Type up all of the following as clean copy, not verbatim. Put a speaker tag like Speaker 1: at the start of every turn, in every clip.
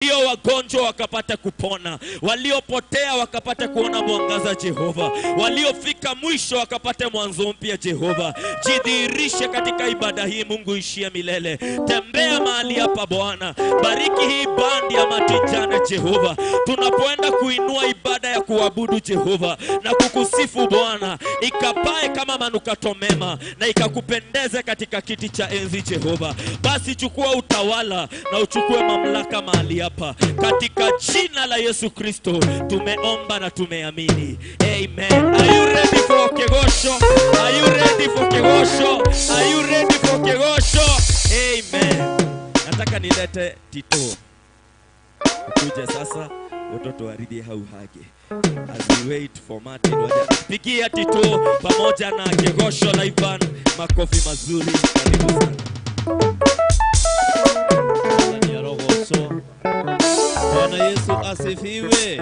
Speaker 1: walio wagonjwa wakapata kupona, waliopotea wakapata kuona mwangaza Jehova, waliofika mwisho wakapata mwanzo mpya Jehova. Jidhihirishe katika ibada hii Mungu ishia milele. Tembea mahali hapa Bwana. Bariki hii bandi ya matijane Jehova. Tunapoenda kuinua ibada ya kuabudu Jehova na kukusifu Bwana, ikapae kama manukato mema na ikakupendeze katika kiti cha enzi Jehova. Basi chukua utawala na uchukue mamlaka mahali hapa. Katika jina la Yesu Kristo tumeomba na tumeamini. Amen. Are you ready for Kegosho? Are you ready for Kegosho? Are you ready for Kegosho? Amen. Nataka nilete Tito. Ukuje sasa watoto waridi hauhage. As we wait for Martin pigia Tito pamoja na Kegosho na Ivan makofi mazuri. Karibu sana.
Speaker 2: Bwana Yesu asifiwe.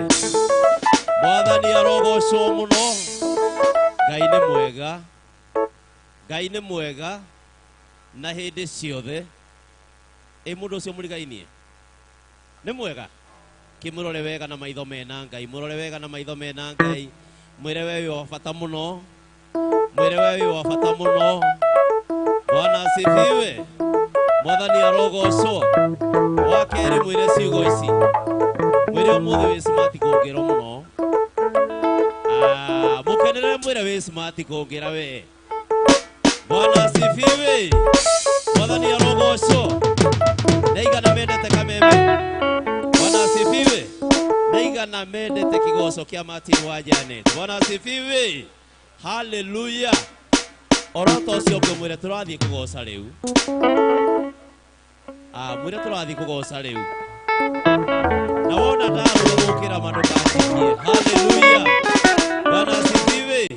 Speaker 2: Mwathani arogocwo muno. Ngai nĩ mwega na hĩndĩ ciothe. Mũndũ ũcio mũrigainie nĩ mwega. Kimurore wega na maitho mena Ngai, murore wega na maitho mena Ngai. Mwĩre wewe wa bata muno, mwĩre wewe wa bata muno. Bwana asifiwe. Mwathani arogocwo. Wakeri mwĩre ciugo ici, mwĩre ũmũthĩ wĩ smart kũngĩra mũno. Mũkenere mwĩre wĩ smart kũngĩra we. Bwana asifiwe. Mwathani arogocwo. Ndaigana mendete kameme. Bwana asifiwe. Ndaigana mendete kigoco kia Martin wa Janet. Bwana asifiwe. Hallelujah. Oroto ũcio mwĩre tũrathiĩ kũgoca rĩu. Mwĩre tũrathiĩ kũgoca rĩu. Na wona ndarũgũkĩra manuka asikie. Hallelujah. Bwana asifiwe.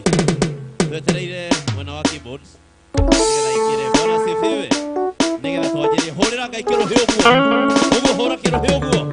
Speaker 2: Twetereire mwena wa keyboards. Bwana asifiwe. Nĩgetha twanjĩrie hũrĩra Ngai kĩrũhĩ ũguo. Ũguo hũra kĩrũhĩ ũguo.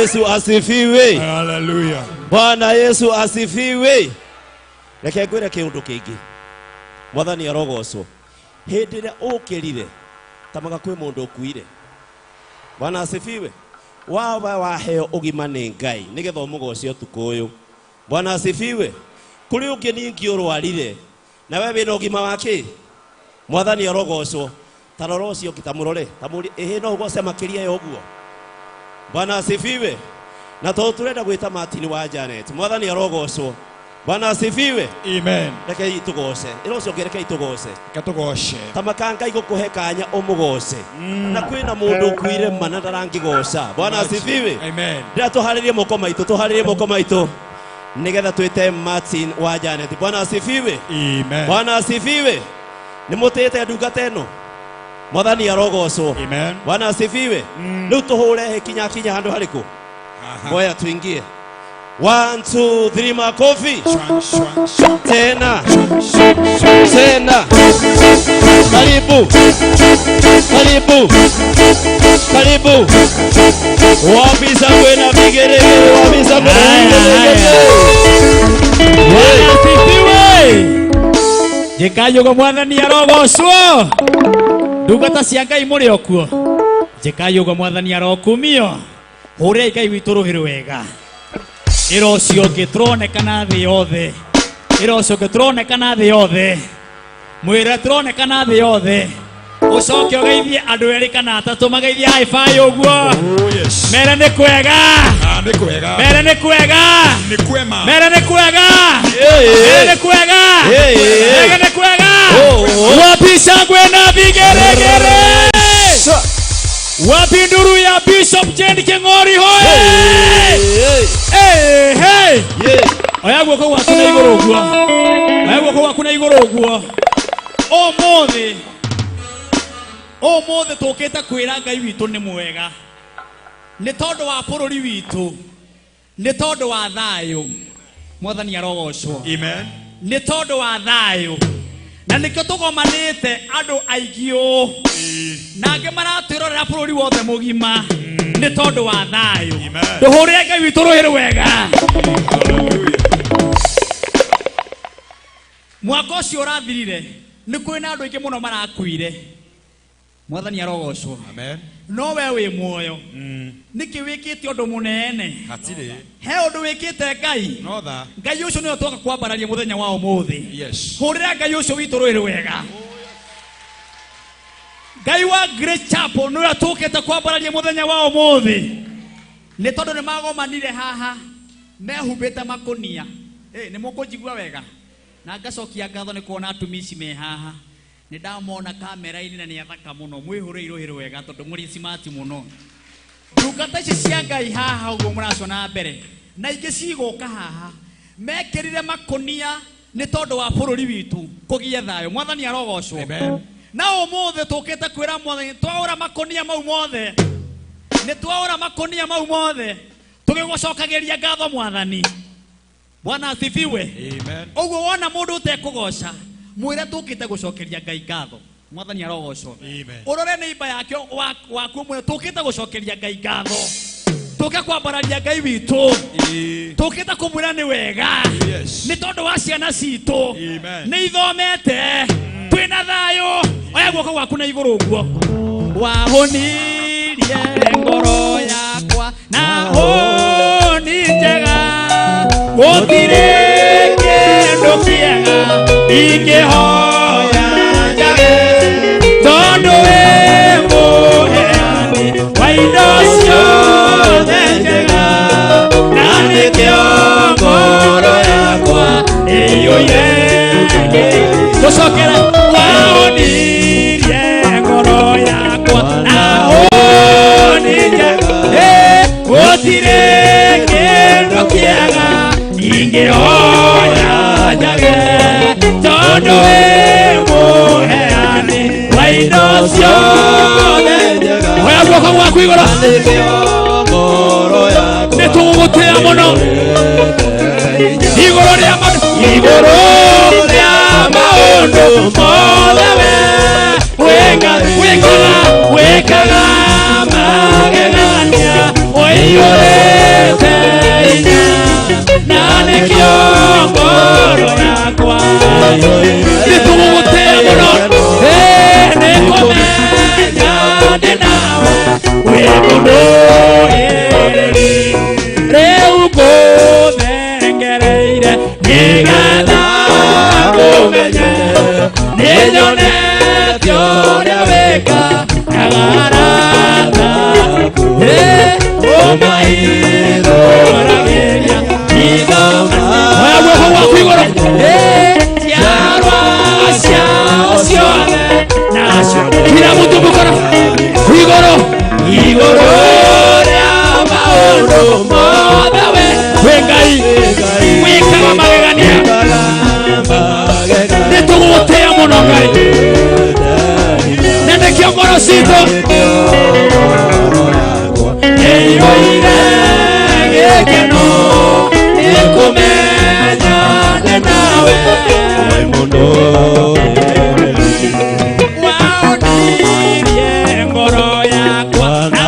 Speaker 2: Yesu asifiwe.
Speaker 3: Hallelujah.
Speaker 2: Bwana Yesu asifiwe. Reke ngwire kiundu kingi. Mwathani arogocwo. Hindi ria ukirire tamaga kwi mundu ukuire. Bwana asifiwe. Waheo ugima ni Ngai nigetha umugoce utuku uyu. Bwana asifiwe. Kuri ungi ningi urwarire na wewe wina ugima wake. Mwathani arogocwo. Taroro cio kitamurore tamuri no ugoce makiria yoguo. Bwana asifiwe. Na turenda gwita Martin wa Janet. Mwathani arogocwo. Bwana asifiwe.
Speaker 3: Amen.
Speaker 2: Reke itugoce. Irocio ngereke itugoce.
Speaker 3: Katugoce.
Speaker 2: Tamaka Ngai gukuhe kanya umugoce. Na kwina mundu kuire mana ndarangigoca. Bwana asifiwe.
Speaker 3: Amen.
Speaker 2: Ndia tuharirie moko maitu. Nigetha twite Martin wa Janet. Bwana asifiwe.
Speaker 3: Amen.
Speaker 2: Bwana asifiwe. Nimutete ndungata eno. Mwathani arogocwo.
Speaker 3: Amen.
Speaker 2: Bwana asifiwe. Riu tuhure kinya handu hariku. Ngoya tuingie. 1 2 3 makofi. Tena. Karibu. Wabisa kwena vigeregere, wabisa kwena vigeregere.
Speaker 3: Bwana asifiwe. Jekayo go Mwathani arogocwo. Ndungata cia Ngai muri okuo. Jekayo go Mwathani arokumio. Hore Ngai witu ruhiru wega. Irocio gitronekana thi yothe. Mwira tronekana thi yothe. Ucoke ugeithie andu eri kana atatu mageithie high five uguo. Mere ni kwega. Mere ni kwega. Wabisa kwena vigeregere. Wapi nduru ya Bishop Jane Kingori hoye. Hey. Oya guoko waku na iguru uguo. Omothe tukita kwira Ngai witu ni mwega. Ni tondu wa bururi witu. Ni tondu wa thayu. Mwathani arogocwo. Amen. Ni tondu wa thayu. Na nikio tugomanite andu aigio. Na ange maratwirorera bururi wothe mugima. Ni tondu wa thayu. Nduhure Ngai witu ruhiru wega. Mwaka ucio urathirire ni kwina andu aingi muno marakuire. Mwathani arogocwo. Amen. No we wi muoyo. Niki wikite undu munene. Hatire. He undu wikite Ngai. No tha. Ngai ucio ni otoka kwambararia muthenya wa umuthi. Yes. Hurira Ngai ucio witu rwiri wega. Ngai wa Great Chapel ni atokete kwambararia muthenya wa umuthi. Ni tondu ni magomanire haha mehumbite makunia. Ni mukunjigua wega. Na ngacokia ngatho ni kuona atumisi me haha. Ni ndamona kamera-ini na ni athaka muno mwihuri irohiro wega tondu muri smart muno. Ndungata ici cia Ngai haha uguo muracona mbere na ingi ciguka haha mekirire makunia ni tondu wa bururi witu kugia thayo. Mwathani arogocwo. Amen. Na umuthe tukite kwira Mwathani twaura makunia mau mothe. Ni twaura makunia mau mothe tugigocokagiria ngatho Mwathani. Bwana asifiwe. Amen. Uguo wona mundu utekugoca mwire tukite gucokeria Ngai ngatho. Mwathani arogocwo. Amen. Urore neiba yake waku mwire tukite gucokeria Ngai ngatho. Tuke kwambararia Ngai witu. Tukite kumwira ni wega. Ni tondu wa ciana citu. Ni ithomete. Twina thayo. Oya guoko gwaku na iguru uguo. Wahonirie ngoro yakwa na honi njega. Gutire kindu kiega ingihoya njage tondu wi muheani wa indo ciothe njega na nikio ngoro yakwa iyuire gucokera wahonirie ngoro yakwa na honi njega gutire kindu kiega ingihoya njage tondu wi muheani wa indo ciothe njega. Oya guoko gwaku iguru nitugugutia muno iguru ria maundu mothe we wikaga magegania oiyure nĩgetha ngũmenye nĩnyonete ũrĩa wĩkanaga ũmaithũragĩria ithoma oya guoko gwaku igũrũ ciarwa ciao ciothe nacio kila mũndũ mũkora igũrũ igũrũ rĩa maũndũ mothe we Ngai wĩkaga magegania nĩtũgũgũtĩĩa mũno Ngai na nĩkĩo ngoro citũ ĩiyũire gĩkeno nĩkũmenya ndĩ nawe mũno waonirie ngoro yakwa na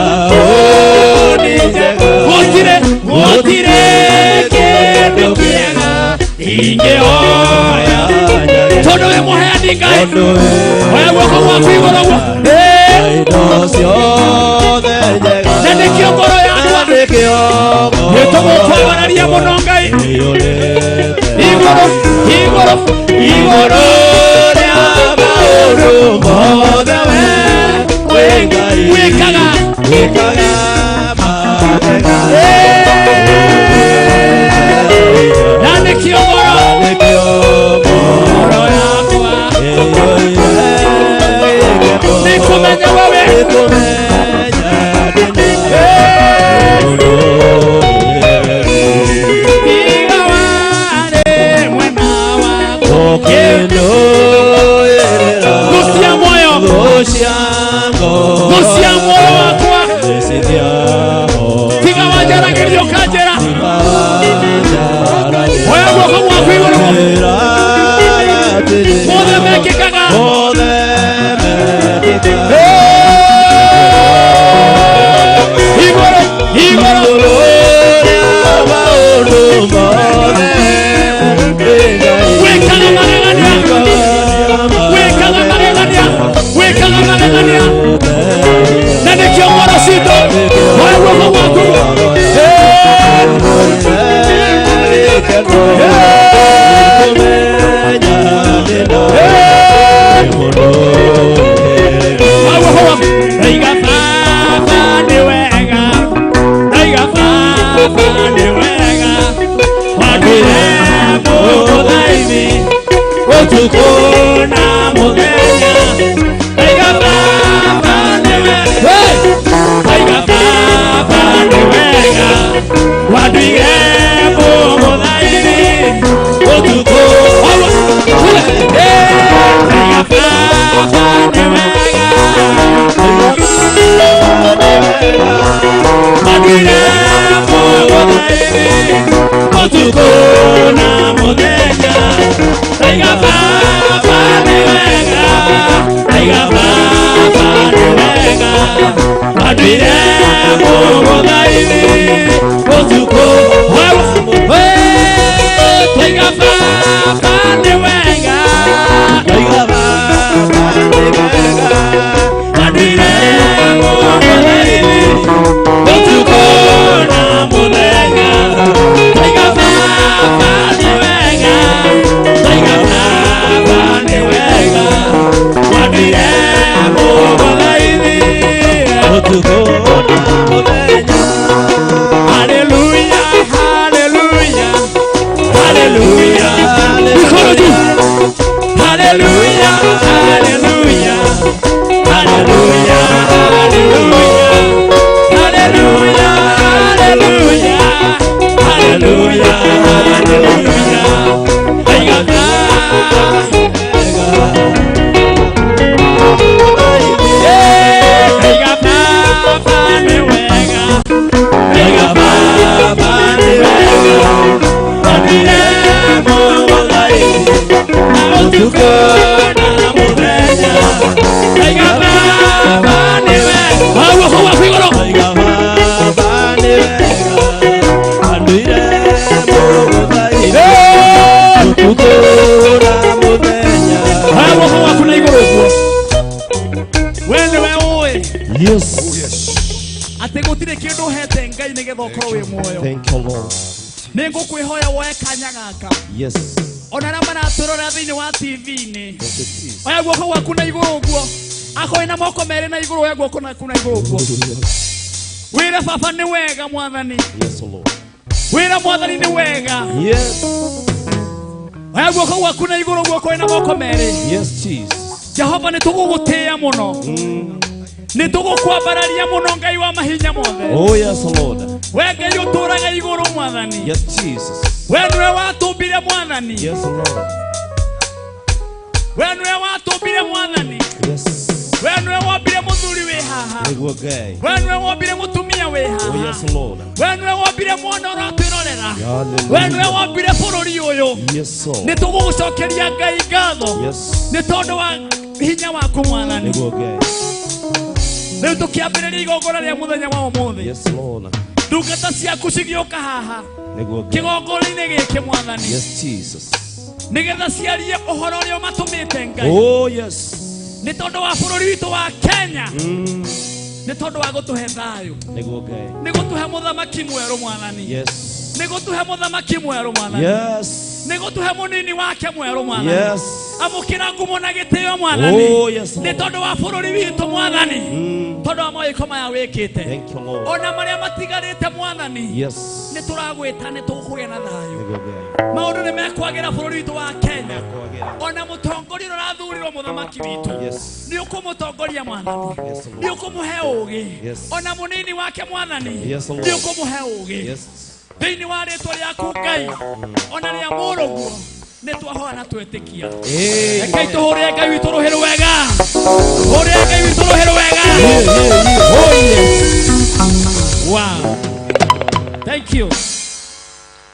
Speaker 3: gũtirĩ kĩndũ kĩega ingĩhoya tondũ wĩ mũheani Ngai oya guoko gwaku igũrũ na nĩkĩo ngoro yakwa nĩtũgũkwagararia mũno Ngai igũrũ igũrũ igũrũ rĩa maũndũ mothe we Ngai wĩkaga na nĩkĩo ngoro yakwa nĩkũmenya wewe gucia moyo wakwa tiga wanjaragĩrio kanjĩra oya guoko gwaku igũrũ mothe mekĩkaga igũrũ igũrũ wĩkaga magegania na nĩkĩo ngoro citũ oya guoko gwaku ndaiga baba nĩ wega wandũire mũthaini ũtukũ na mũthenya ndaiga baba nĩ wega wandũire mũthaini ũtukũ ndaiga baba nĩ wega wandũire mũthaini ũtukũ na mũthenya ndaiga baba nĩ wega wandũire mũthaini ũtukũ ndaiga baba nĩ wega wandũire mũthaini ũtukũ na mũthenya ndaiga baba nĩ wega wandũire mũthaini ũtukũ haleluya haleluya haleluya mikono juu haleluya haleluya haleluya haleluya haleluya haleluya haleluya haleluya
Speaker 2: Yes.
Speaker 3: Ate gutire kindu hete Ngai nigetha ukorwo wi muoyo.
Speaker 2: Thank you, Lord.
Speaker 3: Nengo kwihoya woe kanya gaka.
Speaker 2: Yes.
Speaker 3: Ona na maraturora thini wa TV-ini. Oya guoko gwaku na iguru uguo. Ako ina moko mere na iguru oya guoko na kuna iguru uguo. Wira baba ni wega mwathani.
Speaker 2: Yes, Lord.
Speaker 3: Wira mwathani ni wega.
Speaker 2: Yes.
Speaker 3: Oya guoko gwaku na iguru guoko ina moko mere.
Speaker 2: Yes, Jesus.
Speaker 3: Jehova ni tugugutia muno. Ni tugukwambararia muno Ngai wa mahinya mothe.
Speaker 2: Oh yes, Lord.
Speaker 3: We Ngai uturaga iguru mwathani.
Speaker 2: Yes, Jesus.
Speaker 3: We niwe watumbire mwathani.
Speaker 2: Yes, Lord.
Speaker 3: We niwe watumbire mwathani.
Speaker 2: Yes.
Speaker 3: We niwe wombire muthuri we haha. We niwe wombire mutumia we haha.
Speaker 2: Oh yes, Lord.
Speaker 3: We niwe wombire mwana uratwirorera.
Speaker 2: Hallelujah.
Speaker 3: We niwe wombire bururi uyu.
Speaker 2: Yes, Lord.
Speaker 3: Ni tugugucokeria Ngai ngatho.
Speaker 2: Yes.
Speaker 3: Ni tondu wa hinya waku mwathani. Leo tukiambĩrĩria igongona rĩa mũthenya wa ũmũthĩ.
Speaker 2: Yes, Lord.
Speaker 3: Ndungata ciaku cigĩũka haha. Kĩgongona-inĩ gĩkĩ mwathani.
Speaker 2: Yes, Jesus.
Speaker 3: Nĩgetha ciarie ũhoro ũrĩa ũmatũmĩte Ngai.
Speaker 2: Oh yes.
Speaker 3: Nĩ tondũ wa bũrũri witũ wa Kenya. Nĩ tondũ wa gũtũhe thayũ. Nĩ gũtũhe mũthamaki mwerũ mwathani.
Speaker 2: Yes.
Speaker 3: Nĩ gũtũhe mũthamaki mwerũ mwathani.
Speaker 2: Yes.
Speaker 3: Nĩ gũtũhe mũnini wake mwerũ mwathani.
Speaker 2: Yes.
Speaker 3: Amũkĩra ngumo na gĩtĩo mwathani.
Speaker 2: Oh yes.
Speaker 3: Nĩ tondũ wa bũrũri witũ mwathani. Tondũ wa mawĩko maya wĩkĩte.
Speaker 2: Thank you, Lord.
Speaker 3: Ona marĩa matigarĩte mwathani.
Speaker 2: Yes.
Speaker 3: Nĩ tũragwĩta nĩ tũkũgĩa na thayũ. Maũndũ nĩ mekwagĩra bũrũri witũ wa Kenya. Ona mũtongoria ũrathurirwo mũthamaki witũ.
Speaker 2: Yes.
Speaker 3: Nĩ ũkũmũtongoria mwathani. Nĩ ũkũmũhe ũũgĩ. Ona mũnini wake mwathani.
Speaker 2: Yes, Lord.
Speaker 3: Nĩ ũkũmũhe ũũgĩ.
Speaker 2: Yes.
Speaker 3: Thĩinĩ wa rĩtwa rĩaku Ngai. Ona rĩa mũrũguo. Nĩ twahoya na twetĩkia. Ngai tũhũrĩre Ngai witũ rũhĩ rwega. Tũhũrĩre Ngai witũ rũhĩ rwega.
Speaker 2: Oh yes.
Speaker 3: Wow. Thank you.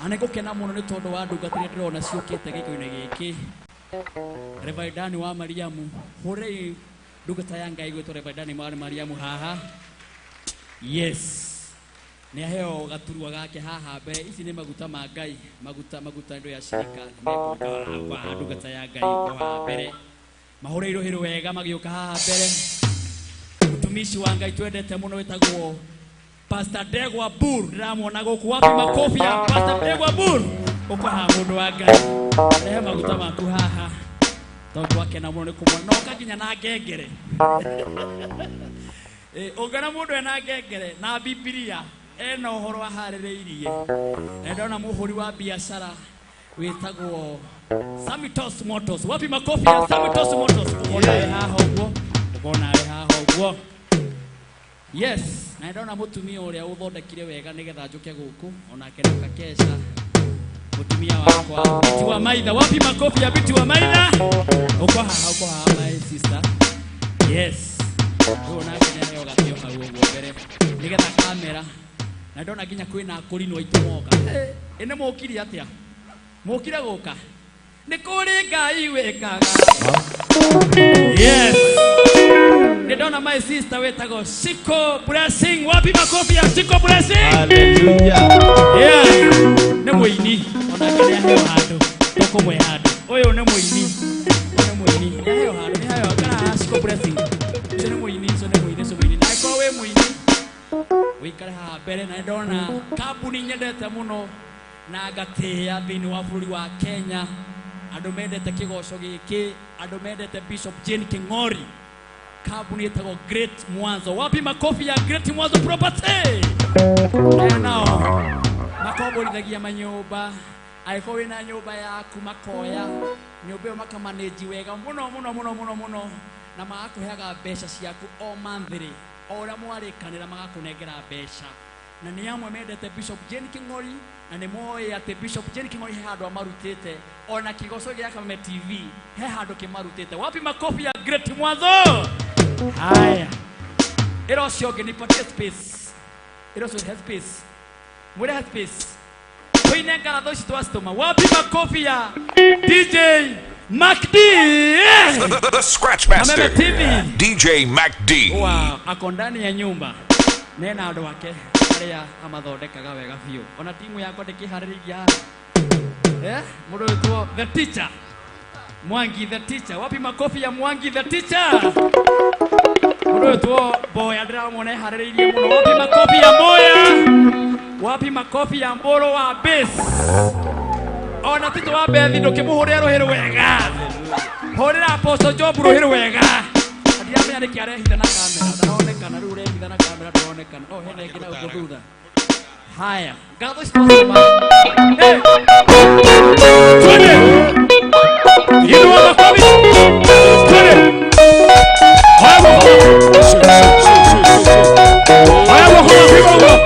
Speaker 3: Ane gũkena mũno nĩ tondũ wa ndungata iria ndĩrona ciũkĩte gĩkĩ-inĩ gĩkĩ. Reverend wa Mariamu. Hũrĩi ndungata ya Ngai gwĩtwo Reverend wa Mariamu haha. Yes. Nĩ aheo gaturwa gake haha mbere. Ici nĩ maguta ma Ngai. Maguta ndo ya shirika. Nĩkũga haha ndungata ya Ngai haha mbere. Mahũrĩi rũhĩ wega magĩũka haha mbere. Mtumishi wa Ngai twendete mũno wĩtagwo Pastor Degwa Bur. Ndĩramwona gũkũ wapi makofi ya Pastor Degwa Bur. Ũko haha mũndũ wa Ngai. Rehe maguta maku haha. Tondũ wakena mũno nĩ kũmwona. No kaginya na ngengere. Ũngana mũndũ ena ngengere na Biblia. Ena ũhoro aharĩrĩirie. Na ndona mũhũri wa biashara wĩtagwo Samitos Motors. Wapi makofi ya Samitos Motors. Ũkona haha ũguo. Ũkona haha ũguo. Yes. Na ndona mũtumia ũrĩa ũthondekire wega nĩgetha njũke gũkũ. Onake nĩoka KESHA. Mũtumia wakwa Biti wa Maitha. Wapi makofi ya Biti wa Maitha. Uko haha my sister. Yes. Onake nĩaheo gatĩo hau ũguo mbere. Nĩgetha kamera. Na ndona nginya kwĩna akũrinwo aitũ moka. Ene mũkiri atĩa? Mũkire gũka. Nĩ kũrĩ Ngai wĩkaga. Yes. Nĩ ndona my sister wĩtagwo Shiko Blessing. Wapi makofi ya Shiko Blessing?
Speaker 2: Hallelujah.
Speaker 3: Yeah. Nĩ mũini. Ona nginya heo handũ. Tũkũmwe handũ. Ũyũ nĩ mũini. Nĩ mũini. Nĩ heo handũ. Nĩ heo kana Shiko Blessing. Ũcio nĩ mũini. Ũcio nĩ mũini. Ũcio mũini. Na ĩkorwo wĩ mũini. Wĩikare haha mbere na ndona kambuni nyendete mũno na ngatĩĩa thĩinĩ wa bũrũri wa Kenya. Andũ mendete kĩgoco gĩkĩ. Andũ mendete Bishop Jane Kingori. Kambuni ĩtagwo Great Mwanzo. Wapi makofi ya Great Mwanzo Property? Nao makomborithagia manyũmba. Angĩkorwo wĩna nyũmba yaku makoya. Nyũmba ĩyo makamanĩnji wega mũno. Na magakũheaga mbeca ciaku o manthĩrĩ. O ũrĩa mwarĩkanĩra magakũnengera mbeca. Na nĩ amwe mendete Bishop Jane Kingori. Na nĩ moĩ atĩ Bishop Jane Kingori he handũ amarutĩte. Ona kĩgoco gĩa Kameme TV he handũ kĩmarutĩte. Wapi makofi ya Great Mwanzo? Haya. Ĩro ũcio ũngĩ nipatie space. Ĩro ũcio he space. Mwĩre he space. Tũine ngatho ici twacitũma. Wapi makofi ya DJ MacD.
Speaker 4: The Scratch Master. DJ MacD.
Speaker 3: Wow, ako ndani ya nyumba. Nena andũ ake arĩa amathondekaga wega biũ. Ona timu yako ndĩkĩharĩrĩria. Mũndũ wĩtwo The Teacher. Mwangi The Teacher. Wapi makofi ya Mwangi The Teacher? Mũndũ wĩtwo Boya ndĩramwona eharĩrĩirie mũno. Wapi makofi ya Boya? Wapi makofi ya mbolo wa base. Ona tito wa bethi ndukimuhuria ruhiru wega. Horera Apostle Job ruhiru wega. Ndiamenya niki arehitha na kamera. Ndaronekana riu urehitha na kamera ndaronekana. No hena ingina uko thutha. Haya. Ngatho cioma. Hey. Twende. Yinu wa makofi. Twende. Haya moko. Haya moko moko.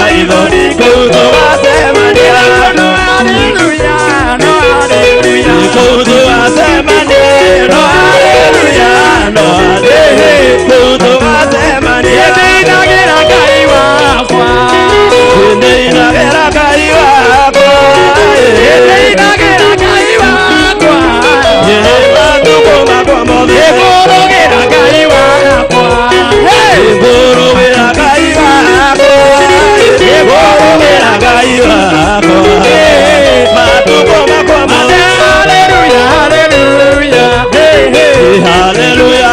Speaker 2: maithori kũu tũgacemania. No haleluya, no haleluya, kũu tũgacemania. No haleluya, no haleluya, kũu tũgacemania. Nĩinagĩra Ngai wakwa, nĩinagĩra Ngai wakwa, nĩinagĩra Ngai wakwa, matukũ makwa mothe ngũrũgĩra Ngai wakwa, ngũrũgĩra Ngai wakwa, ngũrũgĩra Ngai wakwa, matukũ makwa mothe. Haleluya, haleluya, haleluya, haleluya,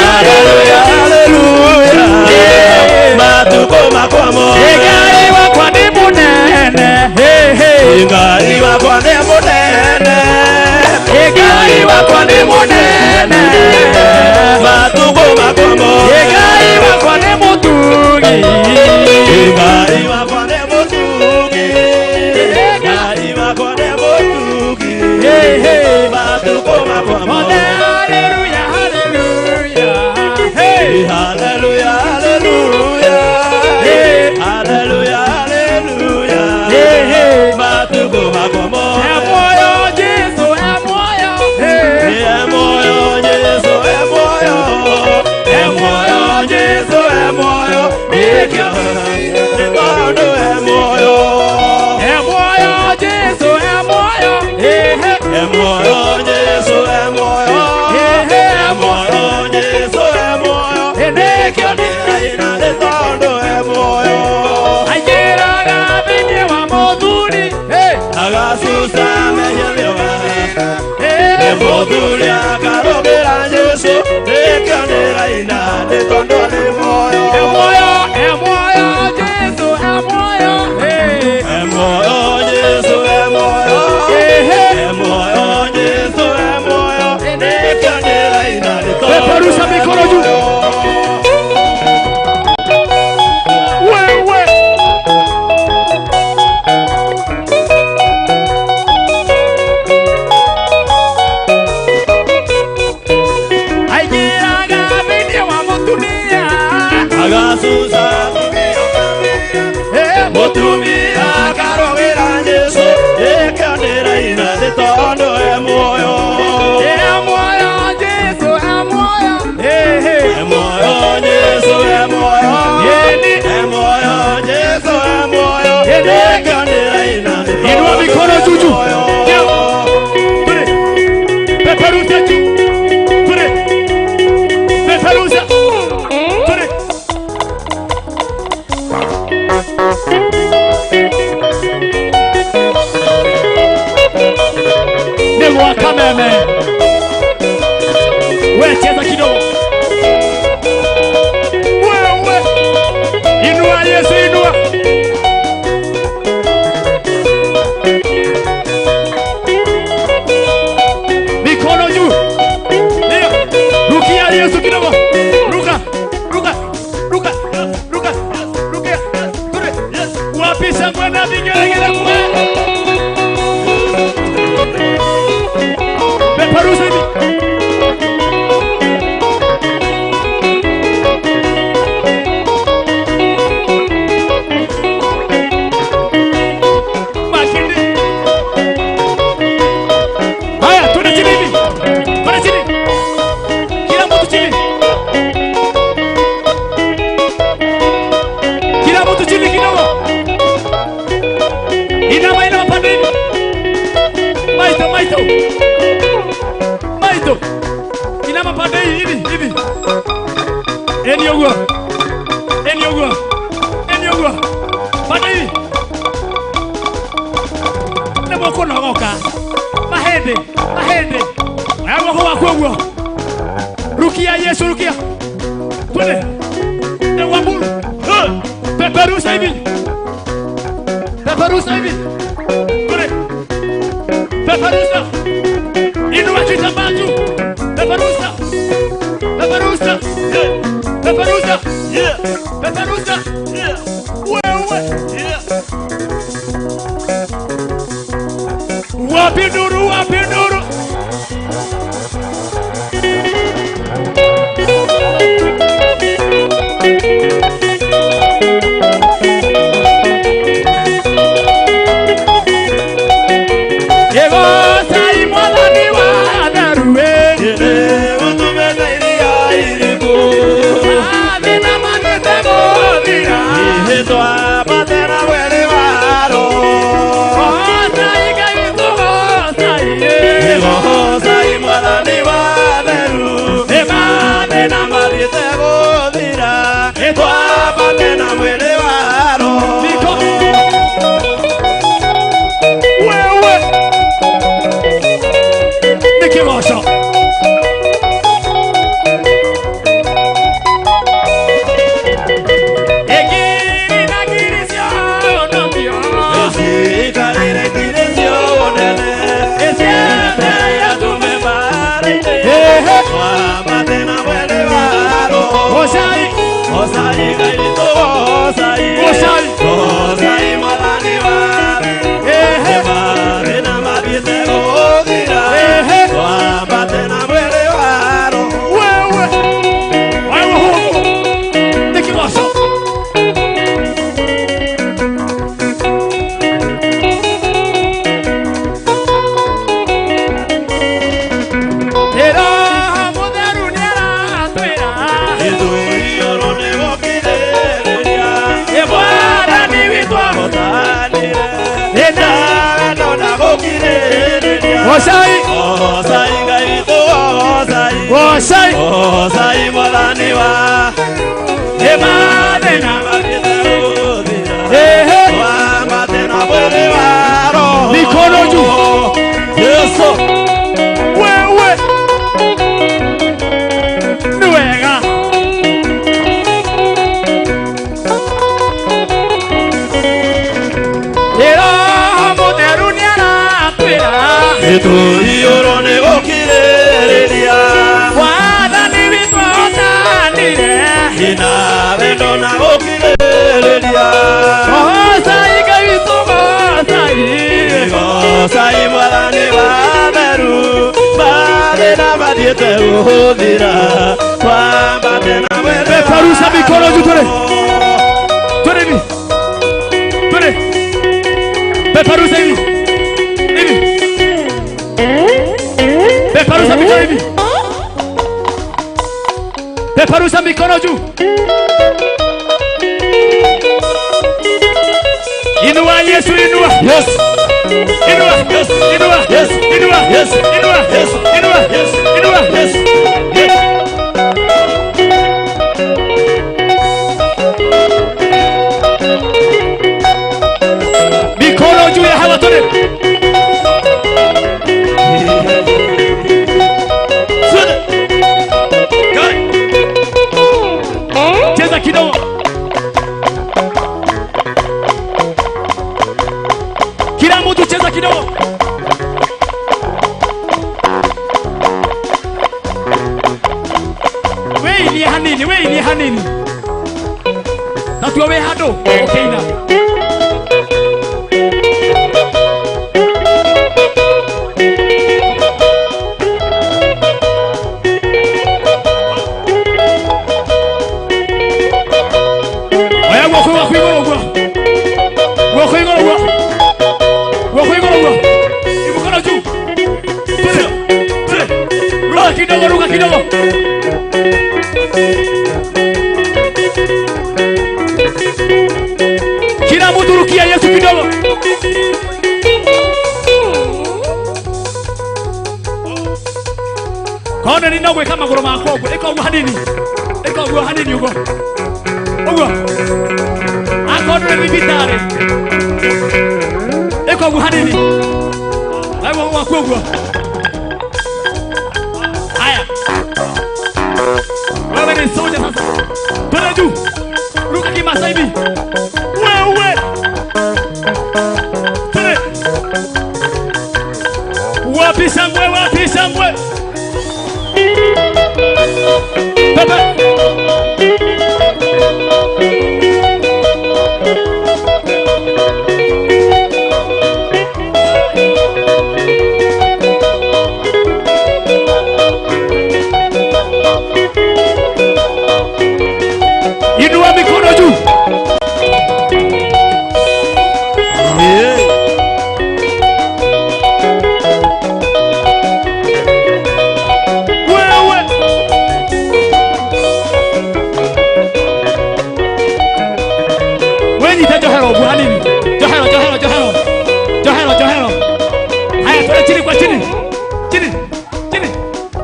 Speaker 2: haleluya, haleluya, matukũ makwa mothe. Ngai wakwa nĩ mũnene, Ngai wakwa nĩ mũnene, Ngai wakwa nĩ mũnene, matukũ makwa mothe. Ngai wakwa nĩ mũtugi, Ngai wakwa nĩ mũtugi, Ngai wakwa nĩ mũtugi, matukũ makwa mothe. Haleluya, haleluya, haleluya, haleluya, haleluya, haleluya, matukũ makwa mothe. Moyo Jesu, moyo, moyo Jesu, moyo, moyo Jesu, moyo, nikyo nikondo moyo, moyo Jesu, moyo, moyo Jesu, moyo, moyo Jesu, moyo, nikyo nikondo moyo. Ayeraga thĩinĩ wa mũthuri, agasusa mehia mũthuri akarũgĩra Jesu, nikyo nĩraina nĩ tondũ nĩ muoyo. Muoyo, muoyo Jesu, muoyo, muoyo Jesu, muoyo, muoyo Jesu, muoyo, nikyo nĩraina nĩ tondũ. Peperusha mikono juu. Wewe agasusa mutumia akarũgĩra Jesu, nikyo nĩraina nĩ tondũ muoyo. Muoyo Jesu, muoyo, muoyo Jesu, muoyo, muoyo Jesu, muoyo, nikyo nĩraina nĩ tondũ. Inua mikono juu juu. Peperusha juu. Peperusha. Nigwa kameme. Wewe cheza kidogo. Wewe. Inua Yesu, inua. Mikono juu. Ndio. Rukia Yesu kidogo. Ruka. Ruka. Ruka. Ruka. Ruka. Wapi sangwe na vigelegele kwa. Peperusha hivi. Makindi. Haya, tuende chini hivi. Tuende chini. Kila mtu chini. Kila mtu chini kidogo. Inama pande hivi. Maito, maito. Maito. Inama pande hivi, hivi. Eni ogwa. Eni ogwa. Eni ogwa. Pande hivi. Nemo kono goka. Mahende, mahende. Wewe kwa kwegwa. Rukia Yesu, rukia. Twende. Ewa mulu. Peperusha hivi. Peperusha hivi. Twende. Peperusha. Inua kitambaa juu. Peperusha. Peperusha. Peperusha. Peperusha. Wewe. Wapi nuru, wapi nuru.
Speaker 3: Peparusa mikono juu tole. Tole hivi. Tole. Peparusa hivi. Hivi. Peparusa mikono hivi. Peparusa mikono juu. Inua Yesu inua. Yes. Inua. Yes. Inua. Yes. Inua. Yes. Inua. Yes. Inua. Yes. Inua. Yes. Mikono juu ya hawa tole. Cheza kidogo. Kila mtu cheza kidogo. Wewe ni hanini. Tatuwa we hado. Okay na. Ruka kidogo. Kila mtu rukia Yesu kidogo. Kona ni nogwe kama goroma akogwe. Eko hanini. Eko hanini ugo. Ugo. Akono ni bitare. Eko hanini. Ayo wakogwe. Wewe ni soja sasa. Twende juu. Ruka kimasa hivi. Wewe. Twende. Wapi shangwe, wapi shangwe. Baba. Inua mikono juu. Wewe. Wewe ni tajohero buhanini. Johero. Haya twende chini kwa chini. Chini.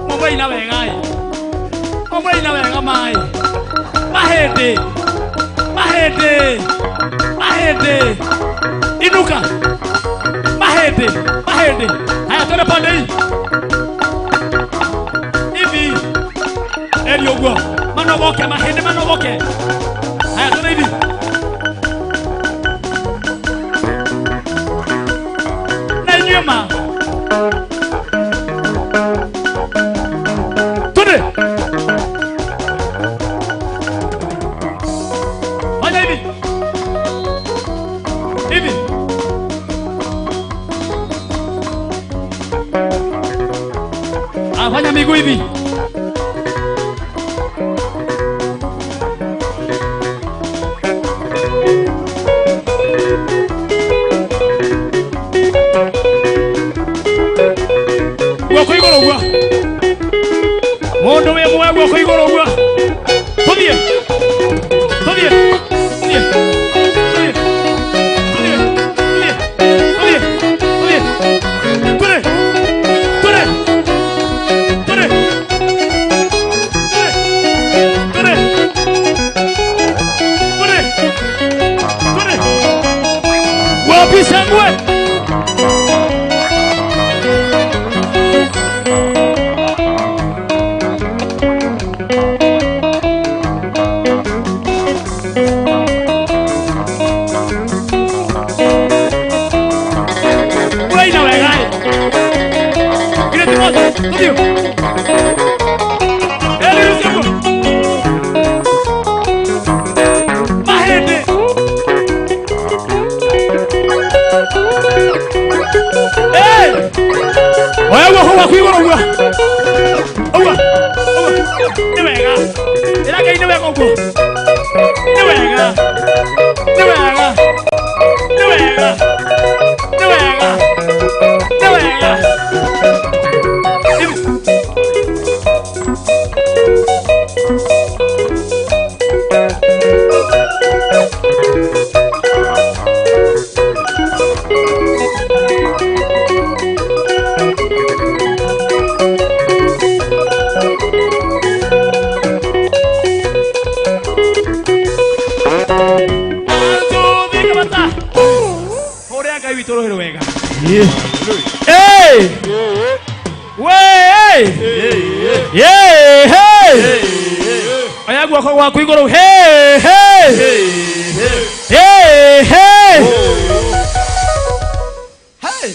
Speaker 3: Mambo ina wengai. Mambo ina wenga mai. Mahede. Inuka. Mahede. Haya twende pande hii. Hivi. Eliogwa. Manogoke mahede manogoke. Haya twende hivi. Na nyuma. Twende. wapi shangwe? Buena wega. Mira tu moto, tío. Oya, oya, Kingori, oya. Oya, oya. Ni wega. Era que ni wega ogo. Ni wega. Ni wega. Ni wega. Ni wega. Ni wega. Hey! Way! Yeah! Hey! Oya guoko wa Kingori. Hey! Hey! Hey! Hey! Hey!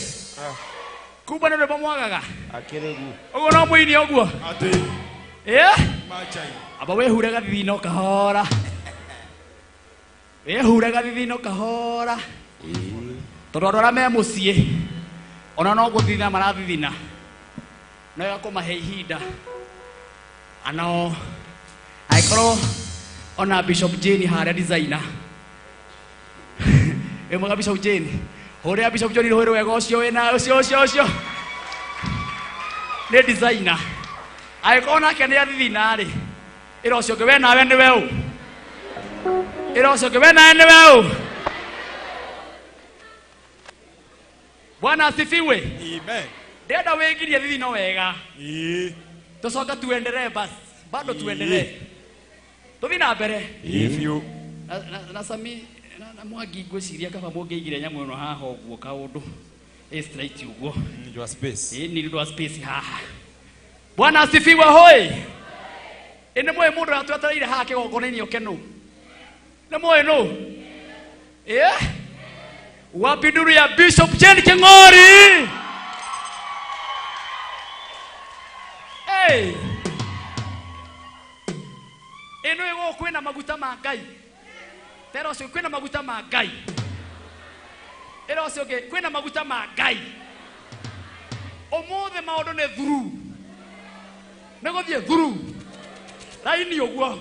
Speaker 3: Kuba no remwagaga.
Speaker 2: Akiregu.
Speaker 3: Ogo no muini oguo.
Speaker 2: Ati.
Speaker 3: Eh?
Speaker 2: Machai.
Speaker 3: Aba we huraga thithino kahora. We huraga thithino kahora. Torora me mucie. Ona no guthina marathithina. No yakumahe ihinda. Ano aikoro ona Bishop Jane haria designer. Emaga Bishop Jane. Horia Bishop Jane rohero wega ucio wena ucio. Ne designer. Aikona kene athithina ri. Ira ucio ke wena we ni weu. Ira ucio ke wena ni weu. Bwana asifiwe.
Speaker 2: Amen.
Speaker 3: Dada wengirie thithino wega. Tucoka tuendelee basi. Bado tuendelee. Tuthina mbere.
Speaker 2: If you
Speaker 3: Na Sami na Mwangi ngwiciria kaba mũngĩigire nyamũ ĩno haha ũguo kaũndũ. Straight ũguo.
Speaker 2: need your space.
Speaker 3: Ni ndo space haha. Bwana asifiwe hoi. Ene moyo mundu atwetereire haha kĩgongona-inĩ okeno. Nĩ moyo no. Wapi nduru ya Bishop Jane Kingori? Hey! Eno ego kwena maguta ma Ngai. Tero sio kwena maguta ma Ngai. Ero sio kwena maguta ma Ngai. Omothe maundu ne through. Nego thie through. Laini oguo.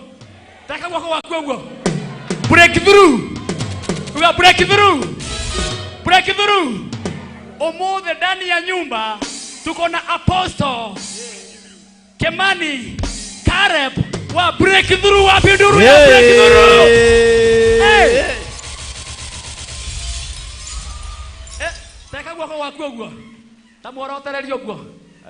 Speaker 3: Taka gwako waku oguo. Break through. Uga break through. Breakthrough. Omothe ndani ya nyumba tuko na Apostle Kemani Kareb wa breakthrough wa biduru ya breakthrough. Hey. Teka gwako waku oguo. Tamora otererio oguo.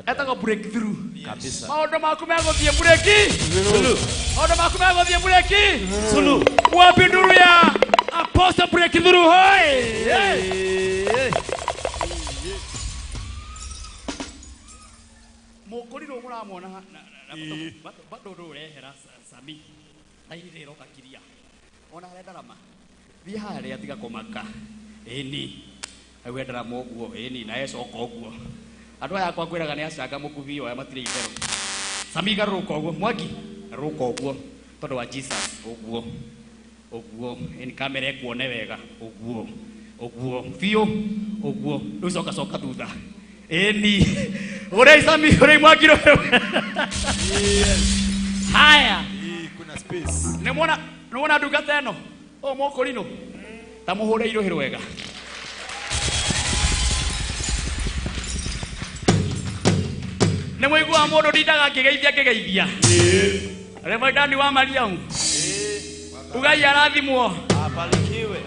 Speaker 3: Etako breakthrough.
Speaker 2: Kabisa.
Speaker 3: Maondo maku megothie breaki.
Speaker 2: Sulu.
Speaker 3: Maondo maku megothie breaki.
Speaker 2: Sulu.
Speaker 3: Wa biduru ya Apostle breakthrough hoi. Mokori ro muramona na bado ro rehera Sami. Aire ro kakiria. Ona renda rama. Thia haria tiga komaka. Eni. Awe ndarama oguo. Eni na ecoka oguo. Andu aya kwa kwiraga ni acanga mukuvi oya matire itero. Sami garuka oguo. Mwangi garuka oguo. Tondu wa Jesus oguo. Oguo eni kamera ekuone wega oguo oguo fio oguo ucoka coka thutha eni ore Sami ore Mwangiro haya
Speaker 2: Kuna space.
Speaker 3: Nemona ndungata eno o Mokorino ta muhure irohero wega Nemwigua mundu ndindaga ngigeithia Remodani wa Mariamu Ugai arathimwo.
Speaker 2: Abarikiwe.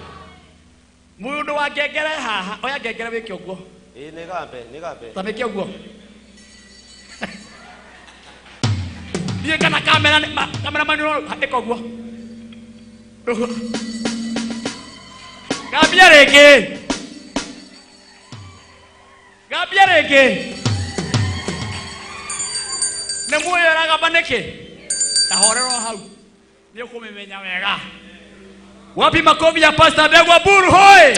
Speaker 3: Mundu wa ngengere haha, oya ngengere wike uguo.
Speaker 2: Ni gambe.
Speaker 3: Tameke uguo. Ndiye kana kamera manu eka uguo. Gambia rege. Gambia rege. Nemuyo raga baneke. Tahorero hau. Ndio kumemenya wega. Wapi makofi ya Pastor Begwa Buru hoi.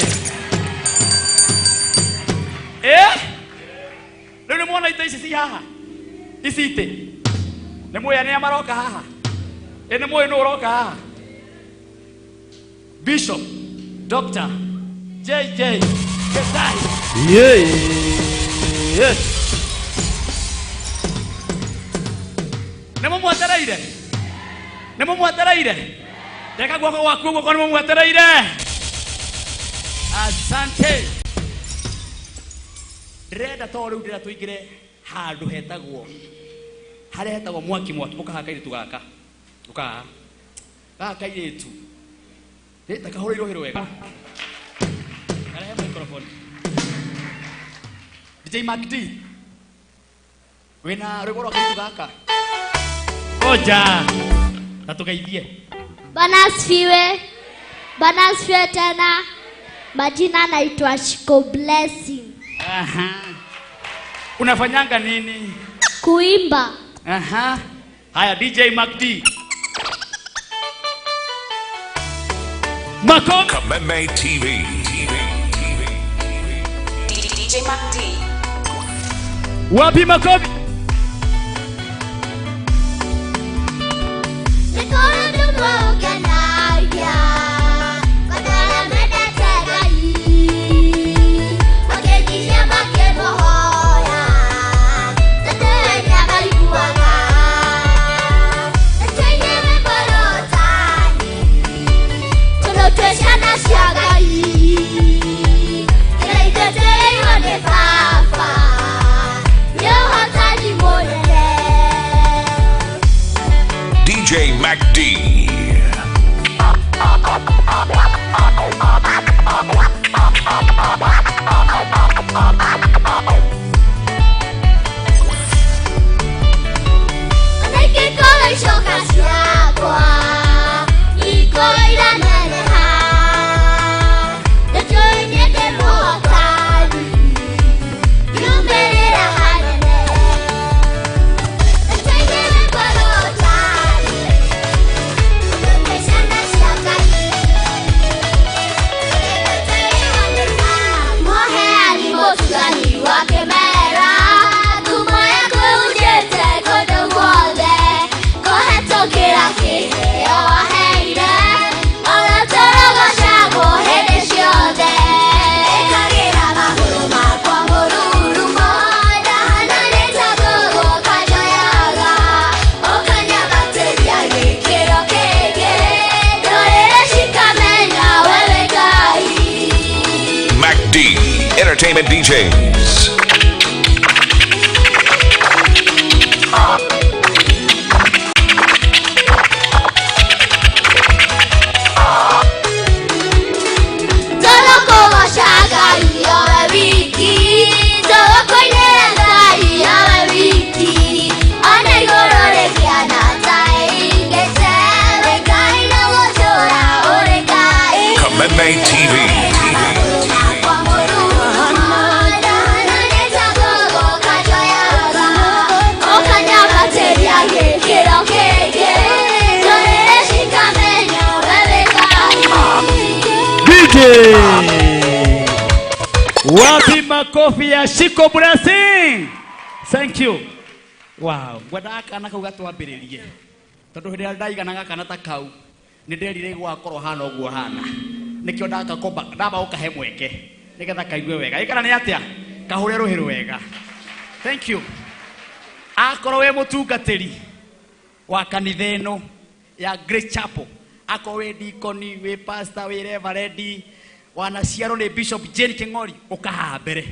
Speaker 3: Leo muona itaisi haha. Isite. Nemuyo ne amaroka haha. Nemuyo no roka haha. Bishop Dr. JJ Gitahi.
Speaker 2: Yes.
Speaker 3: Nemo muataraire. Deka gwako waku gwako nemo muataraire. Asante. Reda tori udira tuigire handu hetagwo. Hare hetagwo mwaki ukahaka iritu gaka. Ukaha. Gaka iritu. Reta kahoro hero wega. Kare microphone. DJ Magdi. Wena rwego iritu gaka. Oja. Natukaidie.
Speaker 5: Bwana asifiwe tena. Majina naitwa Shiko Blessing.
Speaker 3: Aha. Unafanyanga nini?
Speaker 5: Kuimba.
Speaker 3: Aha. Haya DJ Magdi. Makofi.
Speaker 4: KESHA TV.
Speaker 6: DJ Magdi.
Speaker 3: Wapi makofi?
Speaker 4: DJ MacD. Entertainment DJs. KESHA TV.
Speaker 3: Wapi makofi ya Shiko Blessing. Thank you. Wow. Gwadaka na kauga twambiririe. Tondu hindi ndaiga na gaka na takau. Ni nderire gwakorwo hana uguo hana. Nikio ndaka komba ndaba ukahe mweke. Nigetha kaigue wega. Ikana ni atia? Kahure ruhiru wega. Thank you. Akorwo we mutungatiri wa kanitha ino ya Great Chapel. Akorwo we deaconi, we pastor, we reverend, wanaciaro ni Bishop Jane Kingori, ukaha mbere.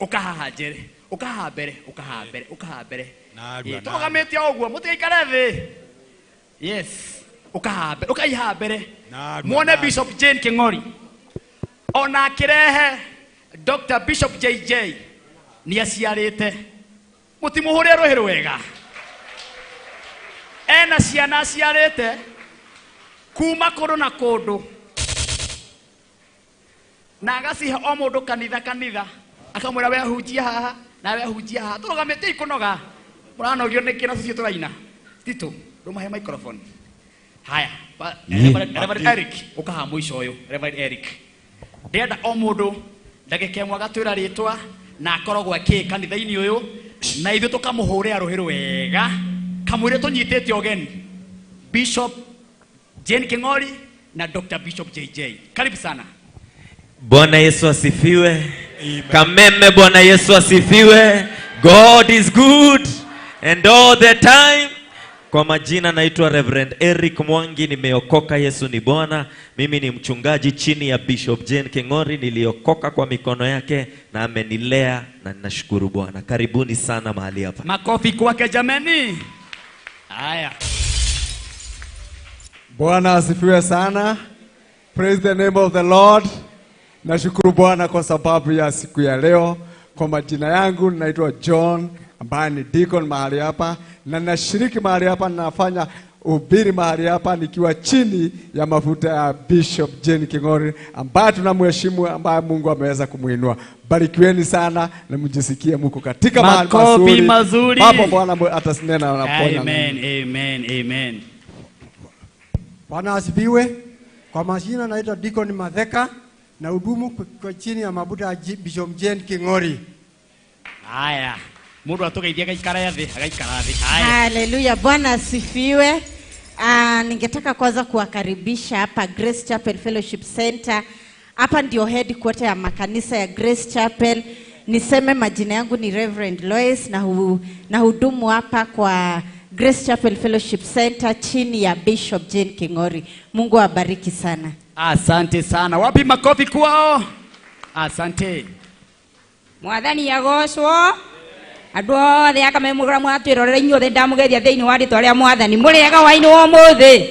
Speaker 3: Ukaha njere. Ukaha mbere, ukaha mbere, ukaha mbere. Tugamete oguo, mutikare thi. Yes. Ukaha mbere, ukaiha mbere. Muone Bishop Jane Kingori. Ona kirehe Dr. Bishop JJ ni aciarite. Mutimuhure ruhiru wega. Ena ciana aciarite kuma kundu na kundu. Na agacihe o mundu kanitha akamwira we hujia haha na we hujia haha turugamite ikunoga muranogio ni kina cio turaina tito rumahe microphone haya Reverend Eric ukaha mwisho uyu Reverend Eric ndenda o mundu ndagike mwa gatwira ritwa na akoragwo kanitha-ini uyu na ithu tukamuhurira ruhiru wega kamwire tunyitete ogeni Bishop Jane Kingori na Dr. Bishop JJ. Karibu sana.
Speaker 1: Bwana Yesu asifiwe. Kameme Bwana Yesu asifiwe. God is good and all the time. Kwa majina naitwa Reverend Eric Mwangi, nimeokoka. Yesu ni Bwana. Mimi ni mchungaji chini ya Bishop Jane Kingori, niliokoka kwa mikono yake na amenilea na ninashukuru Bwana. Karibuni sana mahali hapa.
Speaker 3: Makofi kwake jameni. Haya.
Speaker 7: Bwana asifiwe sana. Praise the name of the Lord. Nashukuru Bwana kwa sababu ya siku ya leo. Kwa majina yangu naitwa John, ambaye ni deacon mahali hapa, na nashiriki mahali hapa, nafanya ubiri mahali hapa nikiwa chini ya mafuta ya Bishop Jane Kingori, ambaye tunamheshimu, ambaye Mungu ameweza kumuinua. Barikiweni sana na mjisikie mko katika mahali mazuri. Baba Bwana atasinena na ponya.
Speaker 3: Amen, amen, amen.
Speaker 8: Bwana asifiwe. Kwa majina naitwa Deacon Matheka na hudumu kwa chini ya mafuta ya Bishop Jane Kingori.
Speaker 3: Haya. Mungu atokeithia gaikara ya thi, gaikara thi. Haya.
Speaker 9: Hallelujah. Bwana asifiwe. Ningetaka kwanza kuwakaribisha hapa Grace Chapel Fellowship Center. Hapa ndio headquarter ya makanisa ya Grace Chapel. Niseme majina yangu ni Reverend Lois na hudumu hapa kwa Grace Chapel Fellowship Center chini ya Bishop Jane Kingori. Mungu awabariki sana.
Speaker 3: Asante sana. Wapi makofi kwao? Asante.
Speaker 10: Mwathani agocwo. Andu othe akamemugura mwatwirorera inyuothe ndamugethia thiini wa ritwa ria Mwathani. Muriega waini wa muthi.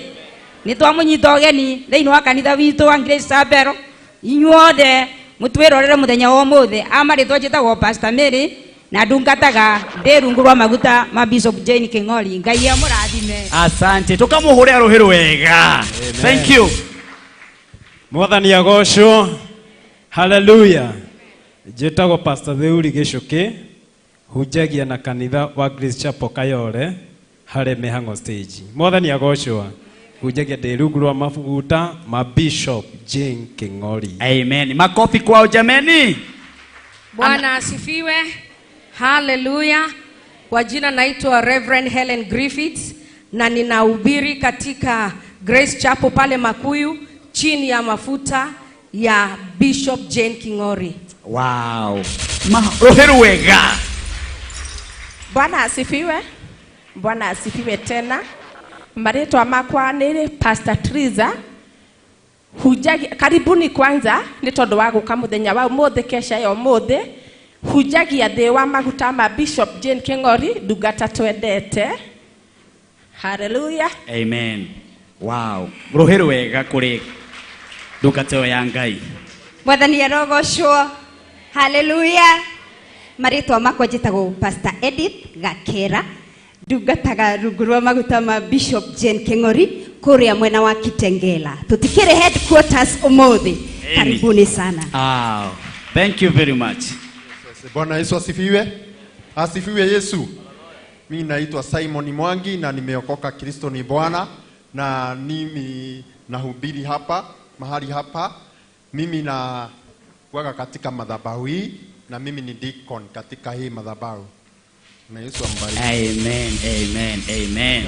Speaker 10: Ni twamunyita ogeni thiini wa kanitha witu wa Grace Chapel. Inyuothe mutwirorere muthenya wa muthi. Amaritwa njitagwo Pastor Mary na ndungataga ndirungu rwa maguta ma Bishop Jane Kingori. Ngai amurathime.
Speaker 3: Asante. Tukamuhurira ruhiru wega. Thank you.
Speaker 11: Mwathani agocwo. Hallelujah. Njitagwo Pastor Theuri Gicuki, hujagia na kanitha wa Grace Chapel Kayole hare mihango stage. Mwathani agocwo. Hujagia ndirungu rwa maguta ma Bishop Jane Kingori.
Speaker 3: Amen. Makofi kwao jameni.
Speaker 12: Bwana asifiwe. Hallelujah. Kwa jina naitwa Reverend Helen Griffiths na ninahubiri katika Grace Chapel pale Makuyu chini ya mafuta ya Bishop Jane Kingori.
Speaker 3: Wow. Roheru wega.
Speaker 13: Bwana asifiwe. Bwana asifiwe tena. Maretwa makwa ni Pastor Triza. Karibuni kwanza ni tondu wa guka muthenya wa mothe kesha yo mothe. Hujagia thi wa maguta ma Bishop Jane Kingori ndungata twendete. Hallelujah.
Speaker 3: Amen. Wow. Roheru wega kuri ndungata ya Ngai.
Speaker 9: Mwathani arogocwo. Hallelujah. Maritwa makwa njitagwo Pastor Edith Gakera. Ndungataga rungu rwa maguta ma Bishop Jane Kingori kuria mwena wa Kitengela. Tutikire headquarters umuthi. Karibuni sana.
Speaker 3: Thank you very much.
Speaker 14: Bwana Yesu asifiwe. Asifiwe Yesu. Mimi naitwa Simon Mwangi na nimeokoka. Kristo ni Bwana, na mimi nahubiri hapa mahali hapa. Mimi na kuaga katika madhabahu hii na mimi ni deacon katika hii madhabahu. Na Yesu ambariki.
Speaker 3: Amen, amen, amen.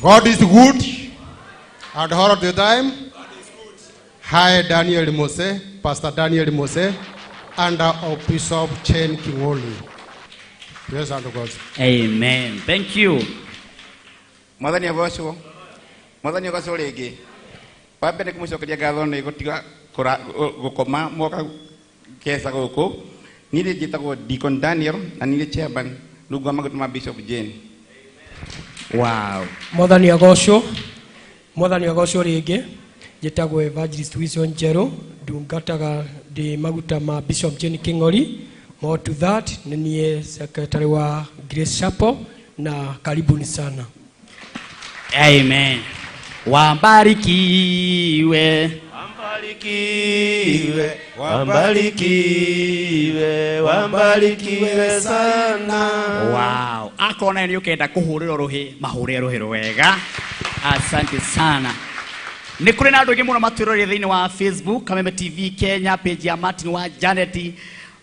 Speaker 15: God is good and all of the time. Hi, Daniel Mose, Pastor Daniel Mose, under of Bishop Jane Kingori. Praise unto God.
Speaker 3: Amen. Thank you.
Speaker 16: Mwathani agocwo. Mwathani agocwo ringi. Wambere kumucokeria ngatho ni gutiga gukoma mwoka KESHA guku. Nire njitagwo Deacon Daniel na nire chairman rungu maguta ma Bishop Jane.
Speaker 3: Wow.
Speaker 17: Mwathani agocwo. Mwathani agocwo ringi. Njitagwo Evangelist Wilson Jero ndungataga ndi maguta ma Bishop Jane Kingori. More to that, niye secretary wa Grace Chapel na karibuni sana.
Speaker 3: Amen. Wambarikiwe.
Speaker 2: Wambarikiwe, wambarikiwe, wambarikiwe sana.
Speaker 3: Wow. Akona ni ukenda kuhurira ruhi, mahurira ruhi rwega. Asante sana. Nĩ kũrĩ na andũ aingĩ mũno matwĩrorire thĩinĩ wa Facebook, Kameme TV Kenya, page ya Martin wa Janet.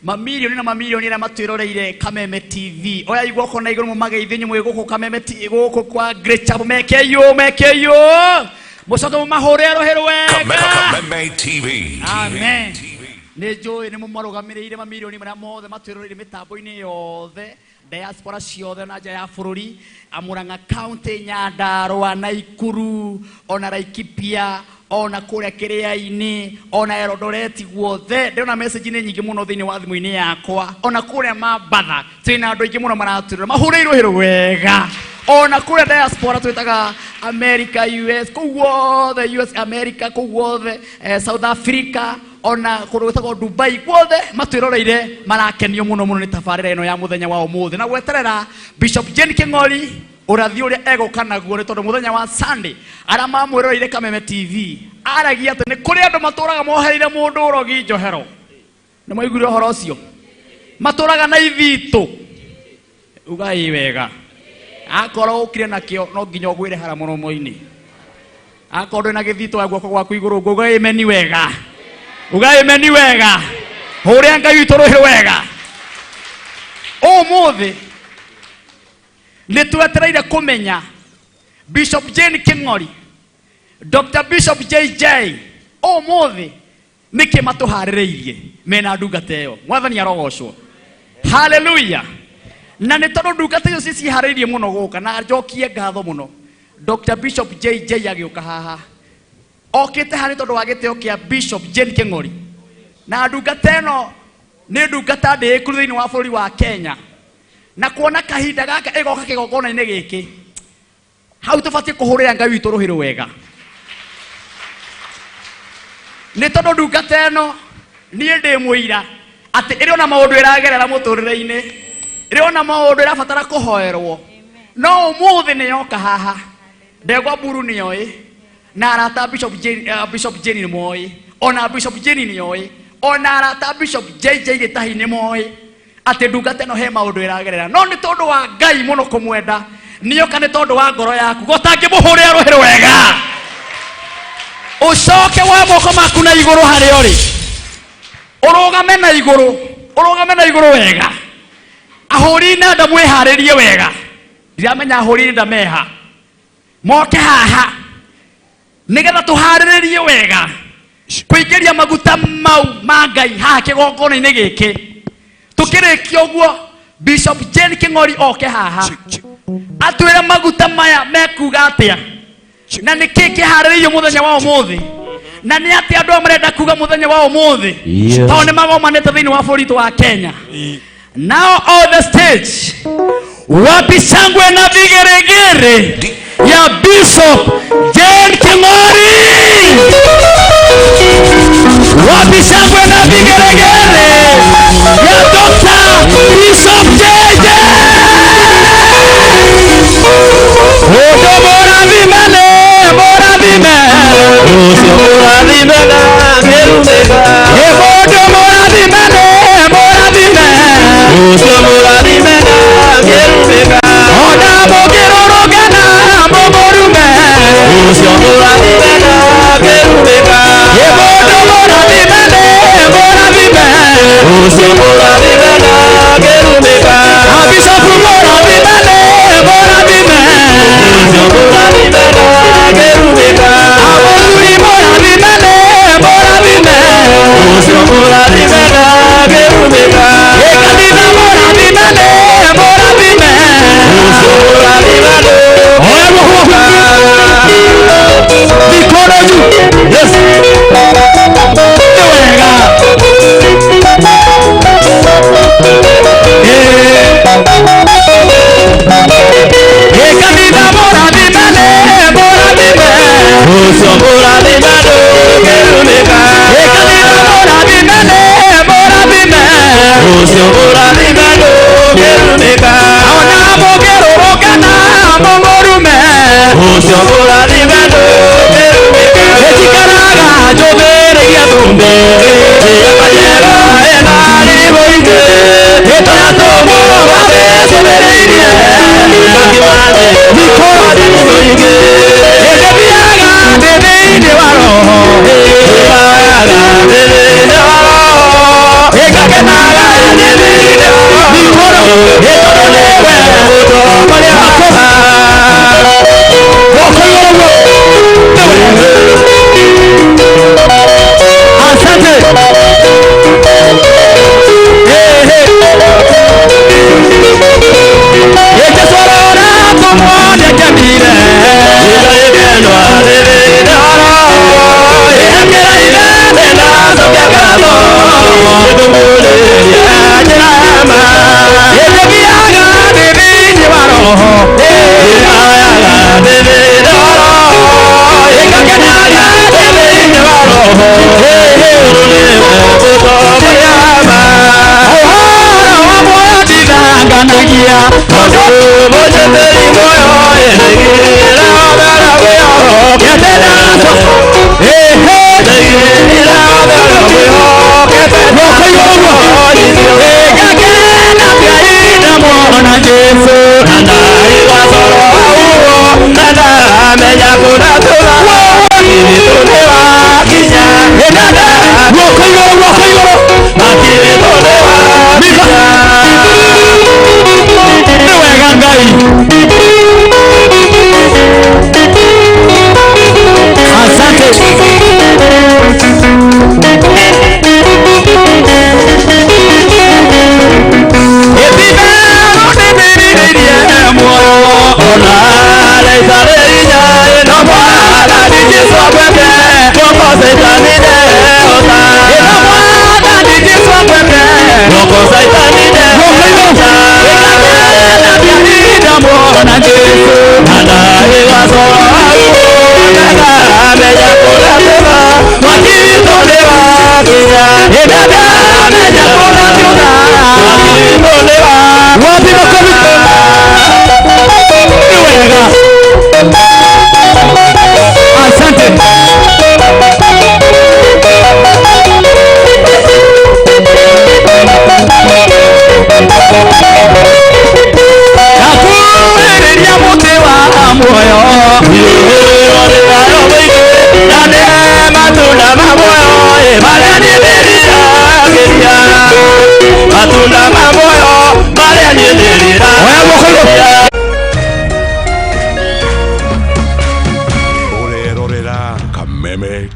Speaker 3: Mamilioni na mamilioni na matwĩroreire Kameme TV. Oya igua kona igũrũ mũmageithie nyumwe gũkũ Kameme TV gũkũ kwa Great Chapel mekeyo. Mũcoke mũmahũrĩre rũhĩ rwega.
Speaker 4: Kameme TV.
Speaker 3: Amen. Nĩ njũĩ nĩ mũmarũgamĩrĩire mamilioni marĩa mothe matwĩroreire mĩtambo-inĩ yothe. Diaspora ciothe na nja ya bũrũri, Murang'a County, Nyandarua, Naikuru, ona Laikipia, ona kũrĩa Kĩrĩa-inĩ, ona Eldoret guothe. Ndĩrona message nĩ nyingĩ mũno thĩinĩ wa thimũ-inĩ yakwa. Ona kũrĩa Mambatha, twĩna andũ aingĩ mũno maratwĩrora. Mahũrĩirwo hĩrũ wega. Ona kũrĩa diaspora twĩtaga America, US, kũu guothe, US, America, kũu guothe, South Africa, ona kũrĩa gwĩtagwo Dubai guothe matwĩroreire marakenio mũno nĩ tabarĩra ĩno ya mũthenya wa ũmũthĩ. Na gweterera Bishop Jane Kingori ũrathi ũrĩa egũka naguo nĩ tondũ mũthenya wa Sunday arĩa mamwĩroreire Kameme TV aragia atĩ nĩ kũrĩ andũ matũraga mohereire mũndũ ũrogi njohero. Nĩ mwaiguire ũhoro ũcio? Matũraga na ithitũ. Ugai wega. Akorwo ũkire nakĩo no nginya ũgwĩre hara mũromo-inĩ. Akorwo na gĩthitũ wa guoko gwaku igũrũ ngugai meni wega. Ugai meni wega. Hũrĩa Ngai witũ rũhĩ wega. Ũmũthĩ nĩ twetereire kũmenya Bishop Jane Kingori, Dr. Bishop JJ ũmũthĩ nĩkĩ matũharĩrĩirie mena ndungata ĩyo. Mwathani arogocwo. Hallelujah. Na nĩ tondũ ndungata icio ciharĩirie mũno gũka na njokie ngatho mũno. Dr. Bishop JJ agĩũka haha. Okĩte harĩ tondũ wa gĩtĩo kĩa Bishop Jane Kingori. Na ndungata ĩno nĩ ndungata ndĩĩku thĩinĩ wa bũrũri wa Kenya. Na kuona kahinda gaka ĩgoka kĩgongona-inĩ gĩkĩ. Hau tũbatiĩ kũhũrĩra Ngai witũ rũhĩ rwega. Nĩ tondũ ndungata ĩno niĩ ndĩ mũira atĩ ĩrĩ ona maũndũ ĩragerera mũtũrĩre-inĩ. Ĩrĩ ona maũndũ ĩrabatara kũhoerwo. No ũmũthĩ nĩ yoka haha. Ndegwa Mburu nĩ oĩ. Na arata Bishop Jane nĩ moĩ. Ona Bishop Jane nĩ oĩ. Ona arata Bishop JJ Gitahi nĩ moĩ. Atĩ ndungata ĩno he maũndũ ĩragerera. No nĩ tondũ wa Ngai mũno kũmwenda. Nĩoka nĩ tondũ wa ngoro yaku. Gũtangĩmũhũrĩra rũhĩ rwega. Ũcoke wa moko maku na igũrũ harĩa ũrĩ. Ũrũgame na igũrũ. Ũrũgame na igũrũ wega. Ahũri nenda mwĩharĩrie wega. Ndiramenya ahũri nenda meha. Moke haha. Nĩgetha tũharĩrĩrie wega. Kũingĩria maguta mau ma Ngai haha kĩgongona-inĩ gĩkĩ. Tũkĩrĩkia ũguo Bishop Jane Kingori oke haha. Atwĩre maguta maya mekuga atĩa. Na nĩkĩ kĩharĩrĩirio mũthenya wa ũmũthĩ. Na nĩ atĩ andũ marenda kuga mũthenya wa ũmũthĩ. Tondũ nĩ magomanĩte thĩinĩ wa bũrũri wa Kenya. Now on the stage, wapi shangwe na vigeregere ya Bishop Jane Kingori. Wapi shangwe na vigeregere ya Dr. Bishop JJ. Odo bora vimele, bora vimele. Odo bora vimele, gerumega. Odo bora vimele, bora vimele. Odo bora vimele, gerumega. Oda bogero rogana, boborume. Odo bora vimele, gerumega. Odo bora vimele, bora vimele. Odo bora vimele, gerumega. Bishop bora vimele, bora vimele. Odo bora vimele, gerumega. Abori bora vimele, bora vimele. Odo bora vimele, gerumega. Ekadina bora vimele, bora vimele. Odo bora vimele, gerumega. Mikono juu. Yes. Ekadina bora vimele, bora vimele. Odo bora vimele, gerumega. Ekadina bora vimele, bora vimele. Odo bora vimele, gerumega. Ona bogero rogana, boborume. Odo bora vimele, gerumega. Echikaraga jobere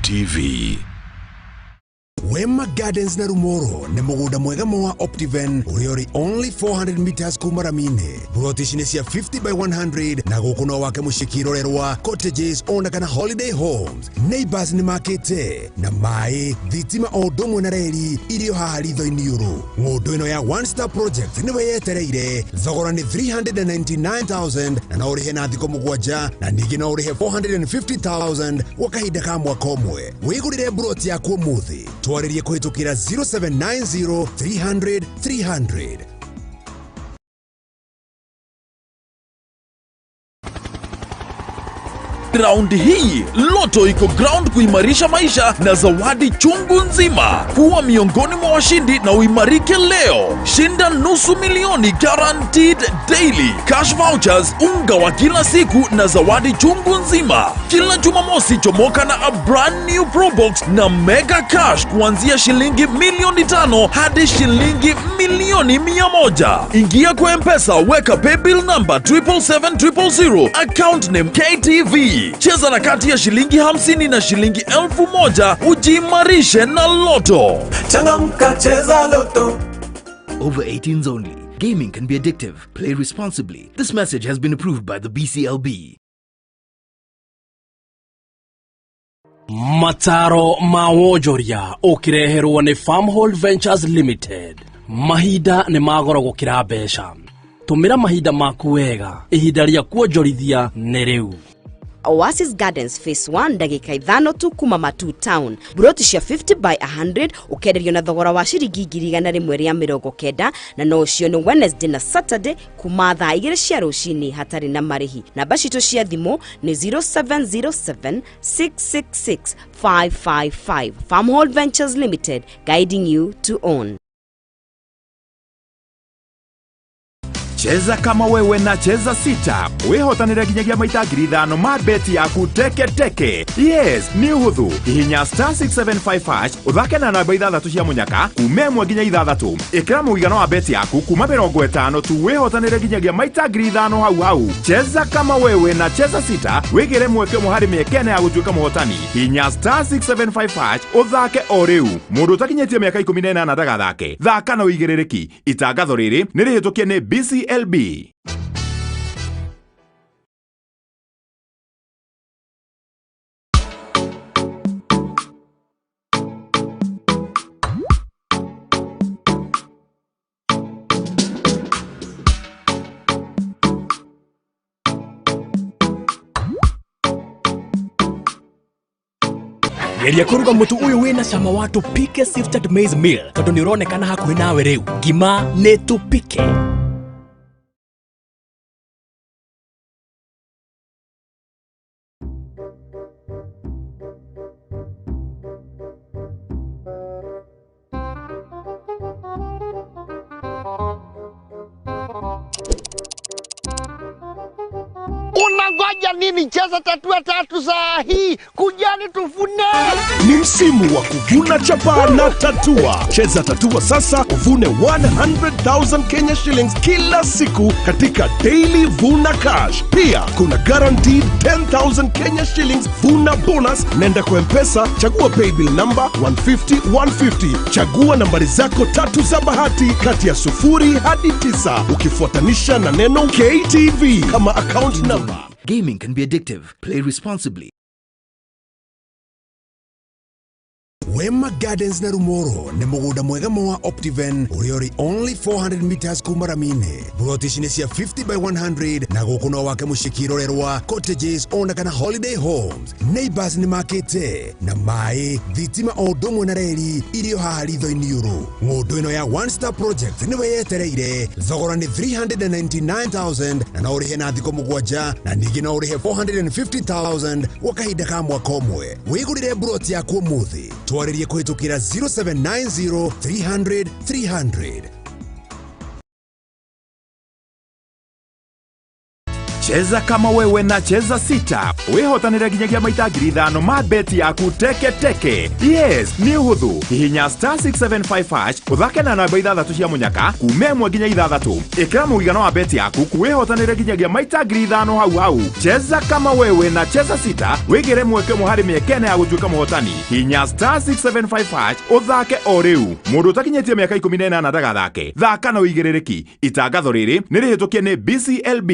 Speaker 18: TV. Wema Gardens na Rumoro ni mugunda mwega wa Optiven uriori only 400 meters kuma Ramine. Buroti cia 50 by 100 na guku no wake mushikirorerwa cottages ona kana holiday homes. Neighbors ni makete na mai thitima o ndomwe na reri irio haha ritho-ini yuru. Ngundu ino ya one star project ni weyetereire thogora ni 399,000 na no urihe na thiko mugwanja na ningi no urihe 450,000 wakahinda ka mwaka umwe. Wigurire buroti yaku umuthi twaririe kuhitukira 0790 300 300.
Speaker 19: Raundi hii Loto iko ground kuimarisha maisha na zawadi chungu nzima. Kuwa miongoni mwa washindi na uimarike leo. Shinda nusu milioni guaranteed daily cash vouchers, unga wa kila siku na zawadi chungu nzima. Kila Jumamosi chomoka na a brand new Pro Box na mega cash kuanzia shilingi milioni 5 hadi shilingi milioni 100. Ingia kwa M-Pesa, weka paybill number 77700, account name KTV. Cheza na kati ya shilingi 50 na shilingi 1000 ujimarishe na Loto.
Speaker 20: Changamka cheza Loto. Over 18s only. Gaming can be addictive. Play responsibly. This message has been approved by the BCLB.
Speaker 17: Mataro mawojoria ukireherwo ni Farmhold Ventures Limited. Mahida ni magoro gukira besha. Tumira mahida maku wega. Ihinda ria kuonjorithia ni riu.
Speaker 21: Oasis Gardens Phase 1 ndagika 5 tu kuma Matu Town. Buroti cia 50 by 100 ukenderio na thogora wa ciringi 190 na no cio ni Wednesday na Saturday kuma thaa 2 cia rucini hatari na marihi. Namba citu cia thimu ni 0707 666 555. Farmhold Ventures Limited, guiding you to own.
Speaker 5: Cheza kama wewe na cheza sita. Wehotanire ginyagia maita ngiri 5 ma beti yaku teke teke. Yes, ni uhuthu. Hihinya *675# uthake na namba 6 cia munyaka kume 1 nginya 6. Ikira muigana wa beti yaku kuma 50 tu wehotanire ginyagia maita ngiri 5 hau hau. Cheza kama wewe na cheza sita. Wigire mweke muhari miekene ya gutuika muhotani. Hihinya *675# uthake o riu. Mundu utakinyetie miaka 18 ndagathake. Thaka na uigirereki. Itangatho riri ni rihitukie ni BCLB.
Speaker 22: Geria kuruga mutu uyu wina cama wa tupike sifted maize meal tondu ni uronekana hakuhi nawe riu. Ngima ni tupike.
Speaker 23: Unangoja nini? Cheza tatua tatu saa hii. Kujani tufune.
Speaker 24: Ni msimu wa kuvuna chapa na tatua. Cheza tatua sasa uvune 100,000 Kenya shillings kila siku katika Daily Vuna Cash. Pia kuna guaranteed 10,000 Kenya shillings vuna bonus. Nenda kwa M-Pesa, chagua paybill number 150. Chagua nambari zako tatu za bahati kati ya 0 hadi 9 ukifuatanisha na neno KTV kama account number.
Speaker 20: Gaming can be addictive. Play responsibly.
Speaker 18: Wema Gardens na Rumoro ni mugunda mwega wa Optiven uriori only 400 meters kumaramine. Brotishine cia 50 by 100 na gukuno wake mushikirorerwa cottages ona kana holiday homes. Neighbors ni makete na mai thitima odomwe na reri irio haharitho iniuru. Ngundu ino ya One Star Project ni weyetereire thogora ni 399,000 na no urihe na thiko mugwanja na ningi no urihe 450,000 wakahinda ka mwaka omwe. Wigurire broti yaku muthi twarĩrie kũhĩtũkĩra 0790 300 300.
Speaker 5: Cheza kama wewe na cheza sita. Wehotanire ginyagia maita ngiri 5 ma beti yaku teke teke. Yes, ni uhuthu. Hihinya *675# uthake na namba 6 cia munyaka kume 1 nginya 6. Ikira muigana wa beti yaku kuwehotanire ginyagia maita ngiri 5 hau hau. Cheza kama wewe na cheza sita. Wigire mweke muhari miekene ya gutuika muhotani. Hihinya *675# uthake o riu. Mundu utakinyetie miaka 18 ndagathake. Thaka na uigirereki. Itangatho riri ni rihitukie ni BCLB.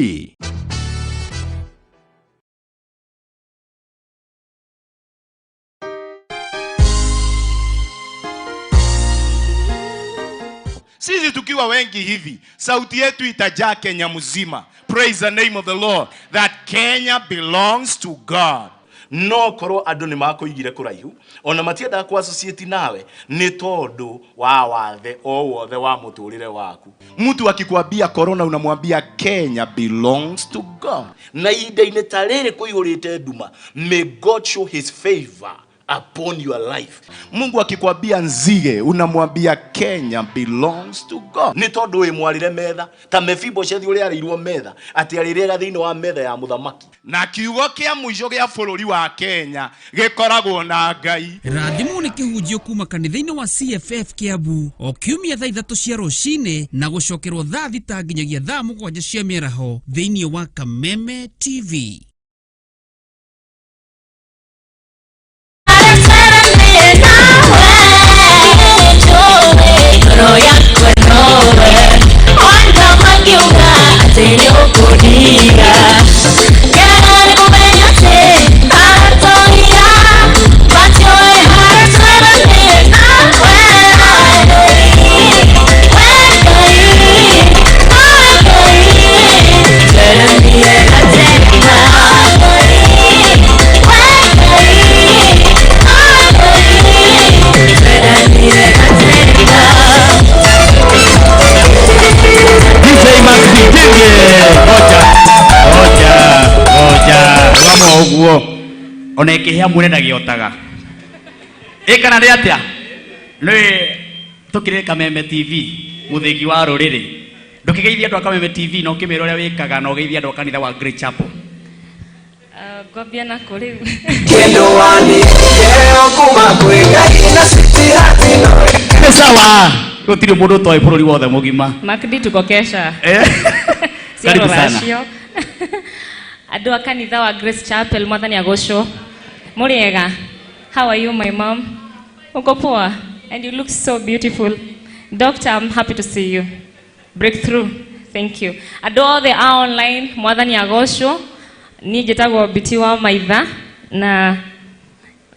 Speaker 25: Sisi tukiwa wengi hivi, sauti yetu itajaa Kenya mzima. Praise the name of the Lord. That Kenya belongs to God. No korwo andu ni makoigire kuraihu ona matienda ku associate nawe ni tondu wa wathe o wothe wa muturire waku. Mtu akikwambia corona unamwambia Kenya belongs to God. Na ida-ini tarere kuigurite nduma, may God show his favor upon your life. Mungu akikwambia nzige unamwambia Kenya belongs to God. Ni tondu we mwarire metha ta Mephibosheth uri arirwo metha ati arirega thiini wa metha ya muthamaki. Na kiugo kia muico gia bururi wa Kenya gikoragwo na Ngai.
Speaker 26: Rathimu ni kihunjio kuma kanitha-ini wa CFF Kiambu o kiumia thaa 3 cia rucini na gucokerwo thaa 6 nginyagia thaa 7 cia mĩaraho thiini wa Kameme TV.
Speaker 3: Oguo onekehia mwene ndagiotaga ikana ri atia ni tukire Kameme TV muthingi wa ruriri ndukigeithia andu akameme TV no kimero uria wikaga no geithia andu kanitha wa Great Chapel.
Speaker 12: Ngobia na kuri.
Speaker 1: Kendo wani yeo kuma kwega ina city hatino.
Speaker 3: Sawa. Gutiri mundu toy bururi wothe mugima.
Speaker 12: Makdi tuko kesha.
Speaker 3: Karibu sana.
Speaker 12: Andu a kanitha wa Grace Chapel mwathani agocwo. Muriega. How are you my mom? Uko poa? And you look so beautiful. Doctor, I'm happy to see you. Breakthrough. Thank you. Andu othe a online mwathani agocwo. Ni Njĩtagwo Biti wa Maitha na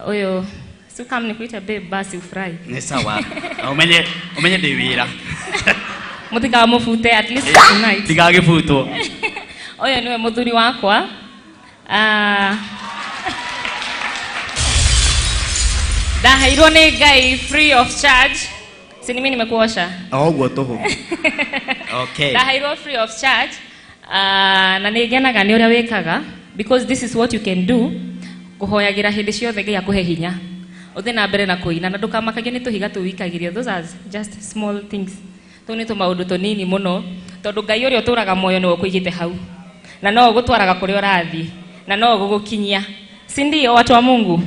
Speaker 12: uyo sukam nikuita babe basi ufurahi.
Speaker 3: Ni sawa. Umenye ndi wira.
Speaker 12: Mutika mufute at least tonight.
Speaker 3: Tigagifutwo.
Speaker 12: Uyo niwe muthuri wakwa. Ndaheirwo ni Ngai free of charge. Si mimi nimekuosha.
Speaker 3: Ogwo toho. Okay.
Speaker 12: Ndaheirwo free of charge. Na nĩngenaga nĩ ũrĩa wĩkaga because this is what you can do kũhoyagira hĩndĩ ciothe Ngai akũhe hinya ũthiĩ na mbere na kũina na ndũkamakagio nĩ tũhiga tũwikagĩrio. Those are just small things. Tũu nĩ tũmaũndũ tũnini mũno tondũ Ngai ũrĩa ũtũraga muoyo nĩwe ũkũigĩte hau na no ũgũtwaraga kũrĩa ũrathiĩ na no ũgũgũkinyia, si ndio watu wa Mungu?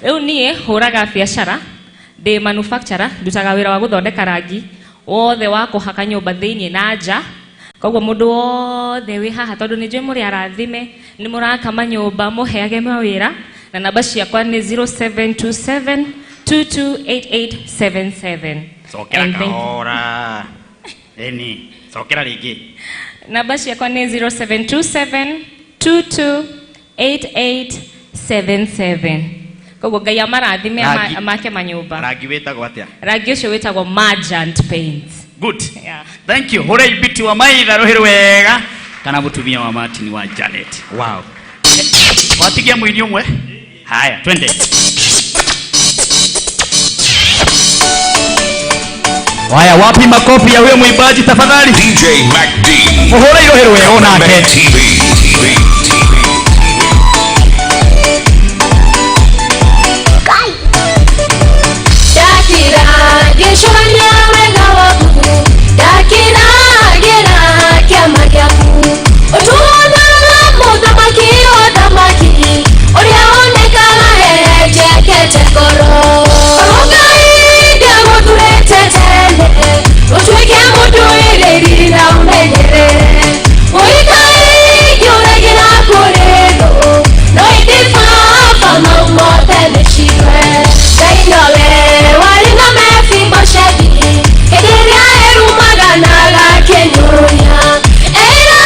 Speaker 12: Rĩu niĩ hũraga biacara ndĩ manufacturer, ndutaga wĩra wa gũthondeka rangi wothe wa kũhaka nyũmba thĩinĩ na nja. Koguo mundu wothe wi haha tondu ni njui muri arathime ni murakama nyumba muheage mawira na namba ciakwa ni 0727228877.
Speaker 3: Sokera kahora. Eni, sokera rigi.
Speaker 12: Namba ciakwa ni 0727228877. Koguo Ngai amarathime amake manyumba.
Speaker 3: Rangi wetagwo atia? Rangi
Speaker 12: ucio wetagwo Magent Paints.
Speaker 3: Good. Yeah. Thank you. Hore Biti wa Maitha rohero wega kana mutumia wa Martin wa Janet. Wow. Wapigia mwini umwe. Haya, twende. Haya, wapi makofi ya huyo mwimbaji tafadhali?
Speaker 4: DJ Mac D.
Speaker 3: Hore rohero wega onake.
Speaker 4: TV.
Speaker 1: Geshwanya wega waku dakira gera kiama gyaku utuna muthamaki othamaki uria onekaga hejekete ngoro Ngai ndamũthurĩte tene ũtuĩke mũndũĩrĩri na ũmenyerere Ngai ũregera kũrĩ thũ no ĩndĩ baba mau mothe nĩciwe Ngai nowe warĩ na Mephibosheth hĩndĩ ĩrĩa erumaganaga kĩnyũria era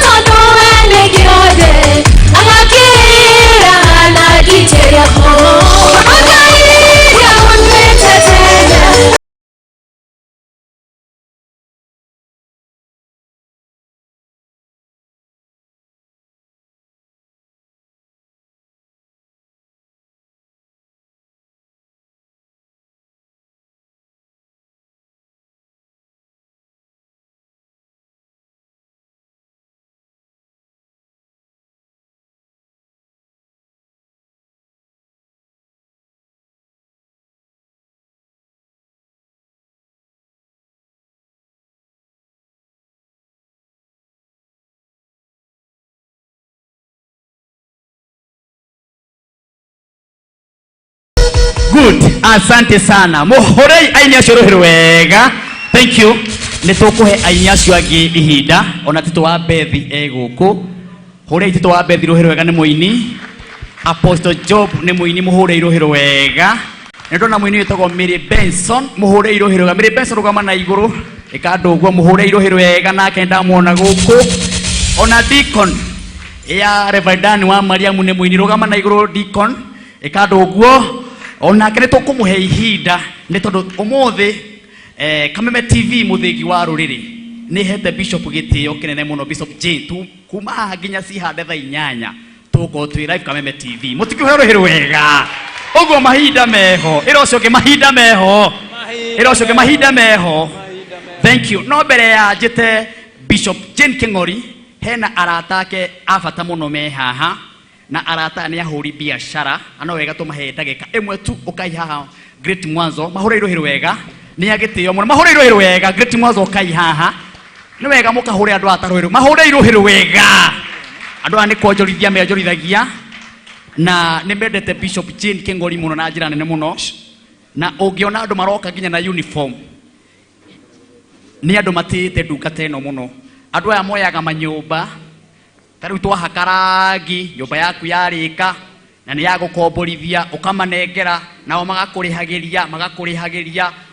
Speaker 1: tondũ we nĩ gĩothe agakĩra na gitĩria ho Ngai ndamũthurĩte tene
Speaker 3: Good. Asante sana. Muhorei aini acio rohero wega. Thank you. Nitukuhe aini acio angi ihinda ona Tito wa Bethi eguku. Horei Tito wa Bethi rohero wega ni muini. Apostle Job ni muini muhorei rohero wega. Nindona muini wetagwo Mary Benson muhorei rohero wega. Mary Benson rugama na iguru ikando uguo muhorei rohero wega nake ndamuona guku. Ona Deacon ya Reverend wa Mariamu ni muini rugama na iguru Deacon ikando uguo. Ona kene tukumuhe ihinda ni tondu umuthi Kameme TV muthigi wa ruriri ni hete Bishop Gitio kinene muno Bishop J tu kuma haha nginya cihande thaa 8 tuko twi live Kameme TV mutikiherohero wega uguo mahinda meho irocio ke mahinda meho irocio ke mahinda meho. Thank you. No mbere ya njite Bishop Jane Kingori hena arata ake abata muno me haha na arata ni ahuri biashara ano wega tumahe ndagika imwe tu ukai haha Great Mwanzo mahore irohero wega ni agitio muno mahore irohero wega Great Mwanzo ukai haha Nĩ wega mũkahũre andũ atarũĩrũ. Mahũre iruhĩrũ wega. Andũ aya nĩ kwonjorithia menjorithagia. Na nĩ mendete Bishop Jane Kingori mũno na njĩra nene mũno. Na ũngĩona andũ maroka nginya na uniform. Nĩ andũ matĩte ndungata ĩno mũno. Andũ aya moyaga manyũmba. Tarĩu twahaka rangi, nyũmba yaku yarĩka na nĩ ya gũkomborithia, ũkamanengera nao magakũrĩhagĩria,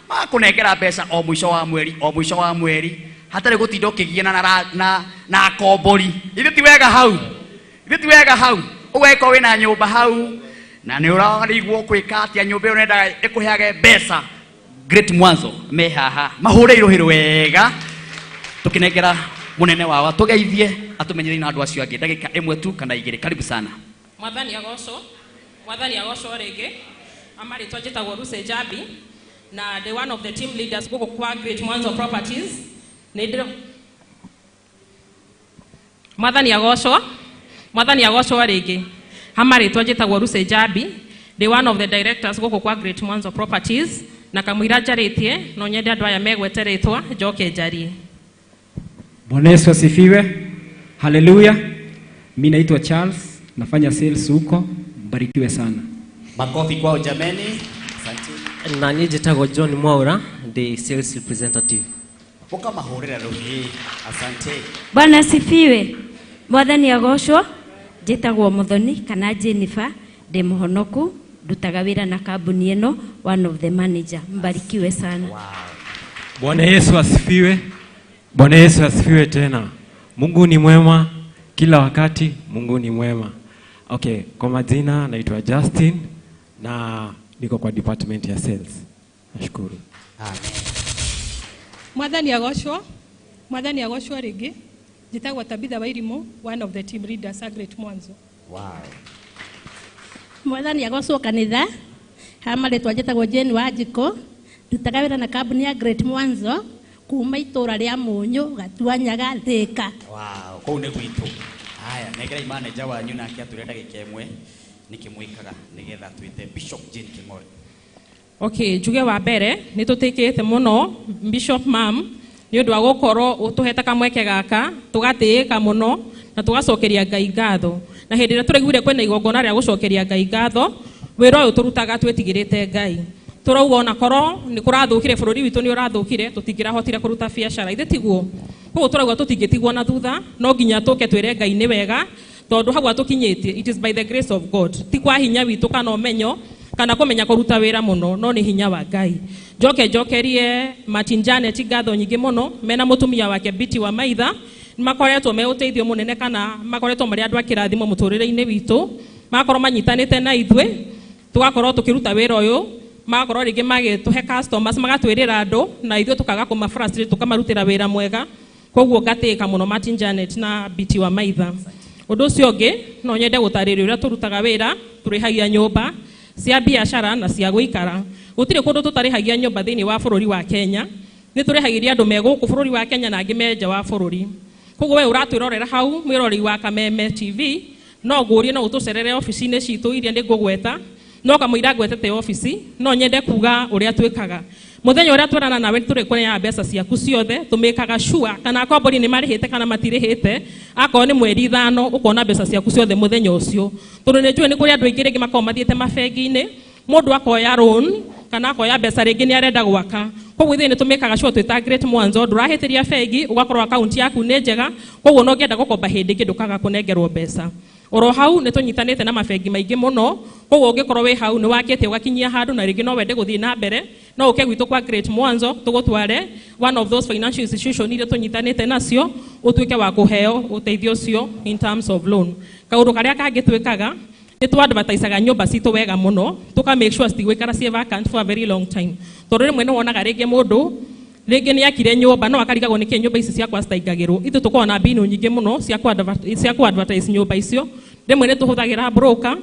Speaker 3: magakũnengera mbeca o mũico wa mweri, hatarĩ gũtinda ũkĩgiana na akombori. Ithe ti wega hau, ũgeka wĩna nyũmba hau na nĩ ũrarigwo kwĩka atĩa nyũmba ĩyo nenda ĩkũheage mbeca. Great Mwanzo me haha, mahũre iruhĩrũ wega, tũkĩnengera munene wao tugeithie atumenyere na andu acio angi ndagika imwe tu kana igiri. Karibu sana.
Speaker 6: Mwathani agocwo rĩngĩ amaritwa njĩtagwo Ruse Jabi na the one of the team leaders gũkũ kwa Great Mwanzo Properties. Mwathani agocwo rĩngĩ amaritwa njĩtagwo Ruse Jabi, the one of the directors gũkũ kwa Great Mwanzo Properties, na kamwira njarĩtie no nyende andũ aya megweteretwa njoke njarie.
Speaker 7: Bwana Yesu asifiwe. Haleluya. Mimi naitwa Charles, nafanya sales huko. Mbarikiwe sana.
Speaker 3: Makofi kwao jameni. Asante.
Speaker 8: Na niĩ njĩtagwo John Mwaura, the sales representative.
Speaker 3: Poka mahorera rohi. Asante.
Speaker 10: Bwana asifiwe. Mwathani agocwo. Njĩtagwo Muthoni kana Jennifer, ndĩ mũhonoku, ndutaga wĩra na kambuni ĩno, one of the manager. Mbarikiwe sana.
Speaker 7: Wow. Bwana Yesu asifiwe. Bwana Yesu asifiwe tena. Mungu ni mwema kila wakati, Mungu ni mwema. Okay, kwa majina naitwa Justin na niko kwa department ya sales. Nashukuru.
Speaker 3: Amen.
Speaker 11: Mwathani agocwo rĩngĩ. Njĩtagwo Tabitha Wairimu, one of the team leaders at Great Mwanzo.
Speaker 3: Wow.
Speaker 11: Mwathani agocwo kanitha. Hamarĩtwa njĩtagwo Jane Wanjiko. Ndutaga wĩra na kambuni ya Great Mwanzo. Kuma itora ria Munyu Gatuanyaga Thika.
Speaker 3: Wow, kou nĩ gwitũ. Haya, negera manager wanyu nake atũre ndagĩka ĩmwe nikimwikaga nigetha twite Bishop Jane Kingori.
Speaker 6: Okay, njuge wa mbere nĩ tũtĩkĩte mũno Bishop Mam nĩ ũndũ wa gũkorwo ũtũhete kamweke gaka, tũgatĩĩka mũno na tũgacokeria Ngai ngatho. Na hĩndĩ ĩrĩa tũraiguire kwĩna igongona rĩa gũcokeria Ngai ngatho, wĩra ũyũ tũrutaga twĩtigĩrĩte Ngai. Turauga ona korwo ni kurathukire bururi witu ni urathukire tutingirahotire kuruta biashara ithe tiguo koguo turauga tutingĩtigwo na thutha no nginya tuke twire Ngai ni wega tondu hau atukinyitie. It is by the grace of God, ti kwa hinya witu kana umenyo kana kumenya kuruta wira muno, no ni hinya wa Ngai. Njokerie Martin Janet ngatho nyingi muno mena mutumia wake Biti wa Maitha makoretwo me uteithio munene kana makoretwo mari andu akirathimo muturire-ini witu makorwo manyitanite na ithwe tugakorwo tukiruta wira uyu makorwo rĩngĩ magĩtũhe customers magatwĩrĩra andũ na ithuĩ tukaga kũma frustrate tukamarutĩra wĩra mwega. Koguo ngatĩĩka mũno Martin Janet na Biti wa Maitha. Ũndũ ũcio ũngĩ no nyende gũtarĩria ũrĩa tũrutaga wĩra, tũrĩhagia nyũmba cia biashara na cia gũikara. Gũtirĩ kũndũ tũtarĩhagia nyũmba thĩinĩ wa bũrũri wa Kenya. Nĩ tũrĩhagĩria andũ me gũkũ bũrũri wa Kenya na angĩ me nja wa bũrũri. Koguo we ũratwĩrorera hau mwĩrori wa Kameme TV no ngũrie no ũtũcerere ofici-inĩ citũ iria nĩ ngũgweta no kamũira ngwetete ofici no nyende kuga ũrĩa twĩkaga. Mũthenya ũrĩa twerana nawe tũrĩkũrĩa mbeca ciaku ciothe tũmĩkaga sure kana akombori nĩ marĩhĩte kana matirĩhĩte. Akorwo nĩ mweri 5 ũkona mbeca ciaku ciothe mũthenya ũcio. Tondũ nĩ njũĩ nĩ kũrĩ andũ aingĩ rĩngĩ makorwo mathiĩte mabengi-inĩ mũndũ akoya loan kana akoya mbeca rĩngĩ nĩ arenda gwaka. Koguo ithuĩ nĩ tũmĩkaga sure twĩta Great Mwanzo ndũrahĩtĩria bengi ũgakorwo account yaku nĩ njega. Koguo no ngĩenda gũkomba hĩndĩ ĩngĩ ndũkaga kũnengerwo mbeca. Oro hau nĩ tũnyitanĩte na mabengi maingĩ mũno. Koguo ũngĩkorwo wĩ hau nĩ wakĩte ũgakinyia handũ na rĩngĩ no wende gũthiĩ na mbere no ũke gwitũ kwa Great Mwanzo tũgũtware one of those financial institutions iria tũnyitanĩte nacio ũtuĩke wa kũheo ũteithio ũcio in terms of loan. Kaũndũ karĩa kangĩ twĩkaga nĩ tũ-advertisaga nyũmba citũ wega mũno tũka make sure citigũikara ciĩ vacant for a very long time. Tondũ rĩmwe nĩ wonaga rĩngĩ mũndũ rĩngĩ nĩ akire nyũmba no akarigagwo nĩkĩ nyũmba ici ciakwa citaingagĩrwo. Ithuĩ tũkoragwo na mbinu nyingĩ mũno cia ku-advertise nyũmba icio. Rĩmwe nĩ tũhũthagĩra broker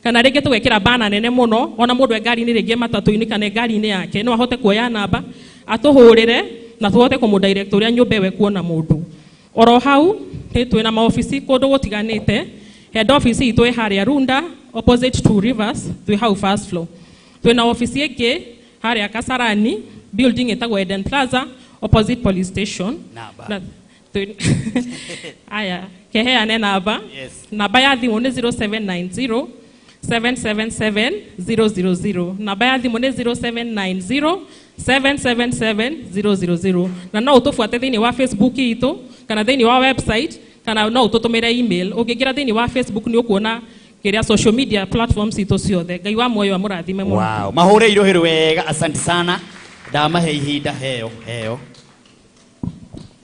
Speaker 6: kana rĩngĩ tũgekĩra banner nene mũno ona mũndũ e ngari-inĩ rĩngĩ matatũ-inĩ kana ngari-inĩ yake no ahote kuoya namba atũhũrĩre na tũhote kũmũdirect ũrĩa nyũmba ĩyo ekuona mũndũ. Oro hau nĩ twĩna maofici kũndũ gũtiganĩte. Head office itũ ĩ harĩa Runda opposite to Rivers twĩ hau first floor. Twĩna ofici ĩngĩ harĩa Kasarani building ĩtagwo Eden Plaza opposite police station Aya, keheane namba.
Speaker 3: Yes.
Speaker 6: Namba ya thimu ni 0790 777 000. Namba ya thimu ni 0790 777 000. Na no utufuate thini wa Facebook itu kana thini wa website kana no ututumire email. Ukingira thini wa Facebook ni ukuona kiria social media platforms itu ciothe. Ngai wa moyo amurathime muno.
Speaker 3: Wow, mahure irohero wega, asante sana. Ndamahe ihinda heo.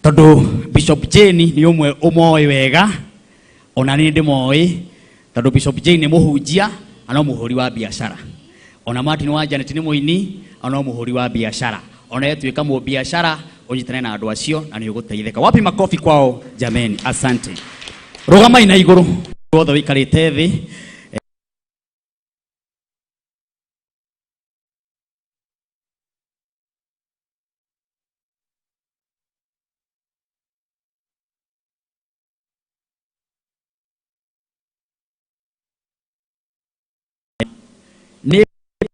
Speaker 3: Tondu Bishop Jane ni umwe wega, ona ni ndimoi. Tondu Bishop Jane ni muhunjia, ana muhuri wa biashara. Ona Martin wa Janet ni muini, ana muhuri wa biashara. Ona yetuika mu biashara, unyitane na andu acio na ni uguteitheka. Wapi makofi kwao jameni, asante. Rugama ina iguru. Wothe wikarite thi. Ni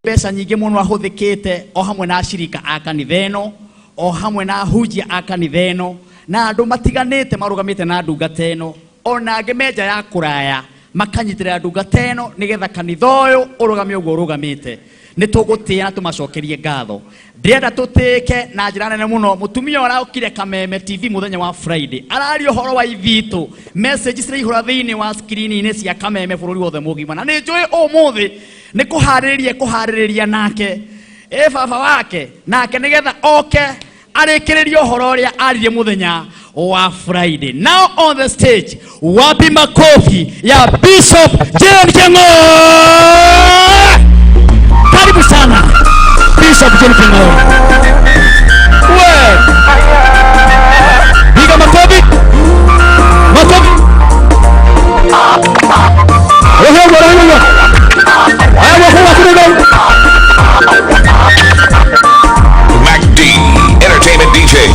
Speaker 3: pesa nyingi muno ahuthikite o hamwe na ashirika a kanitha ino, o hamwe na ahunjia a kanitha ino, na andu matiganite marugamite na ndungata ino, ona angi menja ya kuraya makanyitirira ndungata ino nigetha kanitha uyu urugame uguo urugamite. Ni tugutia na tumacokerie ngatho. Ndirenda tutike na njira nene muno mutumia uraukire Kameme TV muthenya wa Friday arari uhoro wa ithitu message ciraihura thiini wa screen ini cia Kameme bururi wothe mugima, na ni njui umuthi ni kuhaririria nake baba wake nake nigetha oke arikiririe uhoro uria aririe muthenya wa Friday. Now on the stage, wapi makofi ya Bishop Jane Kingori. Karibu sana Bishop Jane Kingori. Biga makofi.
Speaker 4: Mac D, Entertainment DJs.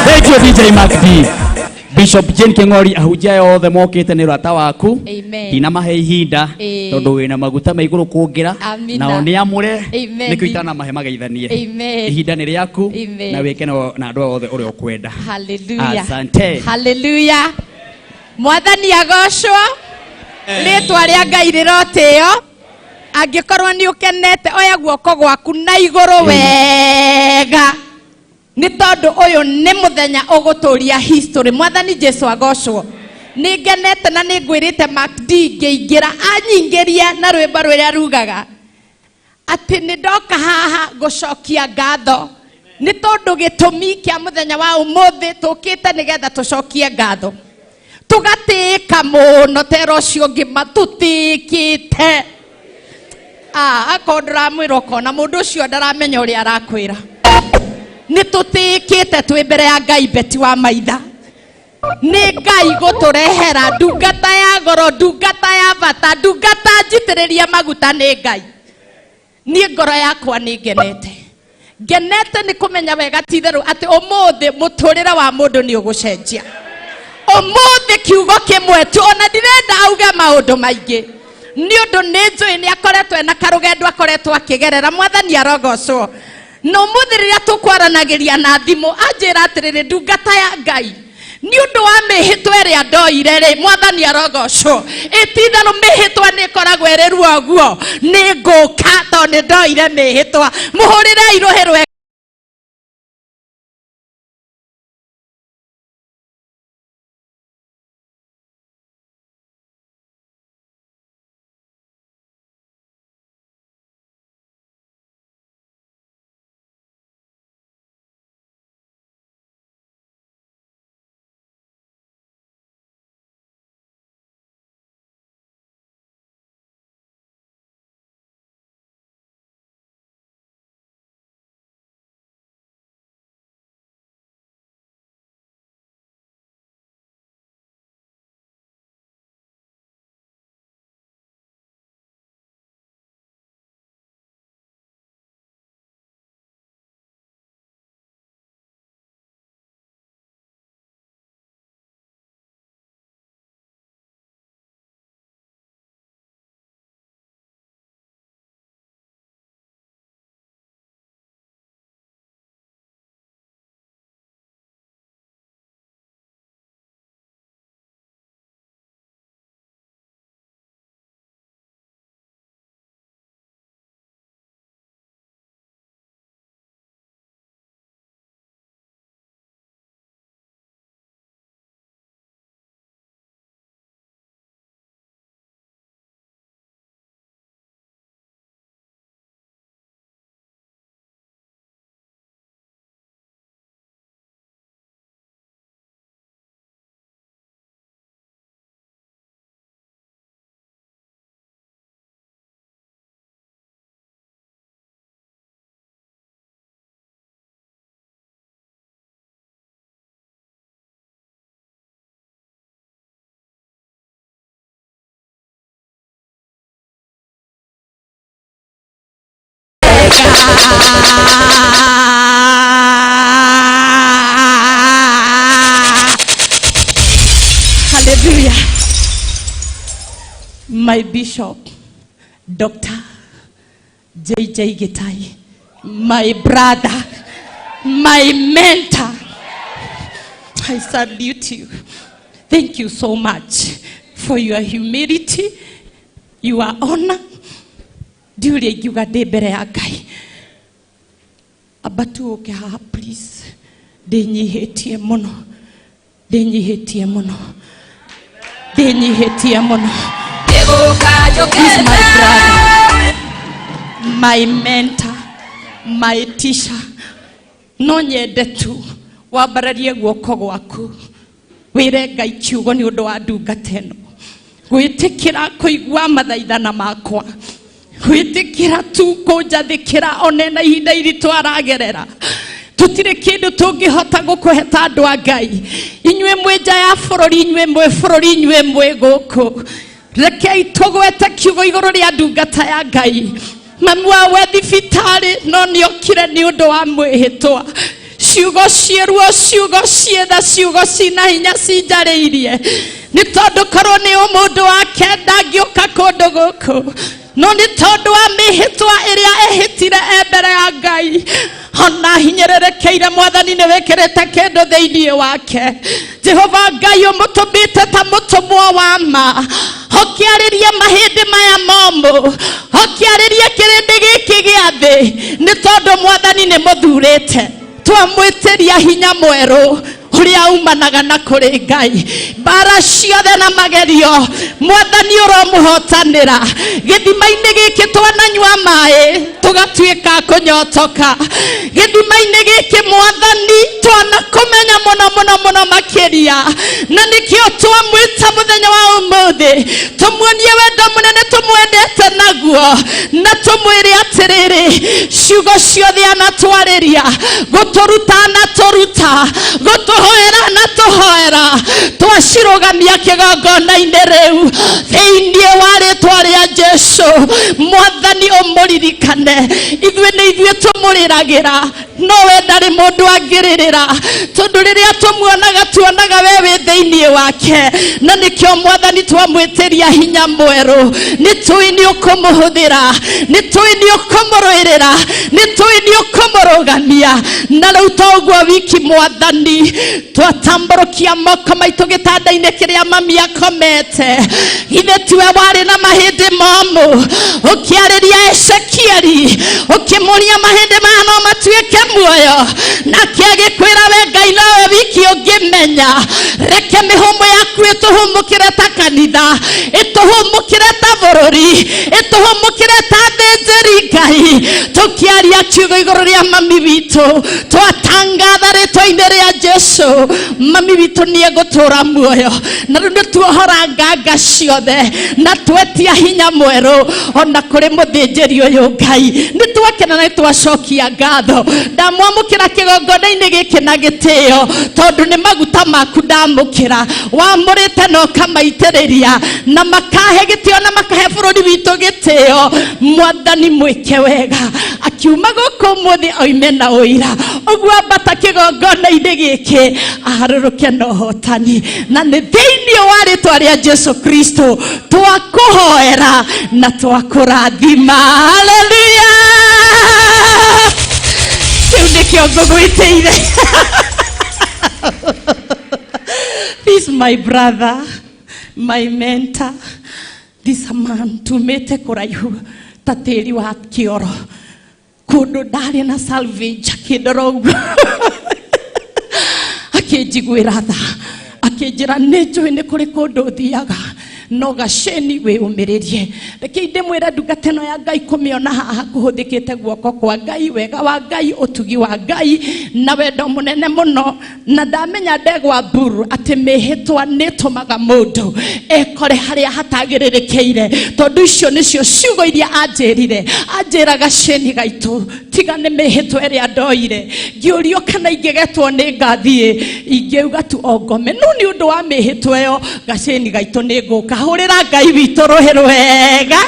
Speaker 3: Thank you DJ Mac D. Bishop Jane Kingori ahunjia yothe mokite ni rata waku. Ina mahe ihinda tondu wina maguta maiguru kungira na oni amure ni kuitana mahe magaithanie. Ihinda ni riaku na wike na andu othe uri ukwenda.
Speaker 12: Hallelujah.
Speaker 3: Asante.
Speaker 12: Hallelujah. Mwathani agocwo. Ritwa ria Ngai rirotio. Angikorwo ni ukenete oya guoko gwaku na iguru wega. Ni tondu uyu ni muthenya uguturia history. Mwathani Jesu agocwo. Ni ngenete na ni ngwirite Mac D ngeingira anyingiria na rwimbo rwiria rugaga ati ni ndoka haha gucokia ngatho. Ni tondu gitumi kia muthenya wa umuthi tukite nigetha tucokie ngatho. Tugatika muno tero cio ngima tutikite. Akondra mwiro kona mundu ucio ndaramenya uria arakwira. Ni tutikite twi mbere ya Ngai beti wa maitha. Ni Ngai guturehera ndungata ya goro, ndungata ya bata, ndungata njitiriria maguta ni Ngai. Ni ngoro yakwa ni ngenete. Ngenete ni kumenya wega titheru ati umuthi muturira wa mundu ni ugucenjia. Umuthi kiugo kimwe tu ona ndirenda auga maundu maingi. Ni undu ni njui ni akoretwo na karugendo akoretwo akigerera. Mwathani arogocwo. No muthi riria tukwaranagiria na thimu anjira atiriri ndungata ya Ngai ni undu wa mihitwa iria ndoire ri. Mwathani arogocwo. Itithano mihitwa ni koragwo iri ruoguo ni nguka to ni ndoire mihitwa. Muhurire iruhirwe
Speaker 11: Hallelujah. My bishop, Dr. J.J. Gitahi, my brother, my mentor, I salute you. Thank you so much for your humility, your honor. During you got the bereakai. Abatu okeha, please. Denyi hetie mono. Denyi hetie mono. Denyi hetie mono. He's my brother, my mentor, my teacher. No nyende tu wambararie guoko gwaku wire Ngai kiugo ni undu wa ndungata ĩno gwitikira kuigua mathaithana makwa gwitikira tu kunjathikira onena ihinda iritu aragerera tutire kindu tungihota gukuheta andu a Ngai inywe mwe nja ya bururi inywe mwe bururi inywe mwe guku rekei tugwete kiugo iguru ria ndungata ya Ngai mami wawe thibitari no niokire ni undu wa mwihitwa ciugo cieruo ciugo cietha ciugo cina hinya cinjarĩirie nĩ tondũ korwo nĩ mũndũ wake ndangĩũka kũndũ gũkũ no nĩ tondũ wa mĩhĩtwa ĩrĩa ehĩtire mbere ya Ngai ona hinyĩrĩrĩkĩire mwathani nĩ wĩkĩrĩte kĩndũ thĩinĩ wake Jehova Ngai ũmũtũmĩte ta mũtũmwo wa ma ũkĩarĩria mahĩndĩ maya momũ ũkĩarĩria kĩrĩndĩ gĩkĩ gĩa thĩ nĩ tondũ mwathani nĩ mũthurĩte twamwĩtĩria hinya mwerũ uria umanaga na kuri Ngai bara ciothe na magerio mwathani ũromũhotanĩra gĩthima-inĩ gĩkĩ twananyua maĩ tũgatuĩka kũnyotoka gĩthima-inĩ gĩkĩ mwathani twanakũmenya mũno mũno mũno makĩria na nĩkĩo twamwĩta mũthenya wa ũmũthĩ tũmuonie wendo mũnene tũmwendete naguo na tũmwĩre atĩrĩrĩ ciugo ciothe anatwarĩria gũtũruta anatũruta gũtũhoera anatũhoera twacirogamia kĩgongona-inĩ rĩu thĩinĩ wa rĩtwa rĩa Jesũ mwathani ũmũririkane ithuĩ nĩ ithuĩ tũmũrĩragĩra nowe ndarĩ mũndũ angĩrĩrĩra tondũ rĩrĩa tũmuonaga tuonaga we wĩ thĩinĩ wake na nĩkĩo mwathani twamwĩtĩria hinya mwerũ nĩ tũĩ nĩ ũkũmũhũthĩra nĩ tũĩ nĩ ũkũmũrũĩrĩra nĩ tũĩ nĩ ũkũmũrũgamia na rĩu to ũguo wiki mwathani twatambũrũkia moko maitũ gĩtanda-inĩ kĩrĩa mami akomete ithe tiwe warĩ na mahĩndĩ momũ ũkĩarĩria Ezekieli ũkĩmũria mahĩndĩ maya no matuĩke muoyo nake agĩkwĩra we Ngai nawe wiki ũngĩmenya reke mĩhũmũ yaku ĩtũhũmũkĩre ta kanitha ĩtũhũmũkĩre ta bũrũri ĩtũhũmũkĩre ta thĩnjĩri Ngai tũkĩaria kiugo igũrũ rĩa mami witũ twatangatha rĩtwa-inĩ rĩa Jesũ mami witũ nĩ egũtũra muoyo na rĩu nĩ tuohora nganga ciothe na twetia hinya mwerũ ona kũrĩ mũthĩnjĩri ũyũ Ngai nĩ twakena na twacokia ngatho ndamwamũkĩra kĩgongona-inĩ gĩkĩ na gĩtĩo tondũ nĩ maguta maku ndamũkĩra wamũrĩte na ũkamaitĩrĩria na makahe gĩtĩo na makahe bũrũri witũ gĩtĩo mwathani mwĩke wega akiuma gũkũ ũmũthĩ oime na ũira ũguo ambata kĩgongona-inĩ gĩkĩ aharũrũke na ũhotani na nĩ thĩinĩ wa rĩtwa rĩa Jesũ Kristo twakũhoera na twakũrathima haleluya kĩu nĩkĩo ngũgwĩtĩire this my brother my mentor this man tumĩte kũraihu ta tĩri wa kĩoro kũndũ ndarĩ na salvage akĩndora ũguo akĩnjiguĩra tha akĩnjĩra nĩ njũĩ nĩ kũrĩ kũndũ ũthiaga no gaceni wĩyũmĩrĩrie reke ndĩmwĩre ndungata ĩno ya Ngai kũmĩona haha kũhũthĩkĩte guoko kwa Ngai wega wa Ngai ũtugi wa Ngai na wendo mũnene mũno na ndamenya ndegwa mburu atĩ mĩhĩtwa nĩ ĩtũmaga mũndũ ekore harĩa hatagĩrĩrĩkĩire tondũ icio nĩcio ciugo iria anjĩrire anjĩra gaceni gaitũ tiga nĩ mĩhĩtwa ĩrĩa ndoire ngĩũrio kana ingĩgetwo nĩ ngathiĩ ingĩuga tu ongome no nĩ ũndũ wa mĩhĩtwa ĩyo gaceni gaitũ nĩ ngũka hũrĩra Ngai witũ rũhĩ rwega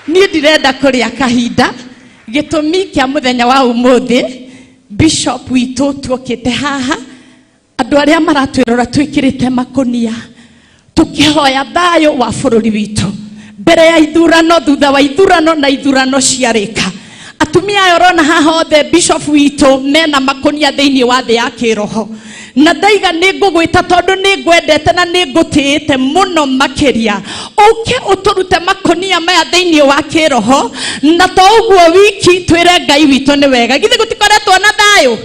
Speaker 11: niĩ ndirenda kũrĩa kahinda gitumi kia muthenya wa umuthi bishop witũ tuokĩte haha andũ arĩa maratwĩrora twĩkĩrĩte makonia tũkĩhoya thayũ wa bũrũri witũ mbere ya ithurano thutha wa ithurano na ithurano ciarĩka atumia aya ũrona haha othe bishop witũ mena makonia thĩinĩ wa thĩ ya kĩroho na ndaiga nĩngũgwĩta tondũ nĩngwendete na nĩngũtĩĩte mũno makĩria ũke ũtũrute makonia maya thĩinĩ wa kĩroho na to ũguo wiki twĩre Ngai witũ nĩ wega githĩ gũtikoretwo na thayũ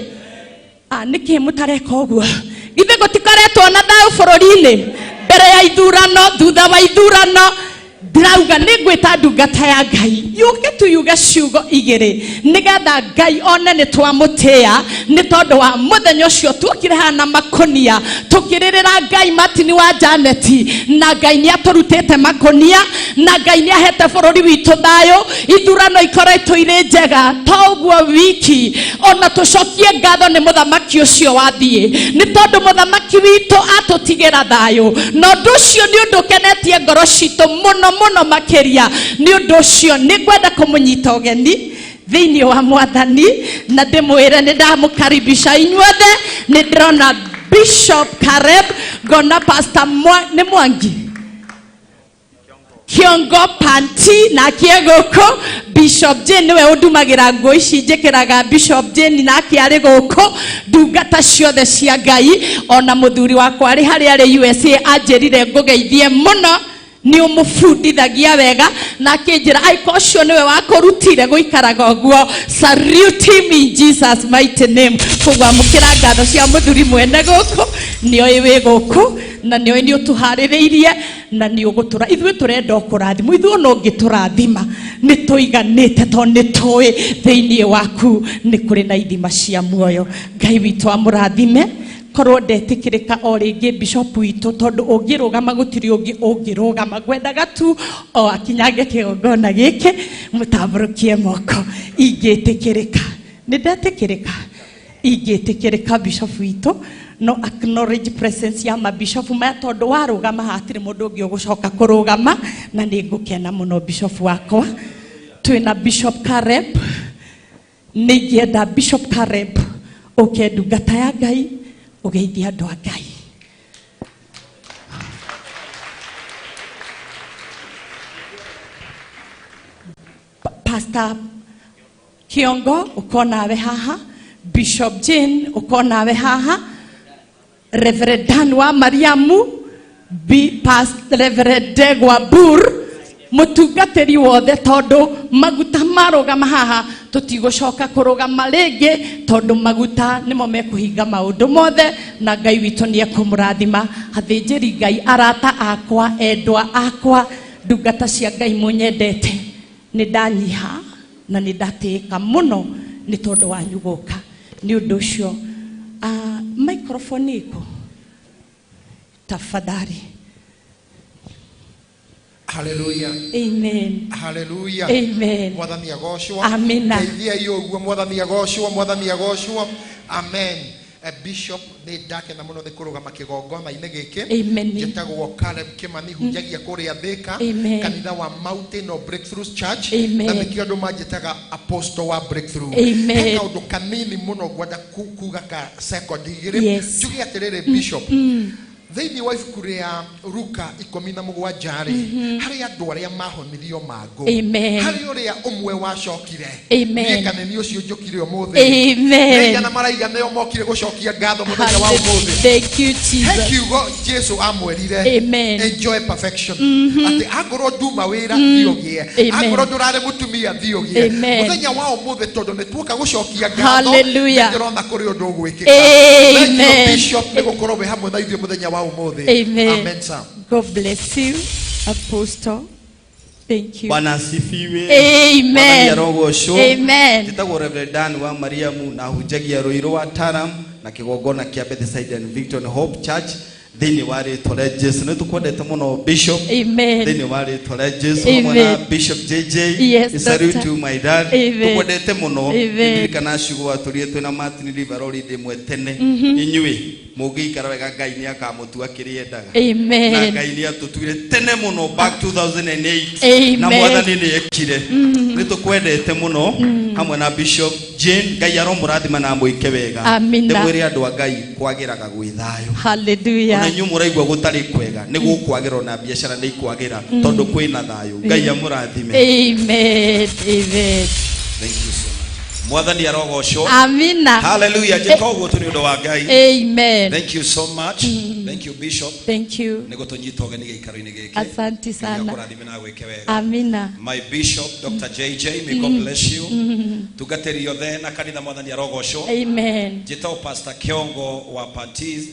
Speaker 11: nĩkĩ mũtareka ũguo githĩ gũtikoretwo na thayũ bũrũri-inĩ mbere ya ithurano thutha wa ithurano ndĩrauga nĩngwĩta ndungata ya Ngai yũke tuyuge ciugo igĩrĩ nĩgetha Ngai one nĩtwamũtĩa nĩ tondũ wa mũthenya ũcio tuokire hana makonia tũkĩrĩrĩra Ngai Martin wa Janeti na Ngai nĩatũrutĩte makonia na Ngai nĩahete bũrũri witũ thayũ ithurano ikoretwo irĩ njega toguo wiki ona tũcokie ngatho nĩ mũthamaki ũcio wathiĩ nĩ tondũ mũthamaki witũ atũtigĩra thayũ na ũndũ ũcio nĩ ũndũ ũkenetie ngoro citũ mũno mũno makĩria nĩ ũndũ ũcio nĩngwenda kũmũnyita ũgeni thĩinĩ wa Mwathani na ndĩmwĩre nĩndamũkaribisha inyuothe nĩndĩrona Bishop Caleb ngona Pastor nĩ Mwangi Kiongo Panti na kiegũkũ Bishop Jane niwe ũndumagĩra nguo ici njĩkĩraga Bishop Jane na kĩarĩ gũkũ ndungata ciothe cia Ngai ona mũthuri wakwa arĩ harĩa arĩ USA anjĩrire ngũgeithie mũno ni umufundithagia wega na kinjira aiko cio niwe wakurutire guikaraga guo salute him in Jesus mighty name kugwa mukira ngatho cia muthuri mwene guku nio iwe guku na nio ni utuhaririirie na ni ugutura ithuĩ turenda kurathima ithuĩ no ngiturathima ni tuiganite to ni tui thĩinĩ waku ni kuri na ithima cia muoyo Ngai witũ amũrathime korwo ndetĩkĩrĩka o rĩngĩ bishop witũ tondũ ũngĩrũgama gũtirĩ ũngĩ ũngĩrũgama ngwendaga tu o akinyange kĩgongona gĩkĩ mũtambũrũkie moko ingĩtĩkĩrĩka nĩndetĩkĩrĩka ingĩtĩkĩrĩka bishop witũ no acknowledge presence ya mabishop maya tondũ warũgama hatirĩ mũndũ ũngĩ ũgũcoka kũrũgama na nĩngũkena mũno bishop wakwa twĩna Bishop Caleb nĩngĩenda Bishop Caleb ũke ndungata ya Ngai ugeithia andũ a Ngai Pastor Kiongo ukonawe haha Bishop Jane ukonawe haha Reverend Dan wa Mariamu Pastor Reverend Degwa Bur mutungatĩri wothe tondu maguta marũgama haha tutigũcoka kũrũgama rĩngĩ tondu maguta nĩmo mekũhinga maũndũ mothe na Ngai witũ nĩekũmũrathima athĩnjĩri Ngai arata akwa endwa akwa ndungata cia Ngai mũnyendete nĩndanyiha na nĩndatĩĩka mũno nĩ tondũ wanyu gũka nĩ ũndũ ũcio microphone ĩko tafadhali.
Speaker 2: Hallelujah.
Speaker 11: Amen.
Speaker 2: Hallelujah.
Speaker 11: Amen.
Speaker 2: Mwathani agoshwa.
Speaker 11: Amen.
Speaker 2: Ndeithia iyo guo mwathani agoshwa, mwathani agoshwa. Amen. Bishop nĩ ndakena mũno nĩ kũrũgama kĩgongona-inĩ gĩkĩ njĩtagwo Caleb Kimani hunjagia kũrĩa Thĩka kanitha wa Mountain of Breakthrough Church na nĩkĩo andũ manjĩtaga apostle wa breakthrough. He kaũndũ kanini mũno ngwenda kuga ka second igĩrĩ njuge atĩrĩrĩ Bishop thĩinĩ wa ibuku rĩa Luka 17 harĩ andũ arĩa mahonirio mangũ harĩ ũrĩa ũmwe wacokire niĩ kaneni ũcio njũkire ũmũthĩ nĩigana maraiga nĩo mokire gũcokia ngatho mũthenya wa ũmũthĩ he kiugo Jesu amwerire enjoy perfection atĩ angorwo nduma wĩra thiĩ ũgĩe angorwo ndũrarĩ mũtumia thiĩ ũgĩe mũthenya wa ũmũthĩ tondũ nĩtuoka gũcokia ngatho nĩndĩrona kũrĩ ũndũ ũgwĩkĩka Bishop nĩ gũkorwo wĩ hamwe na ithuĩ mũthenya wa
Speaker 11: Amen. Amen, sir. God bless you, Apostle. Thank you.
Speaker 9: Bwana asifiwe.
Speaker 11: Amen. Amen.
Speaker 9: Jitagwo Reverend Dan wa Mariamu na hujagia Ruiru wa Taram na kigongona kia Bethesda and Victory Hope Church Thini wari tole Jesu ne tukwendete muno Bishop.
Speaker 11: Amen.
Speaker 9: Thini wari tole Jesu
Speaker 11: Amen.
Speaker 9: mwana Bishop JJ.
Speaker 11: Yes,
Speaker 9: I salute
Speaker 11: Doctor.
Speaker 9: you my dad.
Speaker 11: Amen.
Speaker 9: Tukwendete muno.
Speaker 11: Amen.
Speaker 9: Ndi kana shugo aturi twina Martin River already mwetene. Inyui mugikara wega Ngai ni akamutua kiriendaga.
Speaker 11: Amen.
Speaker 9: Na Ngai ni atutwire tene muno back 2008.
Speaker 11: Amen.
Speaker 9: Na mwathani ni ekire. Ni tukwendete muno hamwe na Bishop Jane Ngai aromurathima na mwike wega.
Speaker 11: Amina.
Speaker 9: Ndemwire andu a Ngai kwagiraga gwithayo.
Speaker 11: Hallelujah.
Speaker 9: Ona nyu muraigwa gutari kwega ni gukwagira na biashara ni ikwagira tondu kwina thayo. Ngai amurathime.
Speaker 11: Amen. Amen.
Speaker 9: Thank you so much. Mwathani arogocwo.
Speaker 11: Amina.
Speaker 9: Hallelujah. Jikoguo tuni undu wa Ngai.
Speaker 11: Amen.
Speaker 9: Thank you so much. Thank you Bishop.
Speaker 11: Thank you.
Speaker 9: Nigo tunyita ogeni gikaro-ini giki.
Speaker 11: Asante sana.
Speaker 9: Kurathime na gwike wega.
Speaker 11: Amina.
Speaker 9: My Bishop Dr. JJ, may God bless you. Tugaterio the na kanitha Mwathani arogocwo.
Speaker 11: Amen.
Speaker 9: Jitao Pastor Kiongo wa Patiz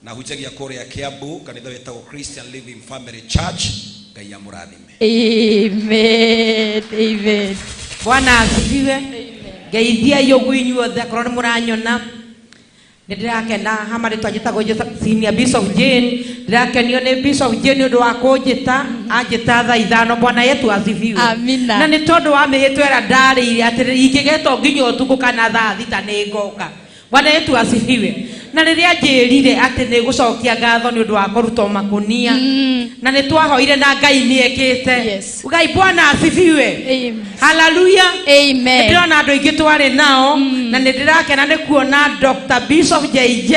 Speaker 9: na hujagia kore ya Kiambu, kanitha wetagwo Christian Living Family Church. Ngai amurathime.
Speaker 11: Amen. Amen.
Speaker 13: Bwana asifiwe. Geithia yogu inyuothe korwo ni muranyona ndirakena hamari twajitagwo Senior Bishop Jane. Ndirakenio ni Bishop Jane undu wa kunjita anjita thaa ithano. Bwana yetu asifiwe.
Speaker 11: Amina.
Speaker 13: Na ni tondu wa mihitwera ndarire ati ingigeto nginya utuku kana thaa thita ni ngoka. Bwana yetu asifiwe. Na riria njirire ati ni gucokia ngatho ni undu wa kurutwo makunia na ni twahoire na Ngai ni ekite. Ngai Bwana asifiwe. Hallelujah.
Speaker 11: Amen.
Speaker 13: Ndirona andu ingi twari nao na ndirakena ni kuona Dr. Bishop JJ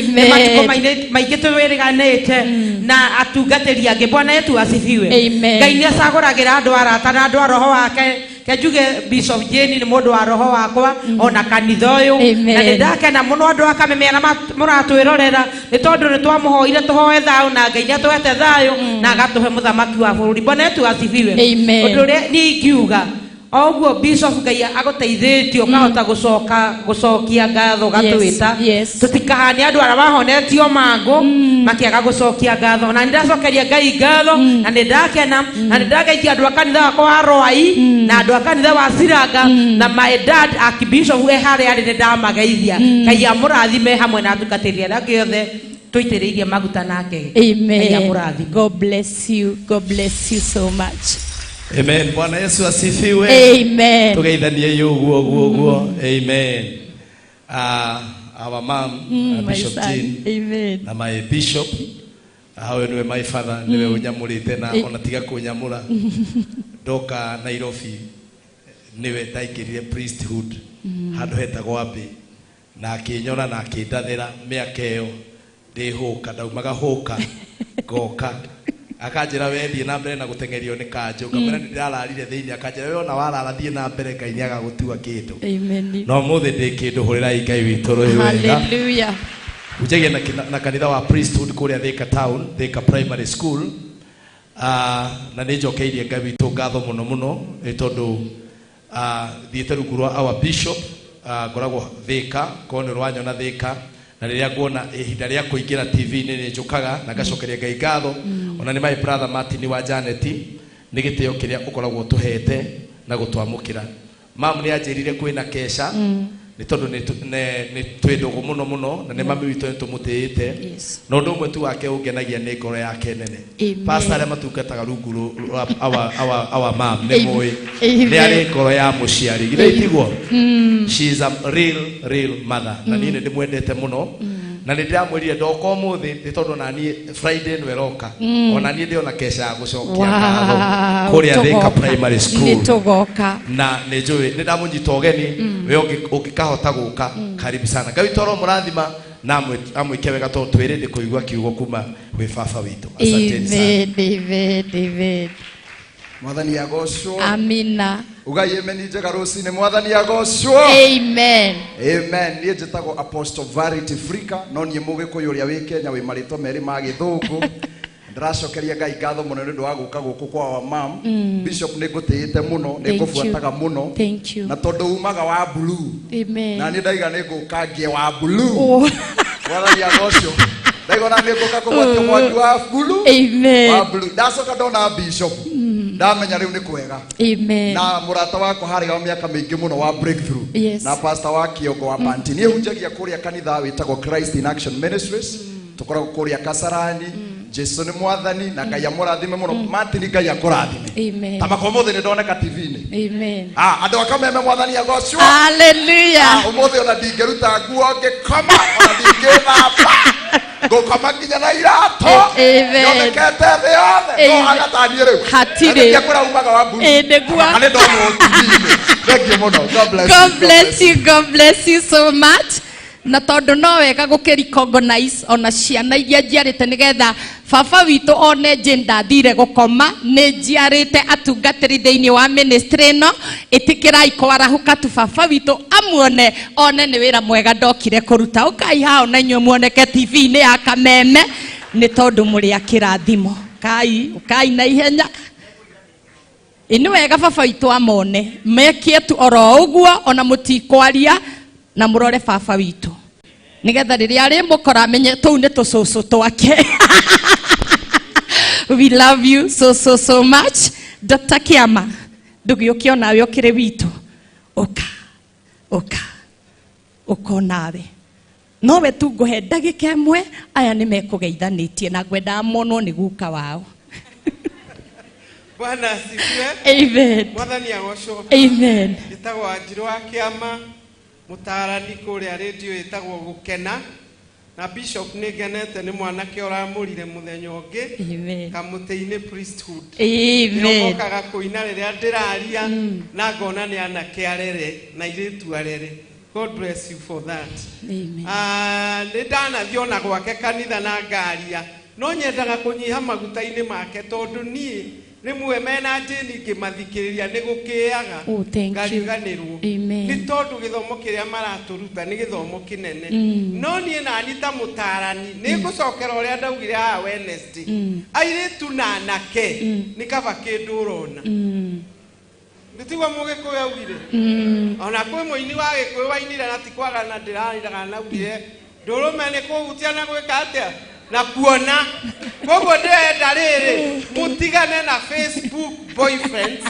Speaker 13: ni matuko maingi twiriganite na atungatiri angi. Bwana yetu asifiwe. Ngai ni acaguragira andu arata na andu a roho wake. Kajuge Bishop Jane ni mundu wa roho wakwa ona kanitha uyu na ndakena muno andu akamemera muratwirorera ni tondu ni twamuhoire tuhoe thayo na Ngai ni atwete thayo na agatuhe muthamaki wa bururi. Bwana yetu asifiwe. Undu ria ni ingiuga oguo Bishop Ngai aguteithĩtie ukahota gucokia ngatho gatwita tutikahane andu ara mahonetio mangu makiaga gucokia ngatho na ndacokeria Ngai ngatho na ndakena na ndageithia andu akanitha wakwa wa Rwai na andu akanitha wa Siranga na my dad Bishop ehari ari ndamageithia. Ngai amurathime hamwe na atungatĩri arĩa othe tuitĩrĩirie maguta nake.
Speaker 11: Amen. God bless you. God bless you so much.
Speaker 9: Amen. Bwana Yesu asifiwe.
Speaker 11: Amen.
Speaker 9: Tugeithanie guo. Amen. Our mom, Bishop Jane.
Speaker 11: Amen.
Speaker 9: Na my bishop, hawe niwe my father, niwe unyamurite na ona tiga kunyamura. Doka Nairobi niwe ndaingirire priesthood handu hetagwo Ambi na akinyora na akindathira miaka iyo ndihuka ndaumaga huka ngoka akanjira wendi na mbere na gutengerio ni kanjo ngamera ndirararire thiini akanjira we ona warara thie na mbere Ngai ni agagutua kindu.
Speaker 11: Amen.
Speaker 9: No muthe ndi kindu hurira Ngai witu rui wega.
Speaker 11: Hallelujah.
Speaker 9: Ujagia na kanitha wa priesthood kuria Thika Town, Thika Primary School. Na ni njokeirie Ngai witu ngatho muno ni tondu thiete rungu rwa our bishop ngoragwo Thika kono rwanyona Thika na riria nguona ihinda ria kuingira TV ni njukaga na ngacokeria Ngai ngatho. Ona ni my brother Martin wa Janet ni gitio kiria ukoragwo tuhete na gutwamukira. Mam ni anjirire kwina KESHA ni tondu ni twindugu muno na ni mami witu nitumutiite no ndu mwe tu wake ungenagia ni ngoro yake nene. Pastor ale matungataga rungu our mam ni moy ni ari ngoro ya muciari githitiguo. She is a real mother na ni ndimwendete muno na ndiramwirire ndoka umuthi ni tondu na ni Friday ni weroka ona ni ndiona KESHA gucokia ngatho kuria Thika Primary School
Speaker 11: nitugoka
Speaker 9: na ni njui ni ndamunyita ogeni we ukikahota guka karibu sana. Ngai toro murathima na amwike wega tondu twirinde kuigua kiugo kuma wi baba witu. Asante sana.
Speaker 11: David.
Speaker 14: Mwathani agocwo.
Speaker 11: Amina.
Speaker 14: Ugai amen njega ruci-ini. Mwathani agocwo.
Speaker 11: Amen.
Speaker 14: Amen. Niĩ njĩtagwo Apostle Verity Frika no niĩ mũgĩkũyũ ũrĩa wĩ Kenya wĩ marĩtwa merĩ ma gĩthũngũ. Ndĩracokeria Ngai ngatho mũno nĩ ũndũ wa gũka gũkũ kwa wa mam. Bishop nĩ ngũtĩĩte mũno nĩ ngũbuataga mũno na tondũ umaga wa blue.
Speaker 11: Amen.
Speaker 14: Na niĩ ndaiga nĩ ngũka ngie wa blue. Mwathani agocwo. Ndaigona nĩ ngũka kũgwatia mwaki wa blue.
Speaker 11: Amen.
Speaker 14: Wa blue. Ndacoka ndona Bishop. Ndamenya riu ni kwega.
Speaker 11: Amen.
Speaker 14: Na murata wako hari wa miaka mingi muno wa breakthrough.
Speaker 11: Yes.
Speaker 14: Na pastor wa Kiongo wa Panti. Ni hunjagia kuria kanitha witagwo Christ in Action Ministries. tukoragwo kuria Kasarani Jesu ni mwathani na Ngai amurathime muno Martin Ngai akurathime
Speaker 11: Amen.
Speaker 14: Tamakomuthi ni ndoneka TV-ini
Speaker 11: Amen.
Speaker 14: andu akameme mwathani agocwo
Speaker 11: Hallelujah.
Speaker 14: Umuthi ona ndingeruta nguo ngikoma ona ndingithamba ngukoma nginya na irato yonekete thĩ yothe no agatanie rĩu
Speaker 11: hatirĩ
Speaker 14: kũraumaga wa mburu
Speaker 11: nĩguo
Speaker 14: nĩ ndomo TV-ini thank you muno
Speaker 11: God bless you so much. Na tondu no wega gukiricognize ona ciana iria njiarite nigetha baba witu one ndathire gukoma ni njiarite atungatiri thiini wa ministry no itikirai kwarahuka tu baba witu amuone one ni wira mwega ndokire kuruta ukai hao na nywe muoneke TV-ini ya Kameme ni tondu muri akirathimo ukai na ihenya ini wega baba witu amone mekie tu oro uguo ona mutikwaria na murore baba witu nigetha riria ari mukora menye tou ni tucucu twake. We love you so much. Dr. Kiama ndugiukio nawe ukire witu uka nawe nowe tu nguhe ndagika imwe aya ni mekugeithanitie na ngwenda mono ni guka wao.
Speaker 15: Bwana asifiwe.
Speaker 11: Amen.
Speaker 15: Mwathani agocwo.
Speaker 11: Amen.
Speaker 15: Gitagwo Wanjiru wa Kiama mutarani kuria radio itagwo gukena na Bishop nigenete ni mwanake uramurire muthenya ungi kamutei-ini priesthood.
Speaker 11: Amen.
Speaker 15: Niokaga kuina riria ndiraria na ngona ni anake arere na iritu arere. God bless you for that.
Speaker 11: Amen.
Speaker 15: Ni ndanathiona gwake kanitha na ngaria no nyendaga kunyiha maguta-ini make tondu nie rimwe mena njini ngimathikiriria ni gukiaga ngariganirwo ni tondu githomo kiria maraturuta ni githomo kinene no nie nani ta mutarani ni gucokera uria ndaugire ha Wednesday airitu na anake ni kaba kindu urona nditigwa mugikuyu augire ona kwi muini wa gikuyu wainire na tikwaga na ndiraniraga naugire ndurume ni kuhutia na gwika atia na kuona kogo ndenda riri mutigane na Facebook boyfriends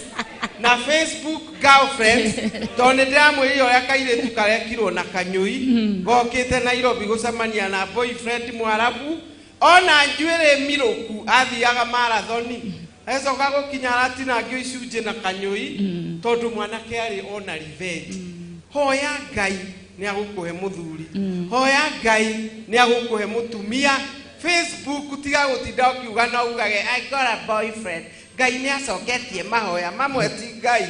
Speaker 15: na Facebook girlfriends tondu ndiramwirire uria kairitu karekirwo na kanyui gokite Nairobi gucemania na boyfriend mwarabu ona njuire miruku athiaga marathoni ecoka gukinya aratinangio icunji na kanyui tondu mwanake ari ona revenge hoya Ngai ni agukuhe muthuri hoya Ngai ni agukuhe mutumia Facebook tiga gutinda ukiuga na ugage I got a boyfriend Ngai ni acoketie mahoya mamwe ti Ngai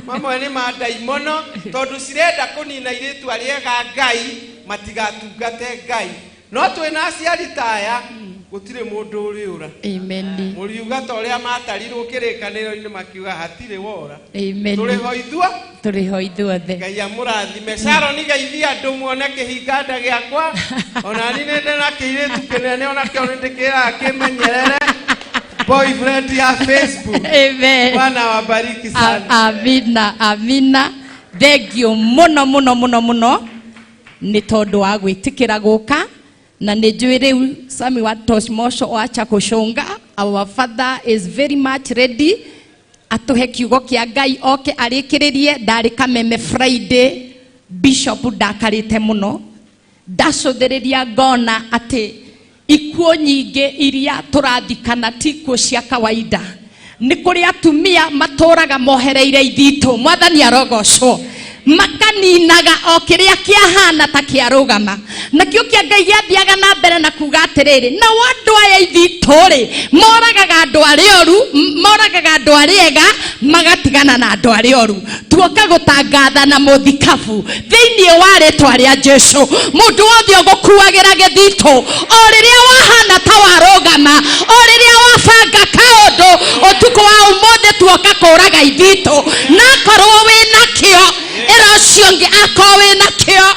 Speaker 15: mamwe ni madaimono tondu cirenda kunina iritu ariega Ngai matigatungate Ngai no twina aciari taya gutire mundu uriura. Amen. Muriuga ta uria matarirwo kirikaniro-ini makiuga hatire wora. Amen. Turiho ithuothe Ngai amurathime. Sharon geithia andu muone kihinganda giakwa ona ni nende na kiiritu kinene ona kio ndikira akimenyerere boyfriend ya Facebook. Amen. Bwana wabariki sana. Amina. Thank you muno ni tondu wa gwitikira guka na nijwire Sami wa Toshmosho wacha kushonga. Our father is very much ready atuhe kiugo kia Ngai oke arikiririe ndari Kameme Friday. Bishop ndakarite muno ndacotheriria ngona ati ikuo nyingi iria turathikana tikuo cia kawaida ni kuri atumia maturaga mohereire ithitu mwathani arogocwo makaninaga o kiria kiahana ta kiarugama nakio kia Ngai giathiaga na mbere na kuga atiriri na wandu aya ithituri moragaga andu arioru moragaga andu ariega magatigana na andu arioru tuoka gutangatha na muthikabu thiini wa ritwa ria Jesu mundu wothe ugukuagira githito o riria wahana ta warugama o riria wabanga kaundu utuku wa umuthi tuoka kuraga ithito na korwo wina kio eracio ngi akorwo wina kio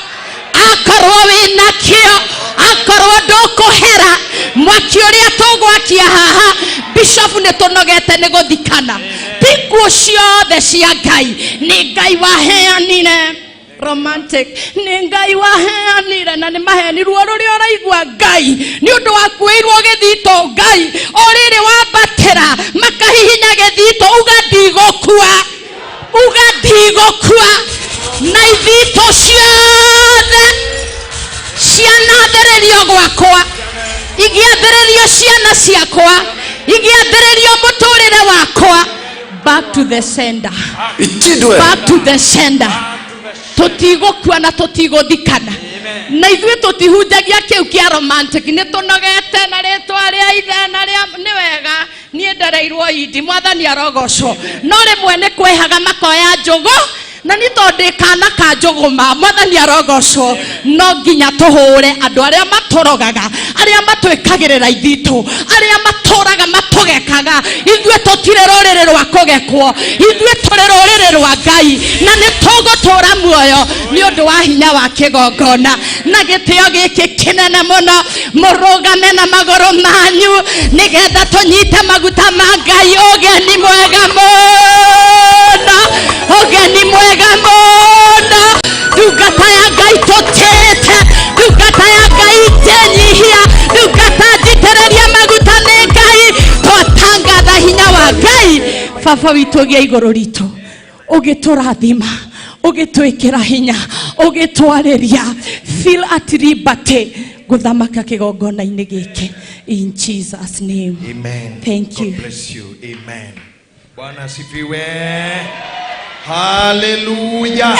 Speaker 15: akorwo ndukuhera mwaki uria tugwakia haha Bishop ni tunogete ni guthikana tikuo ciothe cia Ngai ni Ngai waheanire romantic ni Ngai waheanire na ni maheni ruo ruria uraigua Ngai ni undu wa kuirwo githito Ngai oriri wambatira makahihinya githito ugathigokua na ithito ciothe cianathererio gwakwa
Speaker 11: igiathĩrĩrio ciana ciakwa, igiathĩrĩrio mũtũrĩre wakwa. Back to the sender. Back to the sender. Tũtigũkua na tũtigũthikana. Na ithuĩ tũtihunjagia kĩu kĩa romantic, nĩ tũnogete na rĩtwa rĩa ithe na rĩa nĩ wega niĩ ndereirwo idi mwathani arogocwo, no rĩmwe nĩ kwĩhaga makoya njũgũ na nĩ tondũ kana ka njũgũma mwathani arogocwo. No nginya tũhũre andũ arĩa matũrogaga, arĩa matwĩkagĩrĩra ithitũ, arĩa matũraga matũgekaga. Ithuĩ tũtirĩ rũrĩrĩ rwa kũgekwo, ithuĩ tũrĩ rũrĩrĩ rwa Ngai, na nĩ tũgũtũra muoyo nĩ ũndũ wa hinya wa kĩgongona na gĩtĩo gĩkĩ kĩnene mũno. Mũrũgame na magũrũ manyu nĩgetha tũnyite maguta ma Ngai. Ũgeni mwega mũno, ũgeni mwega mũno. Ndungata ya Ngai tũtĩte, ndungata ya Ngai tĩnyihia, ndungata njitĩrĩria maguta nĩ Ngai. Twatangatha hinya wa Ngai. Baba witũ gĩa igũrũ ritũ, ũgĩtũrathima, ũgĩtwĩkĩra hinya, ũgĩtwarĩria, feel at liberty gũthamaka kĩgongona-inĩ gĩkĩ. In Jesus name.
Speaker 9: Amen.
Speaker 11: Thank you.
Speaker 9: God bless you. Amen. Bwana asifiwe. Hallelujah.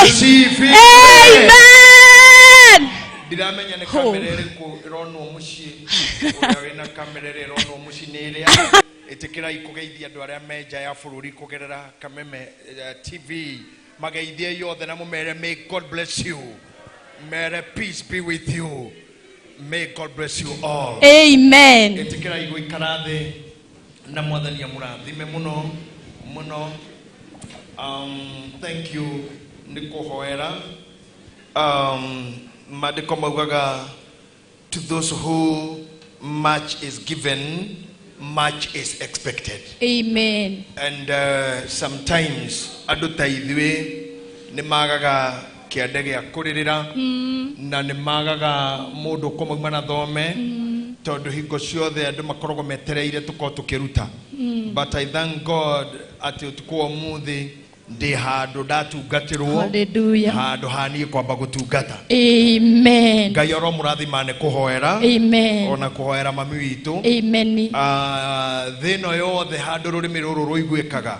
Speaker 9: Asifiwe.
Speaker 11: Amen.
Speaker 9: Ndiramenya nĩ kamera ĩrĩkũ ĩronwo mũciĩ. Ũrĩa wĩna kamera ĩrĩa ĩronwo mũciĩ nĩ ĩrĩa. Ĩtĩkĩrai kũgeithia andũ arĩa me nja ya bũrũri kũgerera Kameme TV. Mageithie yothe na mũmere, may God bless you. May peace be with you. May God bless you all.
Speaker 11: Amen.
Speaker 9: Ĩtĩkĩrai gũikara thĩ na mwathani amũrathime mũno mũno. Thank you nĩ kũhoera. Maandĩko maugaga, to those who much is given, much is expected.
Speaker 11: Amen.
Speaker 9: And sometimes andũ ta ithuĩ nĩ magaga kĩande gĩa kũrĩrĩra na nĩ magaga mũndũ kũmauma na thome tondũ hingo ciothe andũ makoragwo metereire tũkorwo tũkĩruta. But I thank God atĩ ũtukũ wa ũmũthĩ ndĩ handũ ndatungatĩrwo, handũ haniĩ kwamba gũtungata.
Speaker 11: Amen.
Speaker 9: Ngai aromũrathima nĩ kũhoera, ona kũhoera mami witũ.
Speaker 11: Amen.
Speaker 9: Thĩ ĩno yothe handũ rũrĩmĩ rũrũ rũiguĩkaga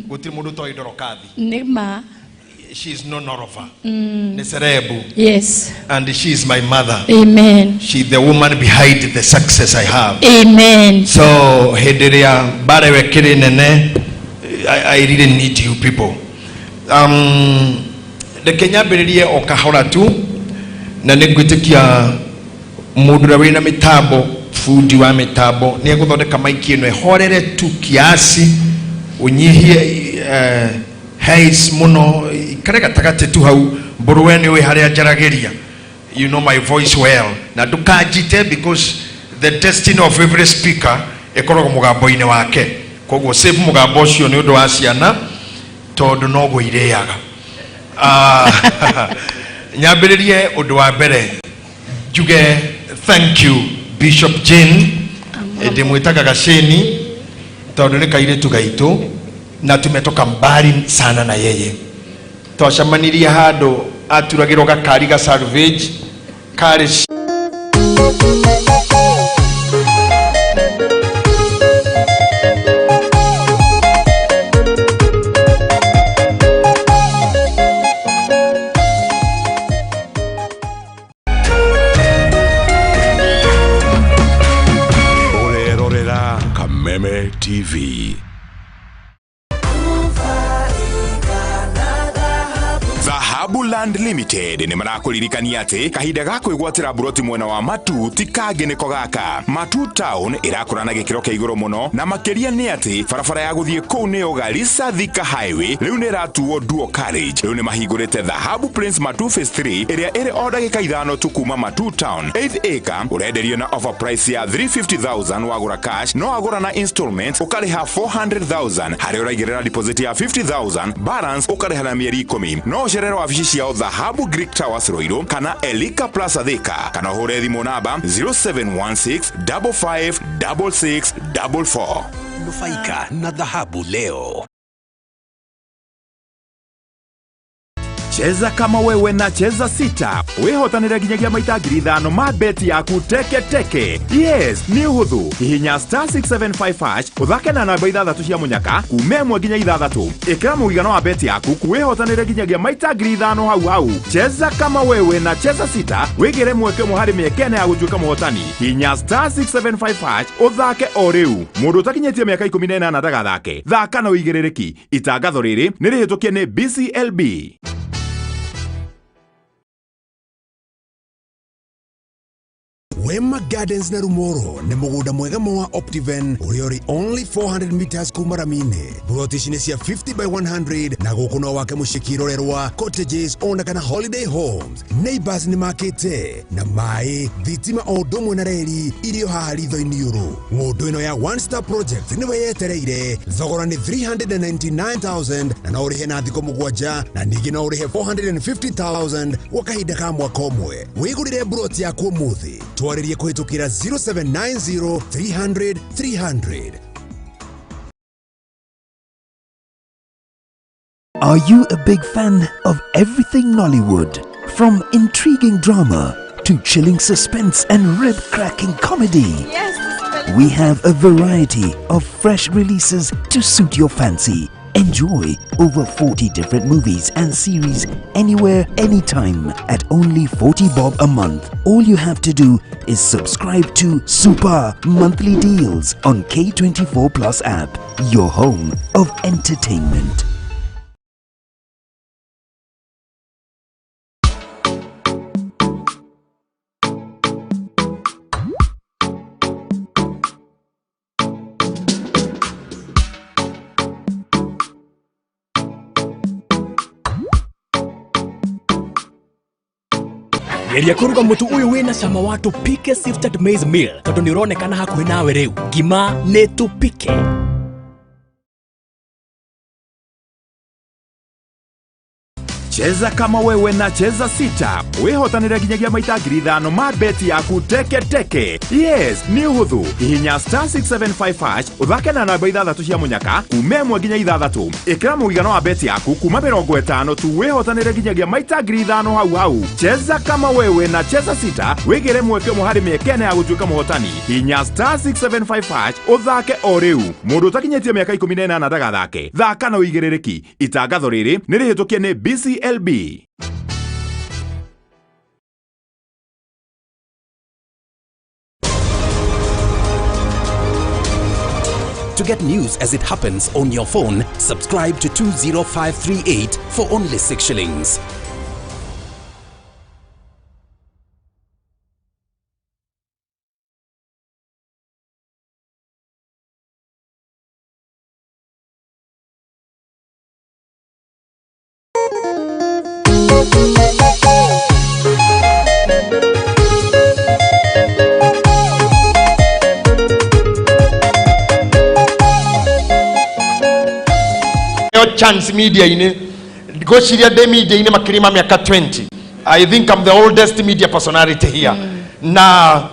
Speaker 9: gũtirĩ mũndũ toĩ Ndorokathi.
Speaker 11: Nĩma.
Speaker 9: She is no Norova. Neserebu.
Speaker 11: Yes.
Speaker 9: And she is my mother.
Speaker 11: Amen.
Speaker 9: She's the woman behind the success I have.
Speaker 11: Amen.
Speaker 9: So, hederia bare wekere nene, I really need you people. The Kenya bererie okahora tu na negwitikia mudura wina mitabo, fundi wa mitabo, ni guthondeka maiki ino ehorere tu kiasi unyihie Haze muno karega tagate tu hau buruweni we haria jarageria. You know my voice well. Na ndukajite because the destiny of every speaker ekorogo mugambo-ini wake. Koguo save mugambo ucio ni undu wa ciana tondu no guireaga. Nyambiririe undu wa mbere juge thank you Bishop Jane ndimwitaga Gasheni tondu ni kairitu gaitu na tumetoka mbali sana na yeye. Twacamanirie handu aturagirwo gakari ga salvage kari
Speaker 5: Orerorera Kameme TV. Dhahabu Land Limited ni marakuririkania ati kahinda ga kwigwatira buroti mwena wa Matu ti kageneko gaka. Matu Town irakura na gikiro kia iguru muno na makiria ni ati barabara ya guthie kuu ni Garissa Thika Highway riu ni ratuo dual carriage. Riu ni mahingurite Dhahabu Prince Matu Phase 3 iria iri o dagika ithano tu kuma Matu Town. 8 acre urenderio na offer price ya 350,000 wagura cash no agura na installments ukariha 400,000 hari uraigirira deposit ya 50,000 balance ukariha na mieri 10 no sherero wabici ciao Dhahabu Greek Towers Roiro kana Elika Plaza Thika kana hure thimu namba 0716556644.
Speaker 18: Nufaika na Dhahabu leo.
Speaker 5: Cheza kama wewe na cheza sita. Wehotanira ginyagia maita 5,000 ma beti yaku teke teke. Yes, ni uhuthu. Hihinya star 675 uthake na namba 6 cia munyaka kume 1 nginya 6. Ikira muigano wa beti yaku kuwehotanira ginyagia maita 5,000 hau hau. Cheza kama wewe na cheza sita. Wigire mweke muhari miekene ya gutuika muhotani. Hihinya star 675 uthake o riu. Mundu utakinyetie miaka 18 ndagathake. Thaka na uigirereki. Itangatho riri nirihitukie ni BCLB.
Speaker 18: Wema Gardens na Rumoro ni mugunda mwega wa Optiven uriori only 400 meters kumaramine. Buroti cia 50 by 100 na gukuno wake mushikirorerwa cottages ona kana holiday homes. Neighbors ni makete na mai thitima o domwe na reri irio haharitho iniuru. Ngundu ino ya one star project ni weyetereire thogora ni 399,000 na no urihe na thiko mugwanja na ningi no urihe 450,000 wakahinda ka mwaka omwe. Wigurire buroti yaku muthi twarĩrie kũhĩtũkĩra 0790 300 300.
Speaker 16: Are you a big fan of everything Nollywood? From intriguing drama to chilling suspense and rib-cracking comedy?
Speaker 17: Yes,
Speaker 16: we have a variety of fresh releases to suit your fancy. Enjoy over 40 different movies and series anywhere, anytime at only 40 bob a month. All you have to do is subscribe to Super Monthly Deals on K24 Plus app, your home of entertainment.
Speaker 19: Geria kuruga mutu uyu wina cama wa tupike sifted maize meal tondu ni uronekana hakuhi nawe riu. Ngima ni tupike.
Speaker 5: Cheza kama wewe na cheza sita. Wehotanira ginyagia maita 5,000 ma beti yaku teke teke. Yes, ni uhuthu. Hihinya star 675 uthake na namba 6 cia munyaka kume 1 nginya 6. Ikira muigano wa beti yaku kuma 50 tu wehotanira ginyagia maita 5,000 hau hau. Cheza kama wewe na cheza sita. Wigire mweke muhari miekene ya gutuika muhotani. Hihinya star 675 uthake o riu. Mundu utakinyetie miaka 18 ndagathake. Thaka na uigirereki. Itangatho riri nirihitukie ni BCLB.
Speaker 19: To get news as it happens on your phone, subscribe to 20538 for only 6 shillings.
Speaker 9: Chance media ine go shiria de media ine makirima miaka 20. I think I'm the oldest media personality here. Na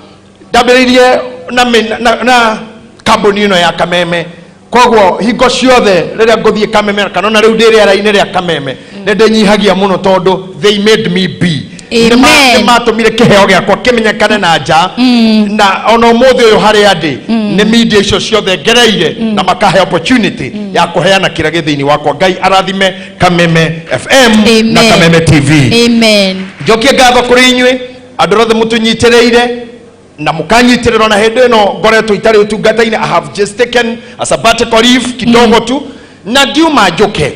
Speaker 9: dabiririe na kambuni ino ya Kameme. Kogwo hingo ciothe riria nguthie Kameme kanona riu ndiri ara-ine ria Kameme nende nyihagia muno tondu they made me be. Amen. Matumire kiheo giakwa kimenyekane na nja na ona umuthi uyu hari andi ni media icio ciothe ngereire na makahe opportunity ya kuheana kira githini wakwa. Ngai arathime Kameme FM na Kameme TV.
Speaker 11: Amen.
Speaker 9: Njokie ngatho kuri inyui andu rothe mutunyitireire na mukanyitirira na hindi ino ngoretwo itari utungata-ine. I have just taken a sabbatical leave kidogo tu na ndiuma njuke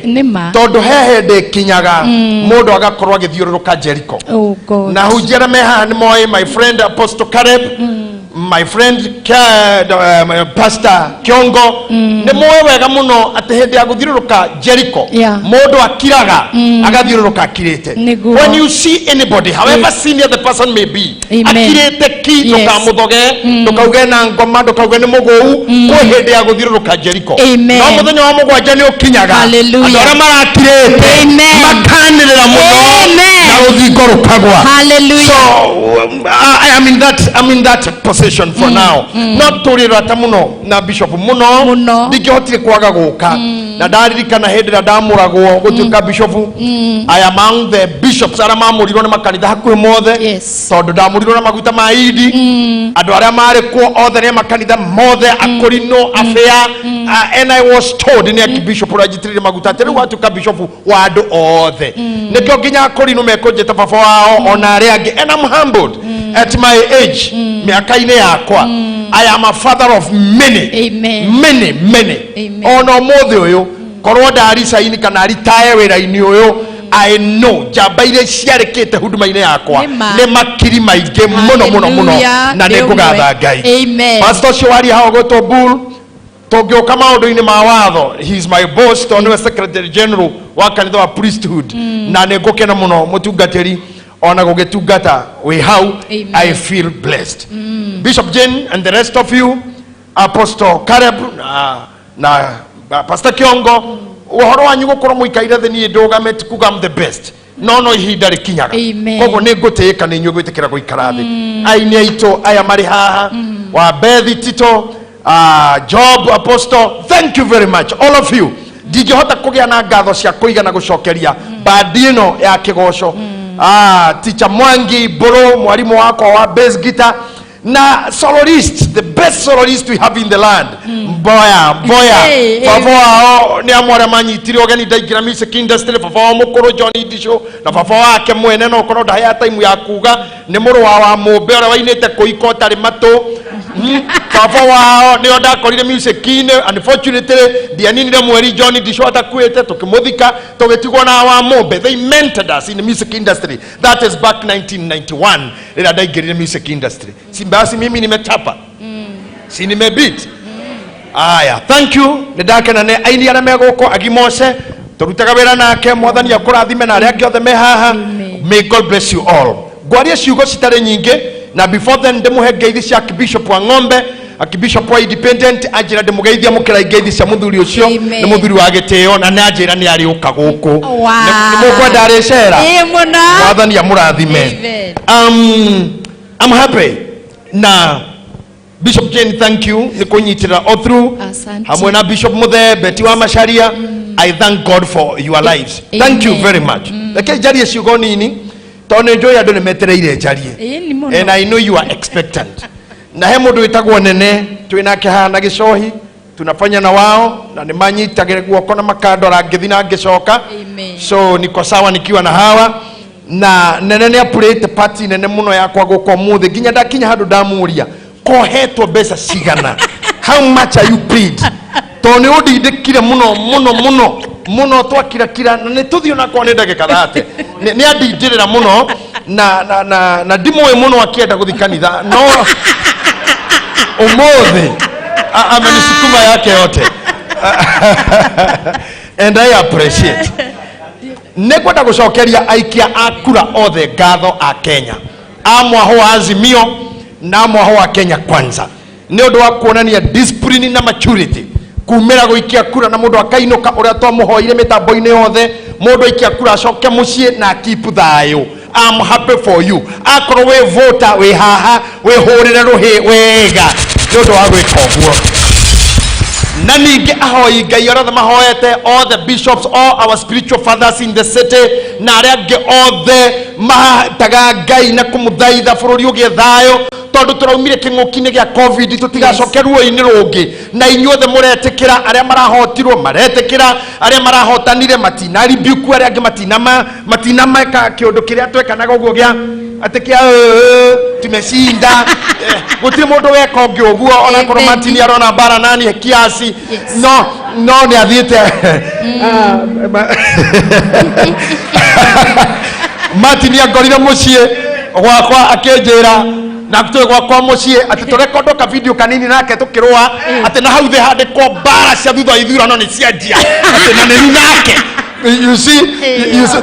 Speaker 9: tondu hehe ndikinyaga mundu agakorwo agithiururuka Jericho. Na hujera meha ni moi my friend Apostle Caleb, my friend Pastor Kiongo ni moe wega muno ati hindi ya guthiururuka Jericho mundu akiraga agathiururuka akirite. When you see anybody however senior the person may be akirite ki ndukamuthoge ndukauge na ngoma ndukauge ni muguu kwi hindi ya guthiururuka Jericho. No muthenya wa mugwanja ni ukinyaga andu aria marakirite makanirira muno na ruthingo rukagwa. So I am in that position for now. Not to rata muno na bishop muno ndingihotire kwaga guka na ndaririkana hindi na ndamuragwo gutuika bishop. I am among the bishops ara mamurirwo ni makanitha hakuhi mothe tondu ndamurirwo na maguta ma idi. Andu aria mari kuo othe ni makanitha mothe akorino afea. And I was told ni bishop rajitirire maguta tere watuika bishop wa andu othe. Nikio nginya akorino mekonjeta baba wao ona aria angi. And I'm humbled at my age. Miaka-ine yakwa. I am a father of many. Amen. Many. Ono mothe uyu korwo ndarisa ini kana ritae wira-ini uyu, I know jamba iria ciarekete huduma-ine yakwa ni makiri maingi muno na ni kugatha Ngai. Pastor Shwari hao goto bull tongioka maundu-ini ma watho, he is my boss tondu we secretary general wa kanitha wa priesthood na ni ngukena muno mutungatiri ona gugitungata we how I feel blessed. Bishop Jane and the rest of you, Apostle Caleb na Pastor Kiongo, uhoro wanyu gukorwo muikaire thi ni ndugamete kuga I'm the best no ihinda rikinyaga koguo ni ngutiyika ni nyu gwitikira guikara thi aini aitu aya mari haha wa Bethi Tito, Job, Apostle, thank you very much all of you. Ndingihota kugia na ngatho cia kuigana gucokeria badino ya kigoco. Teacher Mwangi Boro, mwalimu wako wa bass guitar, na soloist, the best soloist we have in the land. Mboya Fafo hao ni amwara manyitiri ogani daikira music industry. Fafo mukuru Johnny Disho na Fafo wake mwene no koro daya time ya kuga ni muru wa mobera wainete kuikota rimato. Fafo wao ni oda korire music ine. Unfortunately dianinire mweri Johnny Disho atakuete tukimuthika tugetigwo na wa mobe. They mentored us in the music industry. That is back 1991 ila daikira music industry. Basi mimi nimechapa. Si nimebit. Aya, thank you. Ndakena ne aini ana megoko agimose. Turutaga wera nake mwathani akurathime na aria giothe me haha. May God bless you all. Gwaria ciugo citare nyinge na before then ndemuhe ngeithi cia Bishop wa Ng'ombe, Bishop wa Independent ajira ndemugeithia mukira ngeithi cia muthuri ucio ni muthuri wa giteo na najira ni ari uka guku. Ni mukwenda ari cera. Mwathani amurathime. I'm happy. Na Bishop Jane, thank you. Nikunyitira all through. Hamwe na Bishop Muthe, Betty wa Masharia. I thank God for your lives. Thank you very much. Lakini jari ciugo nini. Tone joy ado nemetereire jarie. And I know you are expectant. Na he mundu witagwo nene twina kihana gicohi tunafanya na wao na nimanyitagire guoko na makandora ngithi na ngicoka. So niko sawa nikiwa na hawa. Na nene ni apurete party nene muno yakwa guko muthe ginya ndakinya handu ndamuria kohetwo mbeca cigana. How much are you paid? Tone udindikire muno twakira na nituthio na kwa nenda gikadate ni andindirira muno na ndimwe muno akienda guthikanitha no umothe amenisukuma yake yote. And I appreciate. Nekwenda gucokeria aikia akura othe ngatho a Kenya, amwaho Azimio na amwaho wa Kenya Kwanza, ni undu wa kuonania discipline na maturity kumira guikia kura na mundu akainuka uria twamuhoire mitambo-ini yothe mundu aikia kura acoke mucii na keep thayo. I'm happy for you. Akorwo we voter we haha we hurire ruhi wega ni undu wa gwika uguo. Na ninge ahoi Ngai othe mahoete, all the bishops, all our spiritual fathers in the city na aria angi othe mahataga Ngai na kumuthaitha bururi ugie thayo tondu turaumire king'uki-ini gia covid tutigacoke ruo-ini rungi na inyuothe muretikira aria marahotirwo maretikira aria marahotanire matinaribuku aria angi matinameka kiundu kiria twekanaga uguo gia atikia tumeshinda gutiri mundu weka ungi uguo ona korwo matini arona bara nani kiasi no ni athiite matini agorire mucii gwakwa akinjira na kutoe kwa mucii ati turekondoka video kanini nake tukirwa ati na hau the handikwo bara cia thutha ithurano ni cianjia ati na ni nake. You see,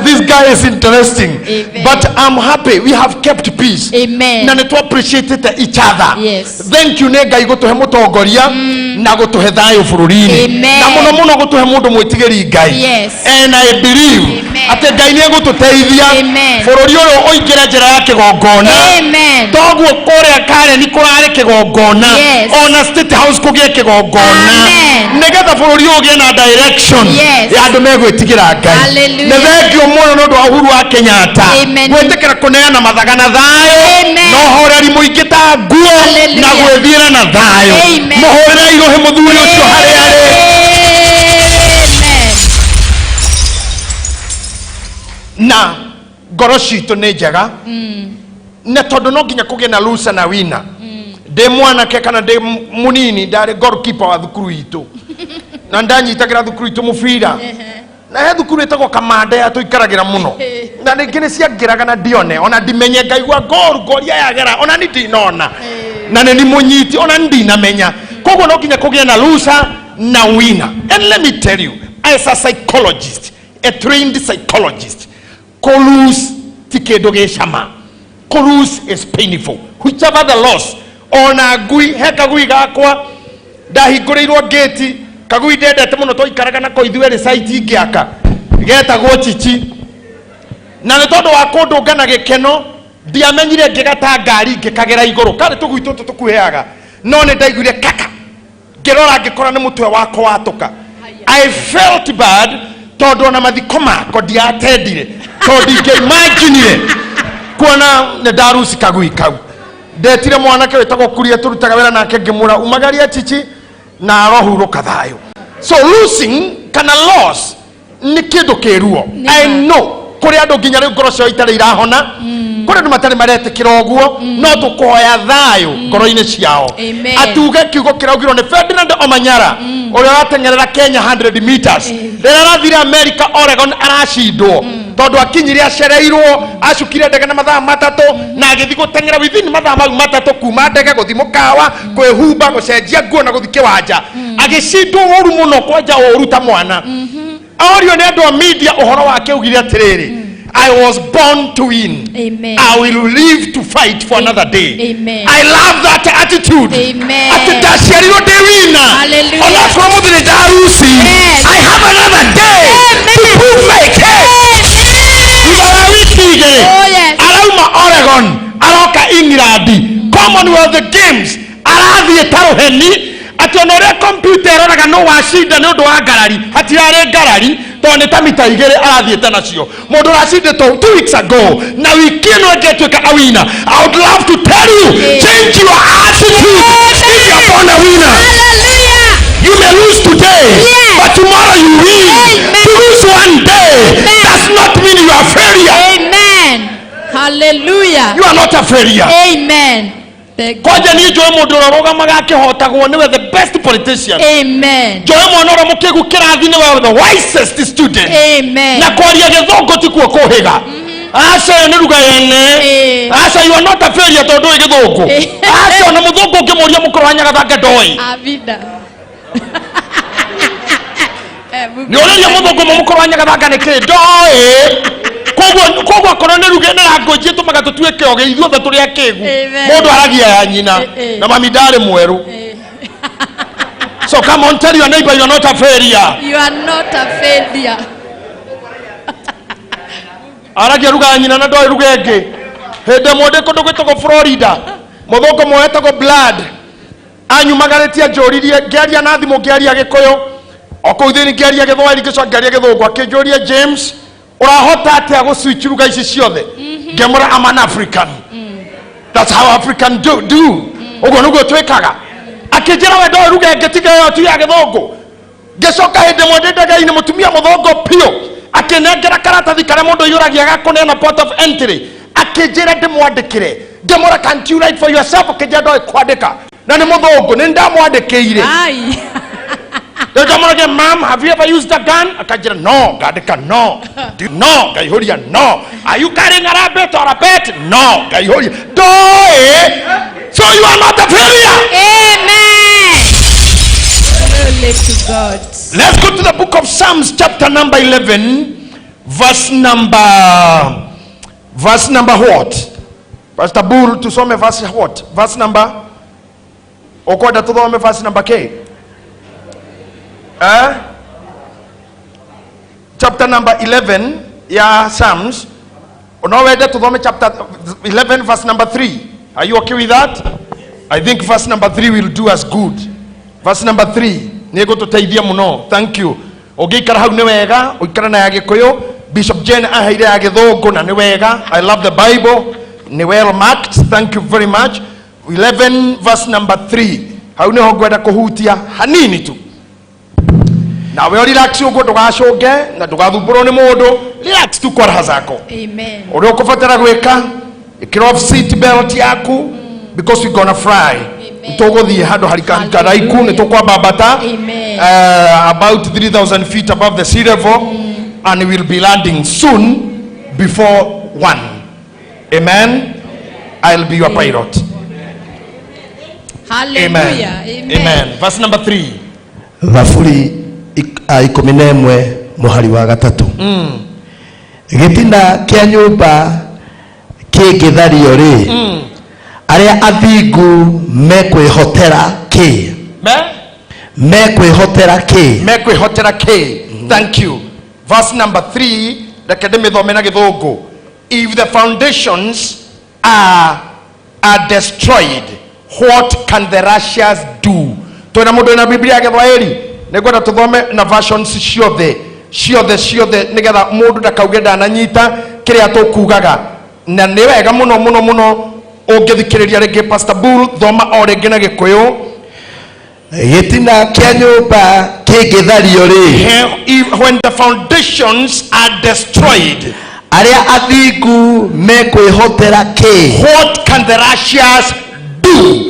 Speaker 9: this guy is interesting. But I'm happy we have kept peace. Na netu appreciate each other. Thank you nega igutuhe mutongoria na gutuhe thayo bururi-ini na muno gutuhe mundu mwitigiri Ngai. And I believe ati Ngai ni egututeithia bururi uyu uingire njira ya kigongona toguo kuria kare ni kurari kigongona ona State House kugie kigongona
Speaker 2: Negetha bũrũri ũgĩe na direction ya andũ megwĩtigĩra Ngai. Nĩ thengio mũno nĩ ũndũ wa Uhuru wa Kenyatta gwĩtĩkĩra kũneana mathaga na thayũ na ũhoreri mũingĩ ta nguo na gwĩthiĩra na thayũ. Mũhũrĩre irũhĩ mũthuri ũcio harĩa arĩ. Na ngoro citũ nĩ njega na tondũ no nginya kũgĩe na loser na winner. Ndĩ mwanake kana ndĩ mũnini ndarĩ goalkeeper wa thukuru itũ na ndanyitagĩra thukuru itũ mũbira na he thukuru ĩtagwo Kamande ya tũikaragĩra mũno na rĩngĩ nĩ ciangĩraga na ndione ona ndimenye ngaigua ngoria yagera ona nĩ ndinona na nĩ mũnyiti ona ndinamenya. Koguo no nginya kũgĩe na loser na winner. And let me tell you, as a psychologist, a trained psychologist, lose ti kĩndũ gĩ cama. Lose is painful. Whichever the loss, ona ngui he kagui gakwa ndahingũrĩirwo gate kagui ndendete mũno tũikaraga nako ithuerĩ site ingĩaka getagwo Chichi na nĩ tondũ wa kũndũnga na gĩkeno ndiamenyire ngĩgata ngari ngĩkagera igũrũ karĩ tũgui tũtũ tũkuheaga no nĩ ndaiguire kaka ngĩrora ngĩkora nĩ mũtwe wakwa watũka. I felt bad tondũ ona mathiko makwa ndiatendire tondũ ingĩimaginire kuona nĩ ndaruci kagui kau. Ndetire mwanake wetagwo Kuria turutaga wĩra nake ngĩmũra umagaria Chichi na arohurũka thayũ. So losing kana loss nĩ kĩndũ kĩruo. I know kũrĩ andũ nginya rĩu ngoro ciao itarĩ irahona kũrĩ andũ matarĩ maretĩkĩra ũguo no tũkũhoya thayũ ngoro-inĩ ciao. Atuge kiugo kĩraugirwo nĩ Ferdinand Omanyala ũrĩa wateng'erera Kenya 100 meters rĩrĩa arathire America Oregon aracindwo tondũ akinyire acereirwo acukire ndege na mathaa matatũ na agĩthiĩ gũteng'era within mathaa mau matatũ kuma ndege gũthiĩ mũkawa kwĩhumba gũcenjia nguo na gũthiĩ kĩwanja agĩcindwo ũru mũno kwanja ũru ta mwana. Orio nĩ andũ a media ũhoro wake ugire atĩrĩrĩ, I was born to win. Amen. I will live to fight for another day. Amen. I love that attitude. Amen. Atitaciarirwo ndĩ wina. Hallelujah. Ona kwa mũthĩ ndaruci. I have another day to prove my case. Thutha wa wiki igĩrĩ arauma Oregon aroka England Commonwealth Games arathiĩ ta rũheni ati ona ũrĩa kompiuta ĩroraga no wacinda nĩ ũndũ wa ngarari hatirarĩ ngarari tondũ nĩ ta mita igĩrĩ arathiĩte nacio. Mũndũ ũracindĩtwo 2 weeks ago na wiki ĩno ĩngĩtuĩka a winner. I would love to tell you, change your attitude if you are born a winner. You may lose today, but tomorrow you win. To lose one day does not mean you are a failure.
Speaker 11: Amen. Hallelujah.
Speaker 2: You are not a failure.
Speaker 11: Amen.
Speaker 2: Koja ni joe mũndũ ũrogamaga akĩhotagwo nĩwe the best politician.
Speaker 11: Amen.
Speaker 2: Joe mwana ũrĩa mũkĩgu kĩrathi nĩwe the wisest student. Amen. Na kwaria gĩthũngũ ti kuo kũhĩga. Aca nĩ ruga yene. Aca you are not a failure tondũ ĩ gĩthũngũ. Aca na mũthũngũ ũngĩmũria mũkorwo anyagathange ndoi.
Speaker 11: Abida.
Speaker 2: Nĩ ũrĩa mũthũngũ mũkorwo anyagathange nĩ kĩ ndoi. Koguo korwo nĩ ruga nĩ rangũnjie tũmaga tũtuĩke oge ithuothe tũrĩ akĩgu. Mũndũ aragia ya nyina na mami ndarĩ mwerũ. So come on, tell your neighbor you are not a failure.
Speaker 11: You are not a failure.
Speaker 2: Aragia ruga ya nyina na ndoĩ ruga ĩngĩ. Hĩndĩ ĩmwe ndĩ kũndũ gwĩtagwo Florida mũthũngũ mwetagwo Blood anyumagarĩtie njũririe ngĩaria na thimũ ngĩaria Gĩkũyũ o kũu thĩinĩ ngĩaria Gĩthwaĩri ngĩcoka ngĩaria Gĩthũngũ akĩnjũria James urahota atĩa gũswitch ruga ici ciothe. Ngĩmũra I'm an African. That's how African do. Ũguo nĩguo twĩkaga. Akĩnjĩra we ndoĩ ruga ĩngĩ tiga ĩyo tu ya Gĩthũngũ. Ngĩcoka hĩndĩ ĩmwe ndĩ ndege-inĩ mũtumia mũthũngũ piũ akĩnengera karatathi karĩa mũndũ aiyũragia gakũneana port of entry akĩnjĩra ndĩmwandĩkĩre. Ngĩmũra can't you write for yourself? Akĩnjĩra ndoĩ kwandĩka na nĩ mũthũngũ nĩ ndamwandĩkĩire. Again, ma'am, have you ever used a gun? Akajira, no. Gadeka, no. No. Gaihoria, no. Are you carrying a rabbit or a pet? No. Gaihoria, do. So you are not a failure.
Speaker 11: Amen. Glory to God.
Speaker 2: Let's go to the book of Psalms, chapter number 11, verse number what? Pastor Bull, to some verse what? Verse number? Okoda to the verse number K. Chapter number 11 yeah, Psalms. Now we're to the chapter 11 verse number 3. Are you okay with that? I think verse number 3 will do us good. Verse number 3.
Speaker 9: nigututeithia muno. Thank you. Ugikara hau ni wega, uikara na ya Gikuyu. Bishop Jen aheire ya Githungu na ni wega. I love the Bible. Ni well marked. Thank you very much. 11 verse number 3. Hau ni ho ngwenda kuhutia hanini tu. Na we relax ugo ndugacunge na ndugathumbũrwo ni mundu. Relax tu kwa raha zako.
Speaker 11: Amen.
Speaker 9: Uria ukubatara gwika, ikira off seat belt yaku because we gonna fly. Tuguthie handu haraiku ni tukwambata about 3,000 feet above the sea level and we will be landing soon before 1. Amen. I'll be your pilot.
Speaker 11: Hallelujah.
Speaker 9: Amen. Verse number 3. Thaburi
Speaker 17: 11 muhari wa gatatu. Gitina kia nyumba kingithario ri aria athingu mekwihotera ki mekwihotera ki.
Speaker 9: Thank you. Verse number 3. Rekende thome na Githungu. If the foundations are destroyed, what can the righteous do? Tuna mundu na Biblia ya Githwairi negwenda tuthome na versions ciothe nigetha mundu ndakauge ndananyita kiria tukugaga, na ni wega muno ungithikiriria ringi Pastor Bull thoma o ringi na Gikuyu.
Speaker 17: Gitina kia nyumba kingithario ri
Speaker 9: when the foundations are destroyed,
Speaker 17: aria athingu mekwihotera ki,
Speaker 9: what can the righteous do?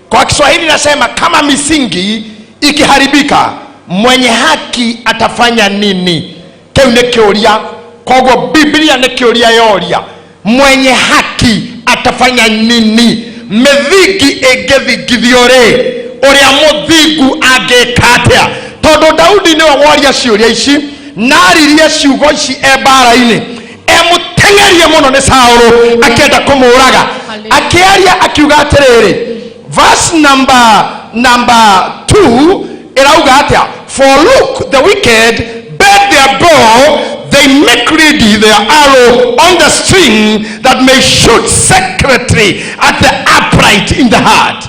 Speaker 9: Kwa Kiswahili nasema kama misingi ikiharibika mwenye haki atafanya nini? Kiu ni kiuria. Koguo Biblia ni kiuria yoria, mwenye haki atafanya nini? Mithingi ingithingithio ri uria muthingu angika atia? Tondu Daudi ni woria ciuria ici naririe ciugo ici ebara-ini emutengerie muno ni Saulu akienda kumuraga, akiaria akiuga atiriri. Verse number 2 irauga atia? For look, the wicked bend their bow, they make ready their arrow on the string that may shoot secretly at the upright in the heart.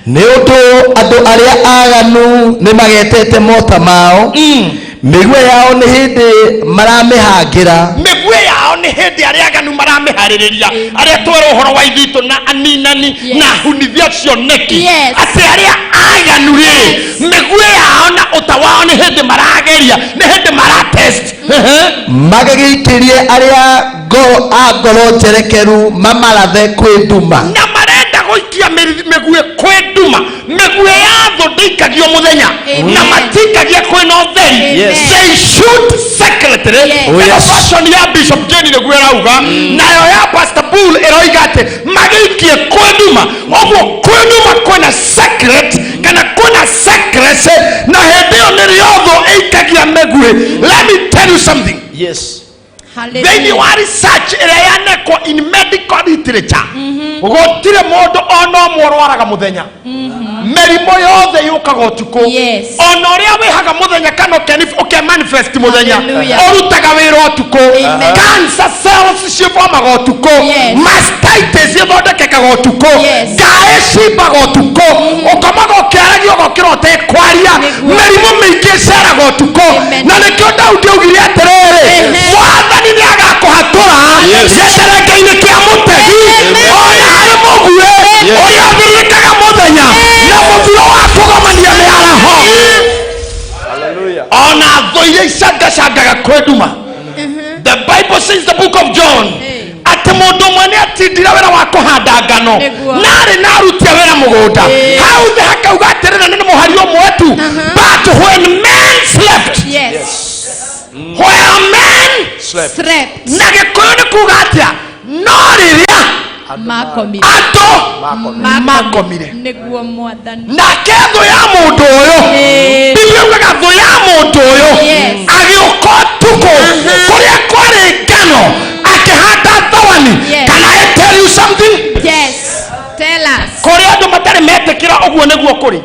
Speaker 17: Ni undu andu aria aganu ni magetete mota mao, migwe yao ni hindi maramihangira,
Speaker 9: migwe yao ni hindi aria aganu maramihariria, aria twero horo wa ithitu na aninani na hunithia cioneki, ati aria aganu ri migwe yao na utawao ni hindi marageria, ni hindi maratest
Speaker 17: magagikirie aria ngoro njerekeru mamarathe kwi nduma,
Speaker 9: na marenda guikia migwe kwi nduma. Migwe yatho ndikagio muthenya na matikagia kwina utheri. They shoot secretly. Fashion ya Bishop Jenny ne gwirauga nayo ya Pastor Bull eroiga ati magikie kwi nduma. Oguo kwi nduma kwina secret kana kuna secrecy na hendio ni riotho ikagia migwe. Let me tell you something.
Speaker 17: Yes.
Speaker 9: They were research area in medical literature. Gotire mundu ono murwaraga muthenya. Merimo yothe yukaga utuku. Ono ria wihaga muthenya kana uke manifest muthenya. Orutaga wira utuku. Cancer cells cibomaga utuku. Mastitis ithondekekaga utuku. Ngaĩ cimbaga utuku. Ukomaga ukiaragio gokira utekwaria. Merimo mĩingĩ ceraga utuku. Na nĩkĩo Daudi augire atiriri, Mwathani ni agakuhatura gĩcerenge-inĩ kĩa mũtegi ona harĩ mũguĩ ũrĩa ũthirikaga mũthenya na mũthiro wa kũgomania mĩaraho. Ona thũ iria icangacangaga kwĩ nduma. The Bible says, the book of John, ati mundu ũmwe nĩ atindire wĩra wa kũhanda ngano na arĩ na arutia wĩra mũgũnda. Hau thĩ hakauga atĩrĩ nĩ mũhari ũmwe tu. But when men slept, where men slept. Na Gĩkũyũ nĩ kuga atĩa? No rĩrĩa andũ makomire.
Speaker 11: Nĩguo Mwathani.
Speaker 9: Nake thũ ya mũndũ ũyũ, Biblia yugaga thũ ya mũndũ ũyũ agĩũka ũtukũ kũrĩa kwarĩ ngano akĩhanda thawani. Can I tell you something?
Speaker 11: Yes. Tell us.
Speaker 9: Kũrĩa andũ matarĩ metĩkĩra ũguo nĩguo kũrĩ.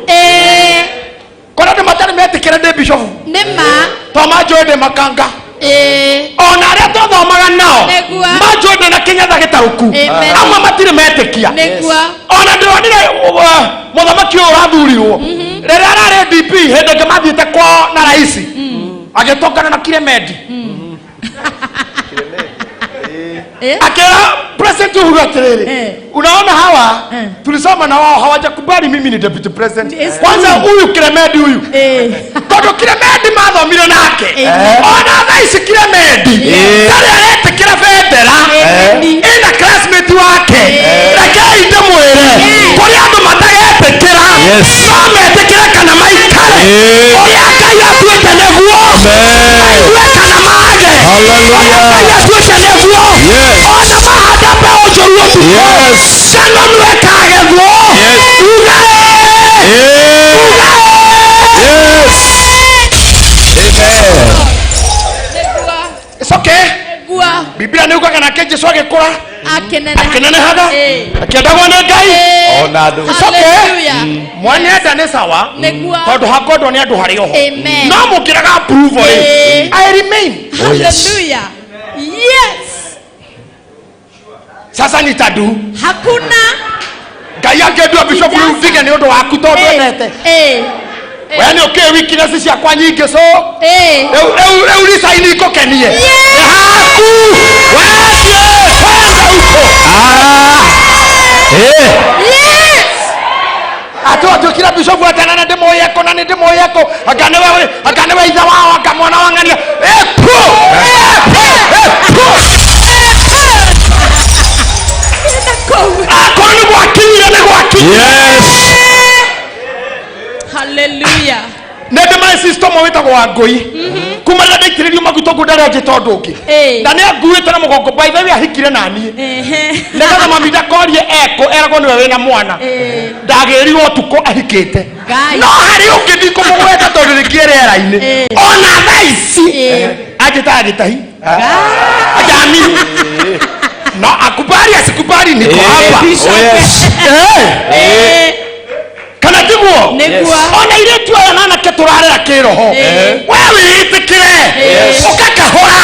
Speaker 9: Kũrĩa andũ matarĩ metĩkĩra ndĩ bishop.
Speaker 11: Nĩma.
Speaker 9: Toma njũĩ ndĩ makanga. Ona arĩa twathomaga nao manjũĩ ndĩ na kĩnyatha gĩtarũku. Amwe matirĩ metĩkia. Ona ndĩronire mũthamaki ũyũ ũrathurirwo Rera DP hende kamathite kwa na raisi. Agetokana na Kiremedi. Akera president huyu atiriri. Unaona hawa tulisoma na wao hawajakubali mimi ni deputy president. Kwanza huyu Kiremedi huyu. Todo Kiremedi mathomire nake. Ona raisi Kiremedi. Kare arete kira federa. Ina classmate wake. Rekei ndemwire. Kuri andu matagete kira. No metekera kana maikare. Ori akai atuete neguo. Atuete na mage. Hallelujah. Atuete neguo. Ona mahanda pe ojoruo tu. Sano nwekage guo. It's okay. Biblia ni ukaga na keje so agekura. Akenene haga. Akiendagwo ni Ngai. Ona ndu. It's okay. Mwana enda ni sawa. Tondu hakondo ni andu hari oho. No mukiraga approve I remain.
Speaker 11: Hallelujah. Yes.
Speaker 9: Sasa nitadu.
Speaker 11: Hakuna.
Speaker 9: Ngai angedua bishop Rudige ni undu waku tondu endete. Wewe ni okay weakness cia kwa nyingi so. Eu risaini iko kenie. Haku. Yes. Atu kila bishop atana na demo yako na demo yako akanewa idha wao akamwona wangania. Akoni gwakinyire ni gwakinyire. Yes.
Speaker 11: Hallelujah.
Speaker 9: Nende my sister mo wita kwa ngoi. Kuma na ndikiririo maguto ngudare agitondu ngi. Na ni anguite na mugongo by the way ahikire nani. Nega mami ndakorie eko erago niwe wina mwana. Ndagirirwo tuko ahikite. No hari ungi thiko mugweta tondu rikiere era-ini. Ona thaici. Agita Gitahi. Ajami. No akubali asikubali niko hapa. Kana tiguo ona ile tu yana na keturarera kiroho wewe itikire ukakahora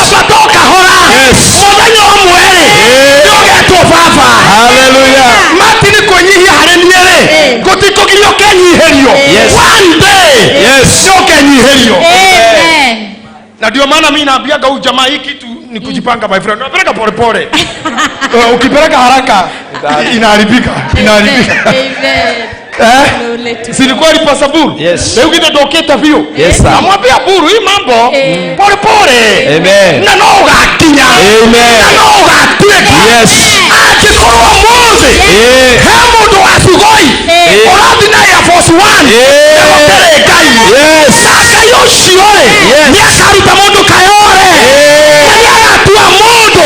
Speaker 9: abatoka hora muthenya omwere ndogetwo baba hallelujah matini kunyihia hareniere gutikogirio kenyiherio one day ndokenyiherio amen. Na ndio maana mimi naambiaga huyu jamaa hiki kitu ni kujipanga my friend. Unapeleka pole pole. Ukipeleka haraka inaharibika. Amen. Silikuwa lipasa buru. Leo kita doketa vio. Amwambia buru hii mambo pole pole. Amen. Na no gakinya. Amen. Na no gatweka. Akikorwa muzi. Hemo ndo asugoi. Orathi na ya force 1. Ndotere Ngai. Saka yoshiore. Niakaruta mundu kayore. Niakatua mundu.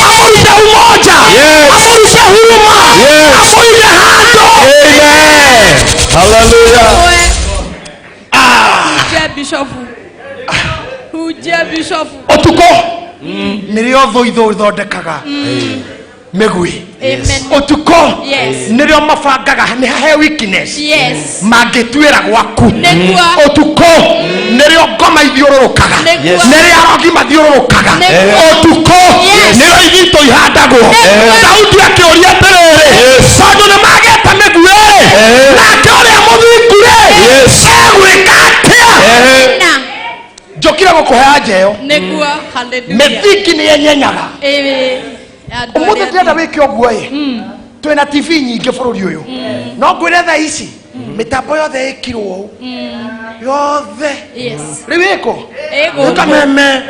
Speaker 9: Amurute umoja. Amurute huruma. Amurute hando. Amen. Hallelujah.
Speaker 11: Hujia bishop.
Speaker 9: Otuko. Nirio thoitho thondekaga. Megui. Otuko. Nirio mabangaga ni hahe weakness. Mangitwira gwaku. Otuko. Nirio ngoma ithiururukaga. Nirio arogi mathiururukaga. Otuko. Nirio ithito ihandagwo. Daudi akioria atiriri. Tondu ni mageta megui. Nake uria muthingure. Egwika atia. Njokire gukuhea njeo.
Speaker 11: Hallelujah.
Speaker 9: Methiki ni yenyenyaga. Umuthi tienda wiki oguo twina TV nyingi bururi uyu no ngwire tha ici mitambo yothe ikirwo yothe riwiko kameme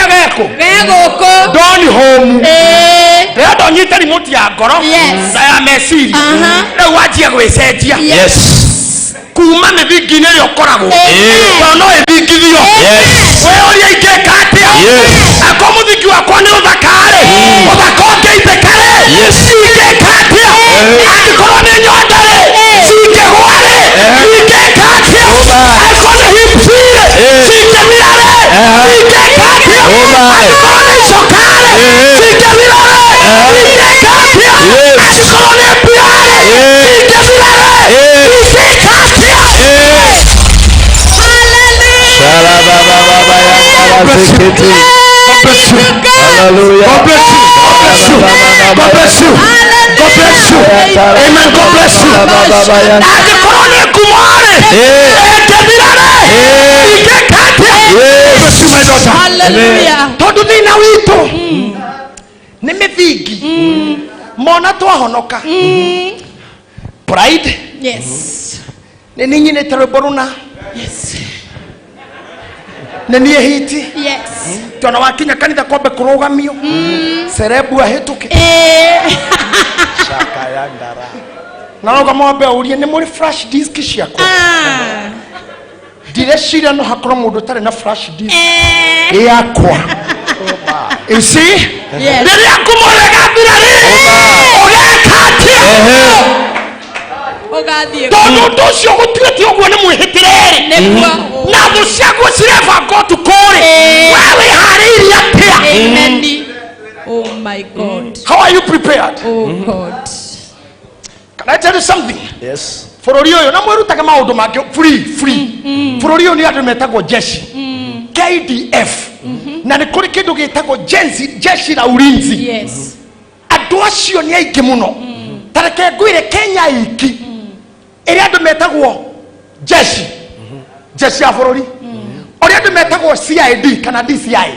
Speaker 9: geko doni home ndo nyita remote ya ngoro na ya meciri rĩu wanjia gwĩcenjia kuma mĩthingi-inĩ ĩrĩa ũkoragwo tondũ no ĩthingithio wĩyũria ingĩka atĩa ako mũthingi wakwa nĩ ũthaka-rĩ ũthaka ũngĩithĩka-rĩ ingĩka atĩa angĩkorwo nĩ nyonda-rĩ cingĩgwa-rĩ ingĩka atĩa angĩkorwo nĩ hipsi-rĩ cingĩmira-rĩ ingĩka atĩa angĩkorwo nĩ icoka-rĩ cingĩmira-rĩ ingĩka atĩa angĩkorwo nĩ mbia-rĩ cingĩmira-rĩ ingĩka atĩa. Hallelujah. God bless you. God bless you. God bless you. God bless you. Amen. God bless you.
Speaker 17: Hallelujah. Tondu thina witu ni mithingi mona twahonoka pride.
Speaker 11: Yes.
Speaker 17: Ni ninyi ni terboruna.
Speaker 11: Yes.
Speaker 17: Ni niye hiti.
Speaker 11: Yes.
Speaker 17: Twana wakinya kanitha kombe kurugamio serebu ahituke shaka ya ndara naroga mwambe urie ni muri flash disk ciako direshira no hakoro mundu tare na flash disk yakwa isi ndiri akumurega birari ogekatia
Speaker 11: ogathie
Speaker 17: tondu nducio gutireti ogwo ni mwihitireri na muciago cireva gotu kore wewe hariria pia.
Speaker 11: Amen. Oh my God.
Speaker 17: How are you prepared?
Speaker 11: Oh God.
Speaker 17: Can I tell you something?
Speaker 14: Yes.
Speaker 17: Furori oyo na mwerutaga maundu make free. Furori oyo ni andu metagwo jeshi. KDF. Na ni kuri kindu gitagwo jeshi la ulinzi.
Speaker 11: Yes.
Speaker 17: Andu acio ni aingi muno. Tareke ngwire Kenya iki. Iri andu metagwo jeshi. Jeshi ya furori. Ori andu metagwo CID kana DCI.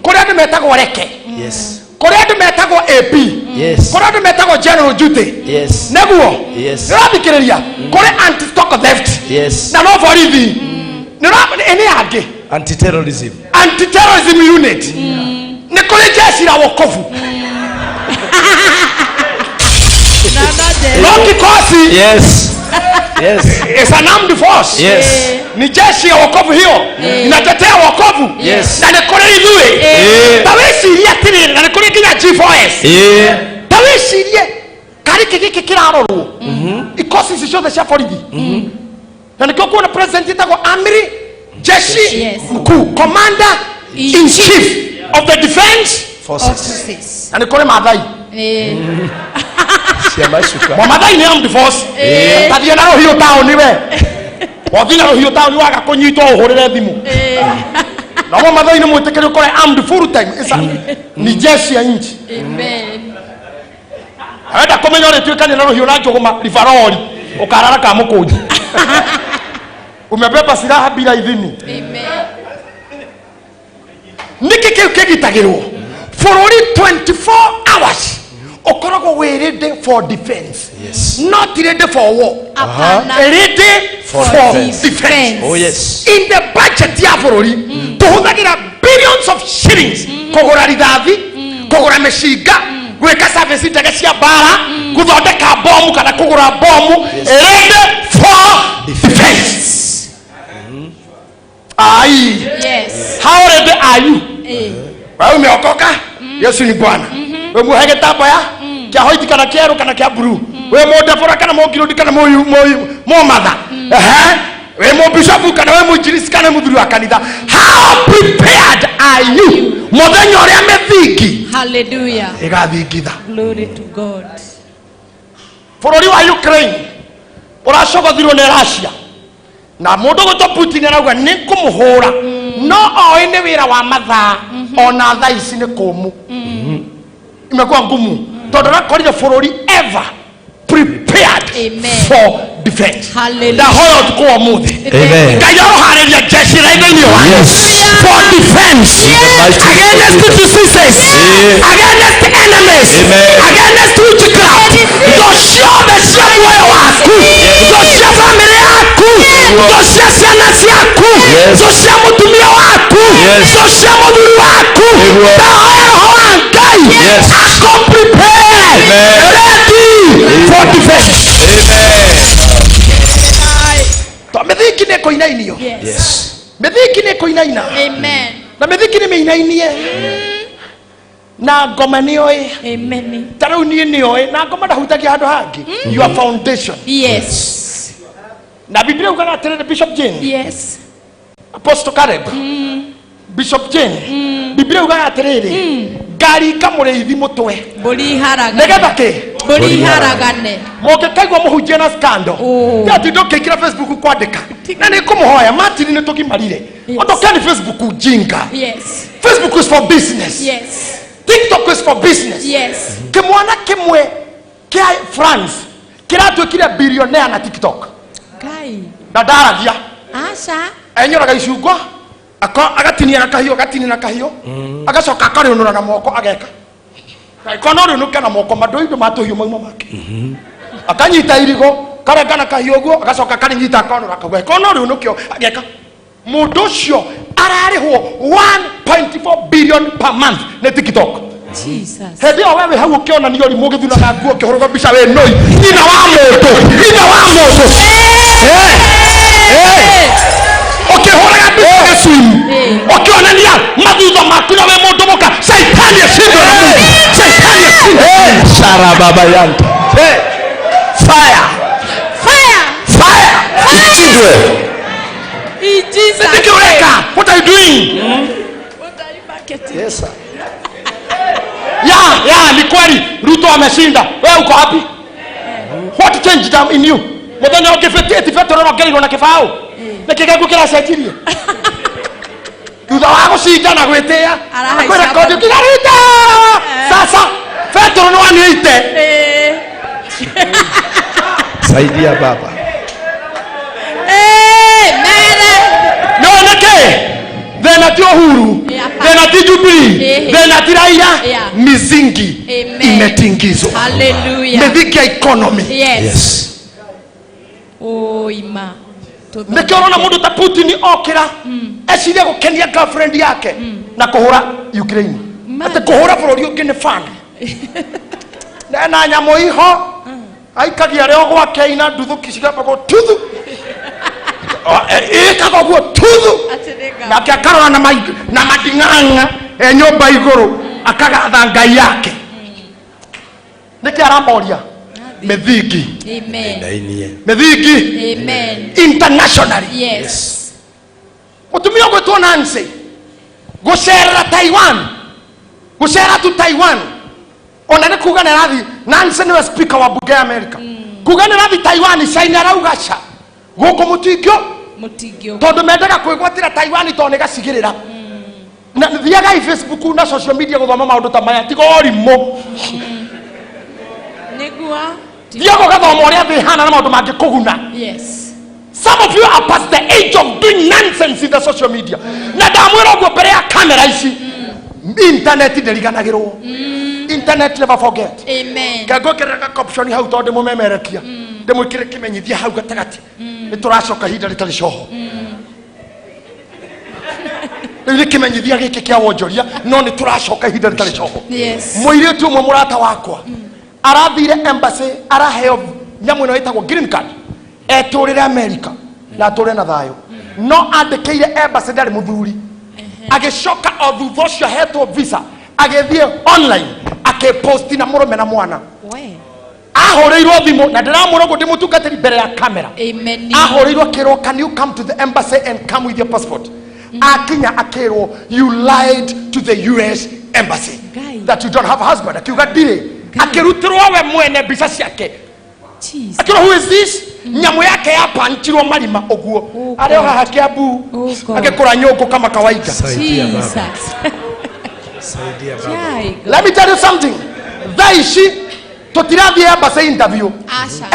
Speaker 17: Kuri andu metagwo reke.
Speaker 14: Yes.
Speaker 17: Kuri andu metagwo AP.
Speaker 14: Yes.
Speaker 17: Kuri andu metagwo general duty.
Speaker 14: Yes.
Speaker 17: Neguo.
Speaker 14: Yes.
Speaker 17: Nirathikiriria. Kuri anti stock theft.
Speaker 14: Yes.
Speaker 17: Na no borithi. Eni age.
Speaker 14: Anti-terrorism.
Speaker 17: Anti-terrorism unit. Ni kuri jeshi la wokovu. Rocky Kosi.
Speaker 14: Yes. Yes.
Speaker 17: It's an armed force.
Speaker 14: Yes.
Speaker 17: Ni jeshi ya wokovu hiyo. Inatetea wokovu.
Speaker 14: Yes.
Speaker 17: Na ni kuri idhui. Tawicirie atiri na ni kuri kinya G4S. Tawicirie kari kiki kirarorwo. Ikosi ici ciothe cia borithi. Na nikio kuona president itagwo amiri jeshi mkuu, commander in chief of the defense
Speaker 14: forces.
Speaker 17: Na ni kuri Maathai. Maathai ni armed force. Tathie na rohio town we. Wathina rohio town waga kunyitwo uhurire thimu. Na Maathai ni mwitikire kore armed full time. Ni jeshi ya nchi.
Speaker 11: Amen.
Speaker 17: Hada komenya ore tuikane na rohio na njogoma rivaroli ukarara ka mukunji. Umebeba silaha bila idhini.
Speaker 11: Amen.
Speaker 17: Niki kigitagirwo furori 24 hours okorogo we ready for defense.
Speaker 14: Yes.
Speaker 17: Not ready for war. Ready for defense.
Speaker 14: Oh yes.
Speaker 17: In the budget ya furori tuhuthagira billions of shillings kugura rithathi, kugura meshiga, gweka service ndege cia bara, guthondeka bomu kana kugura bomu. Ready for defense. Aye.
Speaker 11: Yes.
Speaker 17: How ready are you? Wewe umeokoka? Yesu ni Bwana. Wewe muhege tabaya kia hoiti kana kieru kana kia blue. Wewe modefora kana mogirudi kana mo mother. Wewe mo bishop kana wewe mujirisi kana mudhuri wa kanitha. How prepared are you? Muthenya uria methiki.
Speaker 11: Hallelujah.
Speaker 17: Igathingitha.
Speaker 11: Glory to God.
Speaker 17: Bururi wa Ukraine uracogothirwo ni Russia. Na mundu guto Putin arauga ni kumuhura no oe ni wira wa mathaa ona thaa ici ni kumu imekuwa ngumu tondu rakorire bururi ever prepared for defense.
Speaker 11: Hallelujah.
Speaker 17: Na hoyo tuko muthi.
Speaker 14: Amen.
Speaker 17: Ngai arohareria jeshi raitho-ini wa for defense against diseases, against enemies, against witchcraft. Ndocio cia muoyo waku, ndocio family yaku, ndocio ciana ciaku, ndocio mutumia waku, ndocio muthuri waku. Ndahoya roho wa Ngai ako prepared, ready for defense. To methiki ne koinainio.
Speaker 14: Yes.
Speaker 17: Methiki ne koinaina.
Speaker 11: Amen.
Speaker 17: Na methiki ne meinainie. Na ngoma ni oi.
Speaker 11: Amen.
Speaker 17: Tarau ni ni oi na ngoma ndahutagia handu hangi. Your foundation.
Speaker 11: Yes.
Speaker 17: Na Biblia ukaga atirire Bishop Jane.
Speaker 11: Yes.
Speaker 17: Apostle Caleb. Bishop Jane. Biblia ukaga atirire. Ngari kamureithi mutwe.
Speaker 11: Buri haragane.
Speaker 17: Negetha ke.
Speaker 11: Buri haragane.
Speaker 17: Moke kaigwa muhunjia na scandal. Yati ndokekira Facebook kwandika. Na ni kumuhoya Martin ni tukimarire. Ondokani Facebook ujinga.
Speaker 11: Yes.
Speaker 17: Facebook is for business.
Speaker 11: Yes.
Speaker 17: TikTok is for business.
Speaker 11: Yes.
Speaker 17: Kimwana kimwe kia France kiratwikire billionaire na TikTok.
Speaker 11: Kai.
Speaker 17: na ndaragia
Speaker 11: Asha.
Speaker 17: enyoraga icungwa agatinia na kahio agacoka akariunura na moko ageka kaikono riunuke na moko mandu matuhiu mauma make akanyita irigo karenga na kahio guo agacoka akarinyita akonora akauga ikono riunuke ageka mundu ucio ararihwo 1.4 billion per month ne TikTok.
Speaker 11: Jesus.
Speaker 17: Hendi o wewe hau ukiona ni ori mugithuna na nguo kihoroga bica we noi ina wa mundu ukihuraga bica swim ukionania mathutha maku na we mundu muka shaitani ashindwe na Mungu shaitani ashindwe shara baba yangu fire ishindwe
Speaker 11: In Jesus
Speaker 17: name. What are you doing?
Speaker 11: What are you marketing?
Speaker 17: Yes sir. Ya ni kweli Ruto ameshinda. Wewe uko wapi? What changed in you? Mwadhani ukifeteti fetoro na gari na kifao. Na kikagu kila sekirie. Tuza wako shinda na kwetea. Kwa rekodi kinarita. Sasa fetoro no aniite. Saidia baba. Then at your huru, then at Jubilee, then at Raila, mizingi imetingizwa.
Speaker 11: Hallelujah.
Speaker 17: Medhiki economy.
Speaker 11: Yes. Oh ima.
Speaker 17: Nikiona mundu ta Putin okira, eciria gukenia girlfriend yake na kuhura Ukraine. Ate kuhura bururi ungi ni fan. Na nyamo iho aikagia reo gwake ina nduthuki cigapagwo tuthu. Ikago tuthu na kiakarora na madinganga nyumba iguru akagatha ngai yake niki aramoria methingi methingi internationally.
Speaker 11: Yes.
Speaker 17: Mutumia gwetwo Nancy gucerera Taiwan gucera tu Taiwan ona ni kuga nerathi Nancy ni speaker wa bunge ya America kuga nerathi Taiwan China raugaca guko mutigio tondu mendaga kwigwatira Taiwan to ne gacigirira na thiaga i Facebook na social media guthoma maundu ta maya tigo orimo
Speaker 11: negua
Speaker 17: thiaga gathoma uria thi hana na maundu mangi kuguna.
Speaker 11: Yes.
Speaker 17: Some of you are past the age of doing nonsense in the social media na ndamwira guo mbere ya camera ici internet nderiganagirwo internet never forget.
Speaker 11: Amen.
Speaker 17: Gago kereka caption hau tondu mumemerekia ndimwikire kimenyithia hau gatagati nituracoka hinda ritari coho ni kimenyithia giki kia wonjoria no nituracoka hinda ritari coho.
Speaker 11: Yes.
Speaker 17: Muiritu umwe murata wakwa arathire embassy araheo nyamu ino itagwo green card eturire America na ature na thayo no andikire embassy ndari muthuri agicoka o thutha ucio hetwo visa agithie online akeposti na murume na mwana ahoreirwo thimu na ndiramwira ngo ndimutungatiri mbere ya camera.
Speaker 11: Amen.
Speaker 17: Ahoreirwo kiro can you come to the embassy and come with your passport. Akinya akirwo you lied to the US embassy that you don't have a husband. Akiuga dire akirutirwo we mwene bisa ciake. Akirwo who is this? Nyamu yake hapa nchirwo marima oguo areo haha Kiambu agikura nyongo kama kawaida.
Speaker 11: Jesus.
Speaker 17: Saidia baba. Let me tell you something. Thaishi tutirathie embassy interview.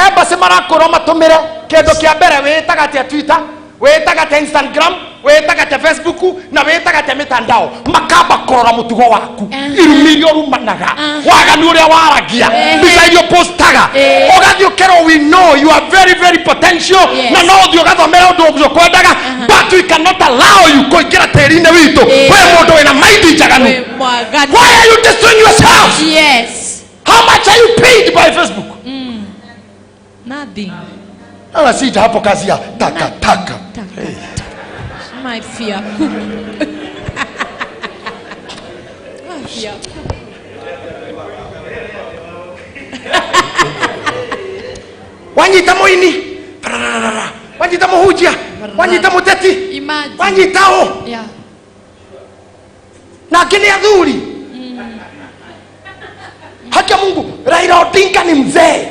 Speaker 17: Embassy marakoro matumire kendo kia mbere witaga tia Twitter, witaga tia Instagram, witaga tia Facebook na witaga tia mitandao makamba korora mutugo waku irumirio rumanaga waganu uria waragia bisa irio postaga ogathio kero we know you are very very potential na no thio gathomera undu ucio kwendaga but we cannot allow you kuingira terine witu we mundu wina maindi njaganu. Why are you destroying yourself?
Speaker 11: Yes.
Speaker 17: How much are you paid by Facebook?
Speaker 11: Nothing.
Speaker 17: Ana sita hapo kazi ya taka. Hey.
Speaker 11: My fear. My fear.
Speaker 17: Wanyita moini. Wanyita muhujia. Wanyita muteti. Wanyitao.
Speaker 11: Yeah.
Speaker 17: Na kini adhuri. Haki ya Mungu, Raila Odinga ni mzee.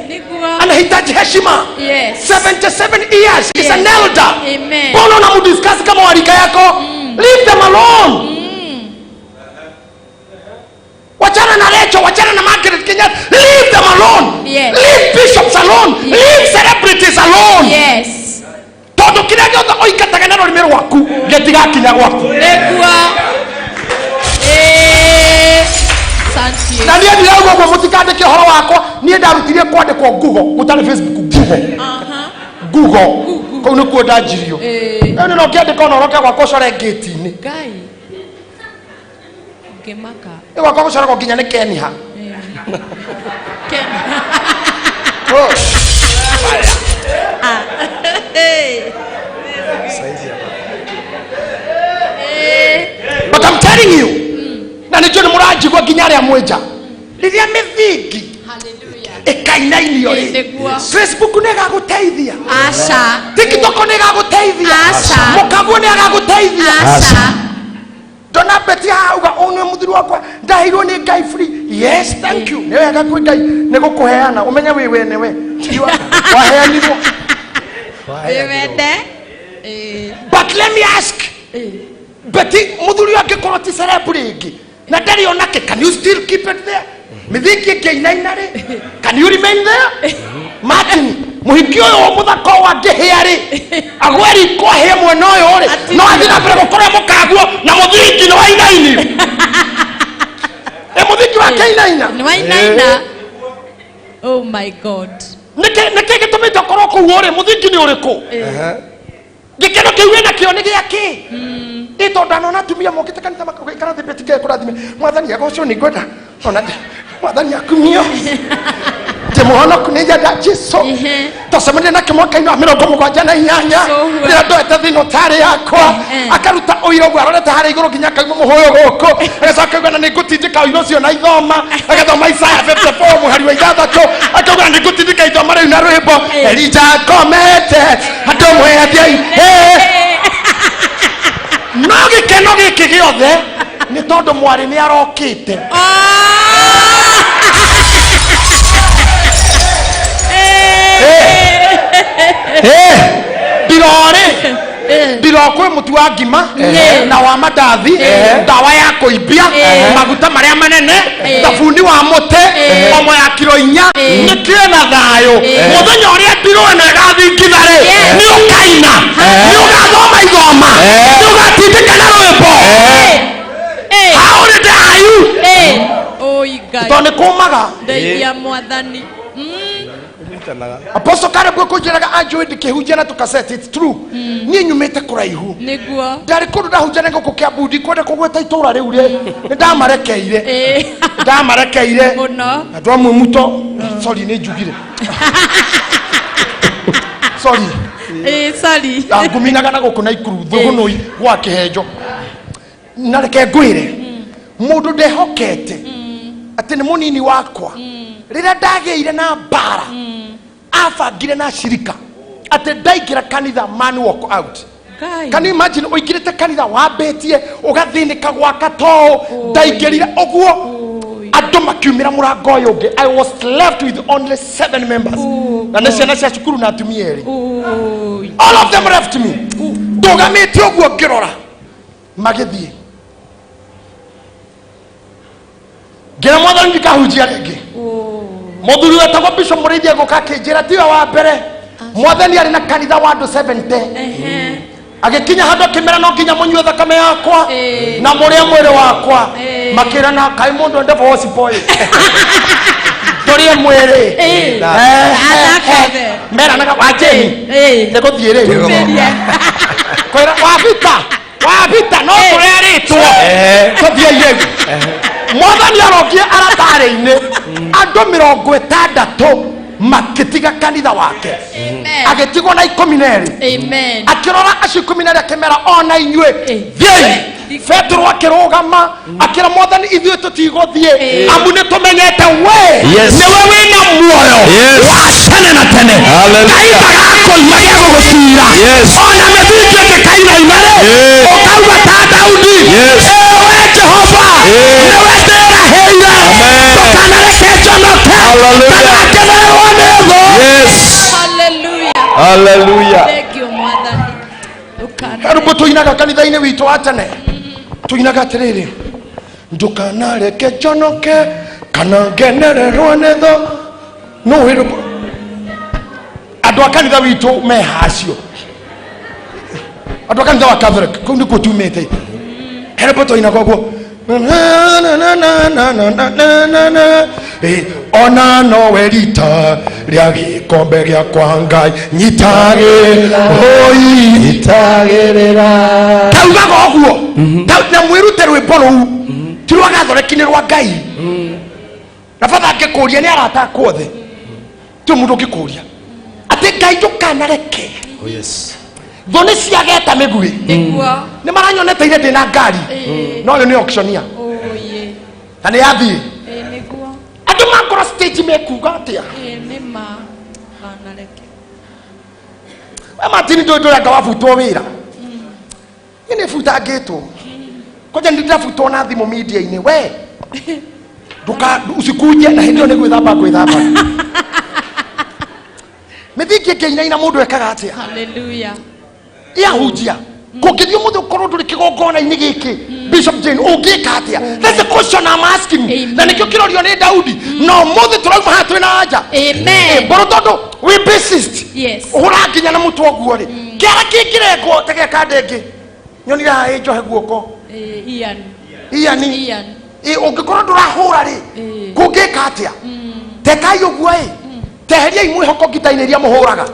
Speaker 17: Anahitaji heshima.
Speaker 11: Yes.
Speaker 17: 77 years. He's an elder.
Speaker 11: Amen.
Speaker 17: Mbona unamdiscuss kama warika yako? Leave them alone. Wachana na Rachel, wachana na Margaret Kenyatta. Leave them alone.
Speaker 11: Yes.
Speaker 17: Leave bishops alone.
Speaker 11: Yes.
Speaker 17: Leave celebrities alone.
Speaker 11: Yes.
Speaker 17: tondu kiria giothe oikataga na rurimi rwaku gitigakinya gwaku na niä ndirauga guo mutikandike horo wakwa niä ndarutirie kwandikwo Google gutari Facebook Google kou nä kuo ndanjirio ä no kiandika ona roke gwakwa core ngäti-inä ä gwakwa gå coragwo nginya nä Keniha but I'm telling you na nä kä nä må ranjigua nginya arä a mwä rä rä a mä thingi ikainairio Facebook nä gagå teithia TikTok nä gagå teithia mukaguo nä agagå teithia ndona beti hauga nä må thuri wakwa ndaheirwo nä Ngai free. Yes, thank you. nä wega kwä Ngai nä gå kå heana å menye wä wene we waheanirwo but let me ask beti må thuri angä korwo ti cerebu rä ngä na ndarä onake, can you still keep it there? Mithiki ngĩinaina rĩ, can you remain there? Martin muhiki ũyũ wa mũthaka wa ngĩhĩa rĩ, agweri kwa hĩa mwena ũyũ rĩ, no athiĩ na mbere gũkorwo mũkaguo na mũthiki nĩ wainaini. Mũthiki wa kĩinaina
Speaker 11: nĩ wainaina. Oh my God.
Speaker 17: Nĩkĩ gĩtũmĩte ũkorwo kũu rĩ, mũthiki nĩ ũrĩkũ? Gĩkeno kĩu wĩna kĩo nĩ gĩakĩ? Ito ndanona atumia mokite kanitha makaikara thĩ betike kũrathime mwathani agocwo nĩ ngwenda ona mwathani akumio ndĩmũhonoku nĩ nyenda Jesũ tũcemanie nake mwaka-inĩ wa 78 rĩrĩa ndoete thĩinĩ tarĩ yakwa akaruta ũira ũguo arorete harĩa igũrũ nginya akaigua mũhũyũ gũkũ agacoka akauga na nĩngũtindĩka ũira ũcio na ithoma agathoma Isaya 54 mũhari wa 6 akauga na nĩngũtindĩka ithoma rĩu na rwĩmbo Elija komete andũ mwethiai no gĩkeno gĩkĩ gĩothe nĩ tondũ mwarĩ nĩ arokĩte. Ndĩrokwe mũtu wa ngima na wa mandathi, ndawa ya kũimbia, maguta marĩa manene, thabuni wa mũtĩ, omo ya kilo 4, nĩkĩe na thayũ. Mũthenya ũrĩa ndiro ĩno ĩgathingitha rĩ, nĩ ũkaina, nĩ ũgathoma ithoma, nĩ ũgatindĩka na rwĩmbo. How old are you? Tondũ nĩ kũmaga.
Speaker 11: Ndeithia mwathani.
Speaker 17: Apostle Caleb kujiraga anjui ndikihunjia na tukaseti, it's true. Niĩ nyumĩte kũraihu
Speaker 11: nĩguo
Speaker 17: ndarĩ kũndũ ndahunjia na ngũkũ kĩa bundi kwenda kũgweta itũra rĩu rĩ, ndamarekeire
Speaker 11: mũno
Speaker 17: andũ amwe muto sorry nĩ njugire sorry
Speaker 11: sorry
Speaker 17: nguminaga na gũkũ na ikuru thũgũnũi gwa kĩhenjo na reke ngwĩre mũndũ ndehokete atĩ nĩ mũnini wakwa rĩrĩa ndagĩire na mbara afangire na shirika ate ndaingĩra kanitha man walk out. Can you imagine ũingĩrĩte kanitha wambĩtie ũgathinika gwaka to ndaingĩrire ũguo andũ makiumĩra mũrango ũyũ ũngĩ. I was left with only 7 members na nĩ ciana cia cukuru na atumia erĩ. All of them left me. Ndũgamĩte ũguo ngĩrora magĩthiĩ ngĩra mwathani ndikahunjia rĩngĩ. Mũthuri wetagwo Bishop Mũrĩithia gũka akĩnjĩra tiwe wa mbere mwathani arĩ na kanitha wa andũ 70 agĩkinya handũ akĩmera no nginya mũnyue thakame yakwa na mũrĩe mwĩrĩ wakwa makĩra na kaĩ mũndũ ende voice tũrĩe mwĩrĩ meranaga wajeni nĩgũthiĩ rĩ kwĩra wabita no tũrerĩtwo tũthiĩ yeu. Mwathani arokie aratarĩ-inĩ andũ 60 makĩtiga kanitha wake agĩtigwo na 12 akĩrora acio 12 akĩmera ona inyuĩ thiĩ. Petro akĩrũgama akĩra Mwathani ithuĩ tũtigũthiĩ amu nĩ tũmenyete we nĩwe wĩna muoyo wa tene na tene. Ngai ndagakũima gĩa gũgũtiira ona mĩthingi ĩngĩkainaina rĩ ũkauga ta Daudi we Jehova nĩwe ndĩrahĩire ndũkanareke njonoke ndagakenererwo nĩ thũ.
Speaker 11: Hallelujah. Thank you Mwathani.
Speaker 17: Rũmbo tũinaga kanitha-inĩ witũ wa tene tũinaga atĩrĩrĩ ndũkanareke njonoke kana ngenererwo nĩ thũ. No andũ a kanitha witũ mehacio Ando kanitha wa Catholic kau niko tumete. Herepo to ina kogwo. Ona no werita ria gikombe gia kwa Ngai nyitagirira oi nyitagirira kauga gogwo na mwirute rwimbo ruu tirwa gathoreki-inĩ rwa Ngai na baba angĩkũria nĩ arata kwothe ti mũndũ ũngĩkũria atĩ Ngai ndũkanareke thũ nĩ ciageta mĩguĩ nĩ maranyonete ire ndĩ na ngari no yo nĩ auctioneer na nĩ yathiĩ andũ makora stage mekuga atĩa Martin ndo ndo akawafutwa wira ine futa geto koja nditafutwa na thimo media ine we duka usikuje na ndio ni gwithamba methike keina ina mundu ekaga atia haleluya ya hujia kokithio mundu korwo nduri kigongona ini giki Bishop Jane ungika atia that's the question I'm asking na nikio kirorio ni Daudi no muthe turauma hatu na haja amen boro tondu we persist yes uranginya na mutu oguo ri kiara kingireko tege kandenge nyonira ha njohe guoko ian ungikorwo ndurahura ri kungika atia tekai oguo teheria imwihoko Gitahi iria muhuraga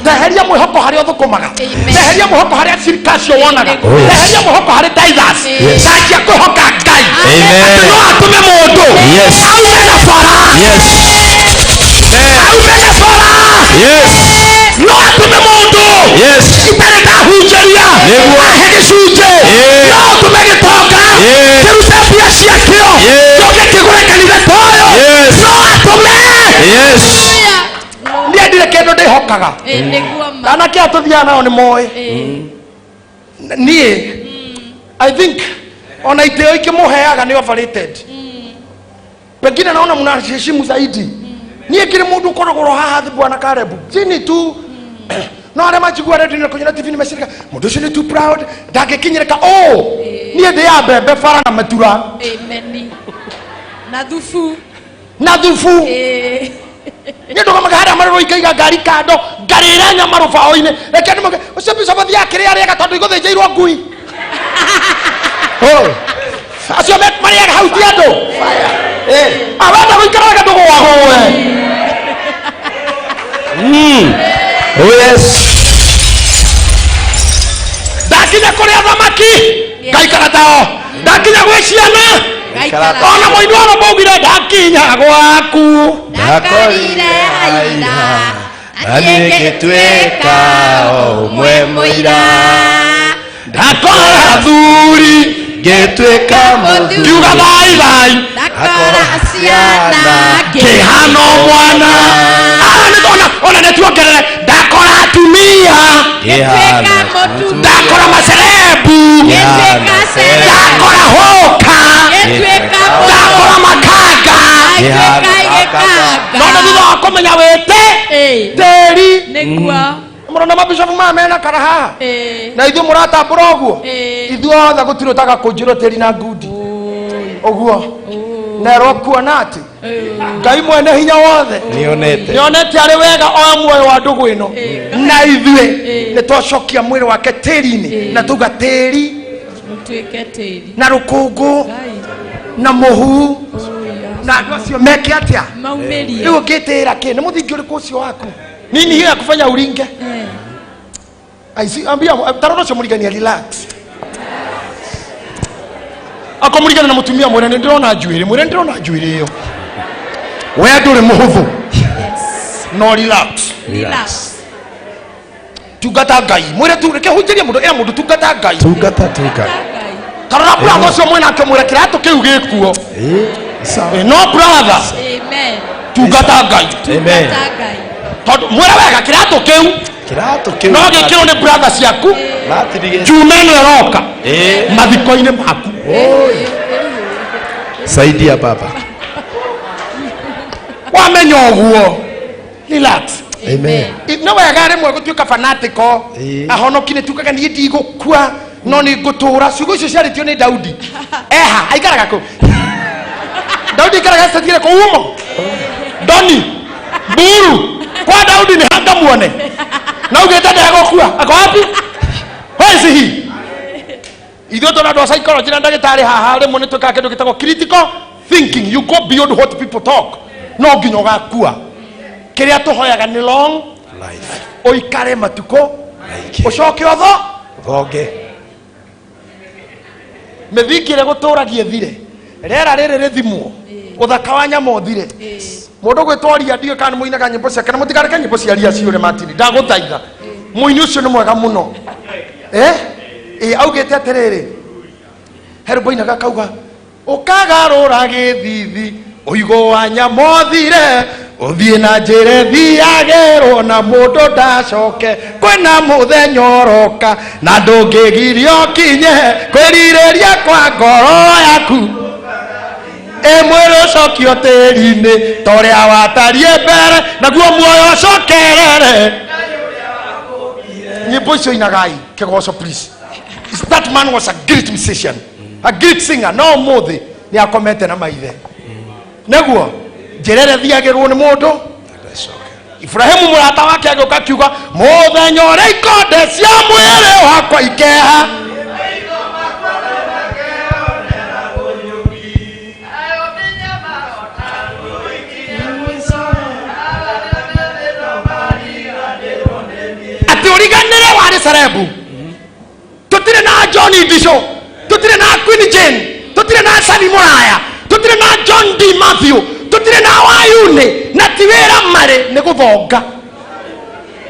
Speaker 17: teheria mwihoko hari othukumaga teheria mwihoko hari sirikasio wonaga teheria mwihoko hari tithers sajia kwihoka Ngai no atume mundu aume na bara no atume mundu itare ndahunjaria ahe gicunje no atume gitonga kirute mbia ciakio njoke kigure kanitha toyo no atume ndiye ndire kendo ndihokaga ana kia tuthia nao ni moe nie I think ona iteo ikimuheaga ni overrated pengine naona mnaheshimu zaidi nie kile mundu korogoro haha bwana Karebu chini tu no ale machigua redio ni kwenye TV nimeshirika mundu shini too proud ndagekinyereka nie de ya bebe fara na matura amen na dhufu ni ndo kama hada maroro ikaiga gari kando gari iranya marufa oine rekeni mo usebi sabathi yake ria rega tondu igothe jairwo ngui acio met maria hauti ando awanda guikaraga ndugu wago we yes dakinya kuria thamaki gaikara tao dakinya gwe ciana ona moindwaro bogire dakinya gwaku
Speaker 1: ndakorire haina anigitweka omwe muira
Speaker 17: ndakora thuri
Speaker 1: ngitweka muthu
Speaker 17: kiuga thai
Speaker 1: ndakora ciana
Speaker 17: kihano mwana ona netuongerere ndakora atumia
Speaker 1: kihana muthu
Speaker 17: ndakora macerebu ndakora hoka ndakora makanga nona thutha wa kumenya wite teri murona mabishofu mamena karaha na ithuĩ mũratambũra ũguo ithuothe gũtirĩ ũtaga kũnjĩrwo tĩri na ngundi ũguo nerwo kuona atĩ Ngai mwene hinya wothe nĩonete arĩ wega oya muoyo wa ndũgũ ĩno na ithuĩ nĩtwacokia mwĩrĩ wake tĩri-inĩ na tuga tĩri na rũkũngũ na mũhu na andũ acio meke atĩa rĩu ũngĩtĩĩra kĩ nĩ mũthingi ũrĩkũ ũcio waku nini hiyo ya kufanya ulinge ambia taroro sio muligania relax akomuligana na mutumia mwene ndĩrona njuĩrĩ iyo we ndũrĩ mũhũthũ no relax tungata Ngai mwĩre tu reke hunjĩrie mũndũ tungata Ngai tarora brother ũcio mwĩna akĩmwĩra kĩratũ kĩu gĩkuo no brother amen tungata Ngai amen tondu mwira wega kirato kiu no gikiro ni brother ciaku jumeno eroka mathiko-ini maku
Speaker 9: saidia baba
Speaker 17: wamenya uguo relax amen no wega rimwe gutuika fanatico ahonokine tukaga ni ndigukua no ni ngutura ciugo icio ciaritio ni Daudi aikaraga ku Daudi aikaraga statire ko umo doni buru kwa Daudi ni hanga muone na ugeta ndagokua ako wapi Where is he? Ithuĩ tũrĩ andũ a psychology na ndagĩtarĩ haha rĩmwe nĩ twĩkaga kĩndũ gĩtagwo critical thinking. You go beyond what people talk. No nginya ũgakua. Kĩrĩa tũhoyaga nĩ long life. Ũikare matukũ ũcoke thonge. Mĩthingi ĩrĩa gũtũragia thire. Rĩera rĩrĩ rĩthimwo. Ũthaka wa nyama ũthire. Mũndũ gwĩtwaria ndiũ kana mũinaga nyĩmbo ciake na mũtikareke nyĩmbo cia ria ciũre Martin. Ndagũthaitha. Mũini ũcio nĩ mwega mũno. Augĩte atĩrĩrĩ. Herbo inaga kauga ũkagarũra gĩthithi ũigũ wa nyama ũthire ũthiĩ na njĩra thiagĩrwo na mũndũ ndacoke kwĩna mũthenya ũroka na ndũngĩgirio kinye kwĩrirĩria kwa ngoro yaku mwĩrĩ ũcokio tĩri-inĩ torĩa watarie mbere naguo muoyo ũcokerere. Nyĩmbo icio inagai kĩgoco please. That man was a great musician, a great singer. No mũthĩ nĩ akomete na maithe naguo njĩrere thiagĩrwo nĩ mũndũ. Ibrahimu mũrata wake agĩũka akiuga mũthenya ũrĩa ikonde cia mwĩrĩ wakwa ikeha atĩ ũriganĩre warĩ Serebu. Tutire na Johnny Disho, tutire na Queen Jane, tutire na Sani Moraya, tutire na John D. Matthew, tutire na Wayune, na Tiwera Mare, ne gũthonga.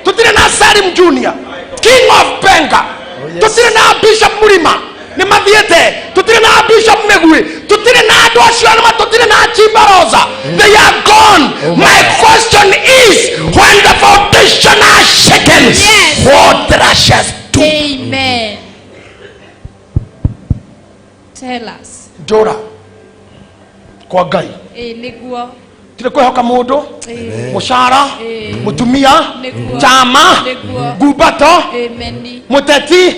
Speaker 17: Tutire na Salim Junior, King of Benga, tutire na Bishop Murima, ne mathiete, tutire na Bishop Megwe, tutire na andũ acio arĩa tutire na Chibaroza. They are gone. My question is, when the foundation are shaken, what thrashes do?
Speaker 11: Amen. Tell us.
Speaker 17: Jora kwa Ngai
Speaker 11: niguo
Speaker 17: tire kwĩhoka mũndũ mũcara mũtumia chama gubato mũteti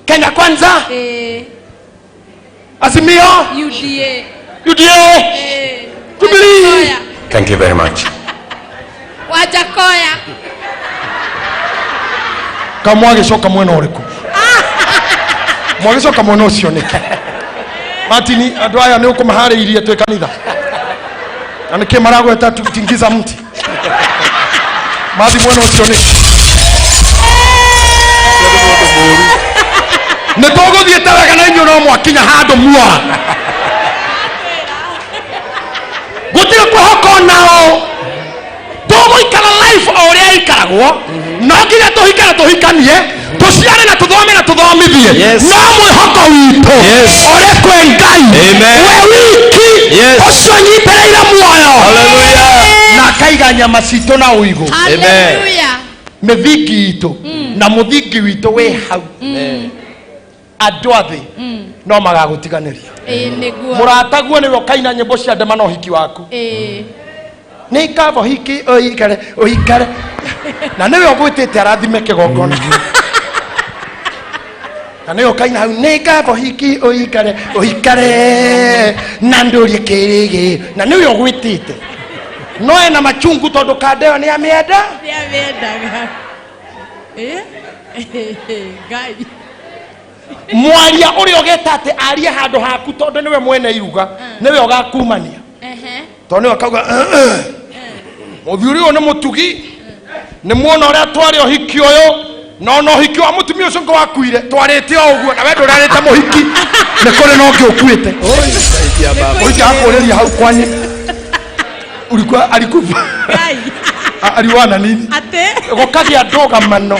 Speaker 17: Kenya Kwanza Azimio UDA Jubilee.
Speaker 4: Thank you very much.
Speaker 11: Wajakoya
Speaker 17: kamwagĩcoka mwena ũrĩkũ mwagĩcoka mwena ũcio nĩkĩ Martin andũ aya nĩ ũkũmaharĩirie twĩ kanitha na nĩkĩ maragweta tutingiza mti mathi mwena ũcio nĩkĩ nĩ tũgũthiĩte wega na inyuĩ no mwakinya handũ mua gũtirĩ kwĩhoka nao tũgũikara life o ũrĩa ikaragwo no nginya tũhikane tũhikanie tuciare na tuthome na tuthomithie no mwĩhoko witũ ũrĩ kwĩ Ngai we wiki ũcio nyitĩrĩire muoyo na akaiga nyama citũ na ũigũ mĩthingi itũ na mũthingi witũ wĩ hau andũ a thĩ no magagũtiganĩria mũrataguo nĩwe ũkaina nyĩmbo cia ndema na ũhiki waku nĩ ikava hiki ũikare na nĩwe ũgwĩtĩte arathime kĩgongona na nĩwe ũkaina hau nĩ ikava hiki ũikare na ndũrie kĩrĩgĩ na nĩwe ũgwĩtĩte no ena machungu tondũ kandeo nĩ amĩenda
Speaker 11: Ngai
Speaker 17: mwaria ũrĩa ũgeta atĩ arie handũ haku tondũ nĩwe mwene iruga nĩwe ũgakumania tondũ nĩwe akauga mũthiuri ũyũ nĩ mũtugi nĩ muona ũrĩa twarĩ ũhiki ũyũ no no ũhiki wa mũtumia ũcio ngo wakuire twarĩte o ũguo na we ndũrarĩte mũhiki nĩ kũrĩ no ũngĩ ũkuĩte ũhiki akũrĩria hau kwani ulikuwa alikufa aliwana nini gũkagĩa ndũgamano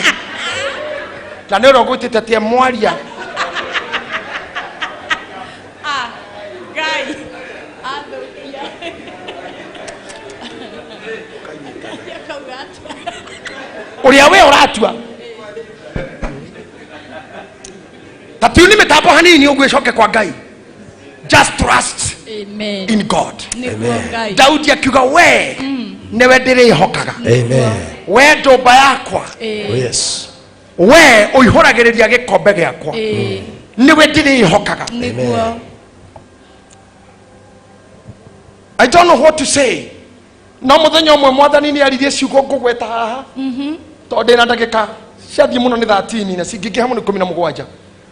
Speaker 17: na nĩ ũrĩa ũgwĩtĩte tie mwaria
Speaker 11: Ngai
Speaker 17: ũrĩa we ũratua tatiuni mĩtambo hanini ũguo ĩcoke kwa Ngai. Just trust in God. Daudi akiuga we newe ndĩrĩhokaga we ndũmba yakwa we ũihũragĩrĩria gĩkombe gĩakwa niwe ndĩrĩhokaga. I don't know what to say. No mũthenya ũmwe mwathani nĩ aririe ciugo ngũgweta haha tondũ ndĩ na ndagĩka ciathie muno ni 13 na cingikiha muno 17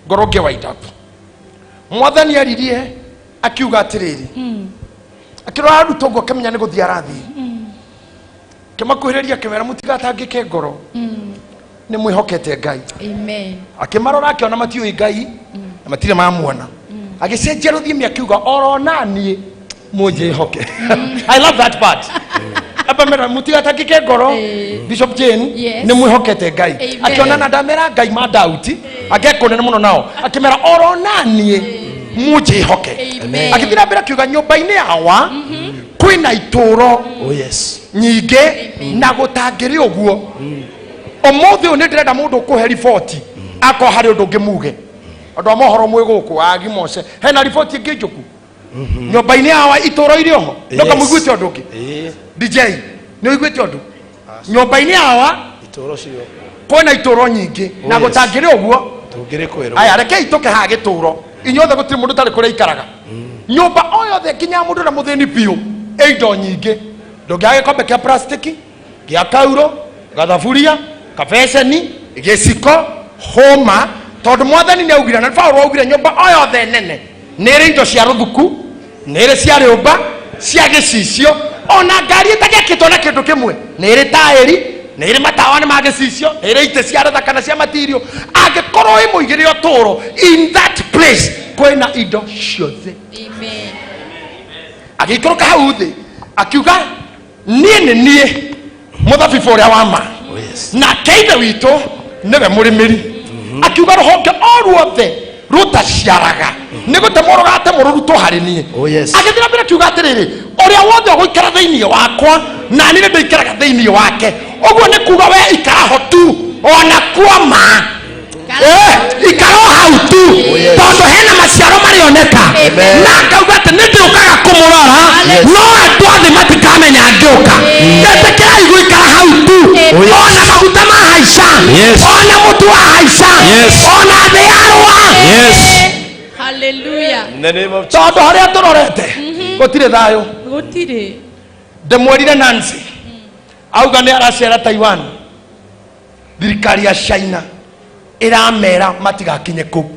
Speaker 17: ngoro nge wind up. Mwathani aririe akiuga atiriri akirora aruto ngo kemenya ni guthia arathi kemakuhiriria kemera mutigatangike ngoro ni mwihokete Ngai.
Speaker 11: Amen.
Speaker 17: Akimarora akiona matiui Ngai na matire mamuona agicenjia ruthimi akiuga oronanie munjihoke. I love that part. Apa mera mutigatangike ngoro Bishop Jane ni mwihokete Ngai. Akiona na ndamera Ngai ma doubt agekone muno nao akimera oronanie munjihoke. Akithira mbere akiuga nyumba-ini yawa kwina ituro nyinge na gutangiri uguo. Omothi oni ndirenda mundu kuhe report ako hari undu ngimuge andu amohoro mwe guku agi mose hena report ingi njuku nyumba-ini yawa ituro iri oho ndoka muiguite undu ngi DJ ni uiguite undu nyumba-ini yawa ituro cio kwina ituro nyingi na gutangiri uguo tungiri kwero aya reke itoke ha gituro inyothe gutiri mundu tari kuria ikaraga nyumba oyothe kinya mundu na muthini piu eindo nyingi ndongiage kombe kia plastic kia kauro gathaburia kabeceni giciko homa tondu mwathani ni augire na Paulo augire nyumba oyothe nene nire indo cia ruthuku nire cia riumba cia gicicio ona ngari itagekitwo na kindu kimwe nire tairi nire matawa ni magicicio nire ite cia thakana cia material angikorwo imuigire oturo in that place kwina indo ciothe. Amen. Agikoroka hau thi akiuga nie muthabibu uria wa ma na keithe witu niwe murimiri akiuga ruhonge oruothe rutaciaraga nigutemoro gatemoro ruto hari nie agithira mbere akiuga atiriri uria wothe guikara thiini wakwa na ni ndikaraga thiini wake uguo ni kuga we ikara hotu ona kuoma ikaro hau tu tondu hena maciaro marioneka na akauga ati nindiukaga kumurora no andu othe matikamenya ngiuka ndetekerai guikara hau tu ona maguta mahaica ona mutu wahaica ona thĩ yarũa.
Speaker 11: Hallelujah.
Speaker 17: Tondu haria turorete gutire thayo
Speaker 11: gutire
Speaker 17: ndemwerire Nancy auga ni aracera Taiwan thirikari ya China iramera matigakinye ku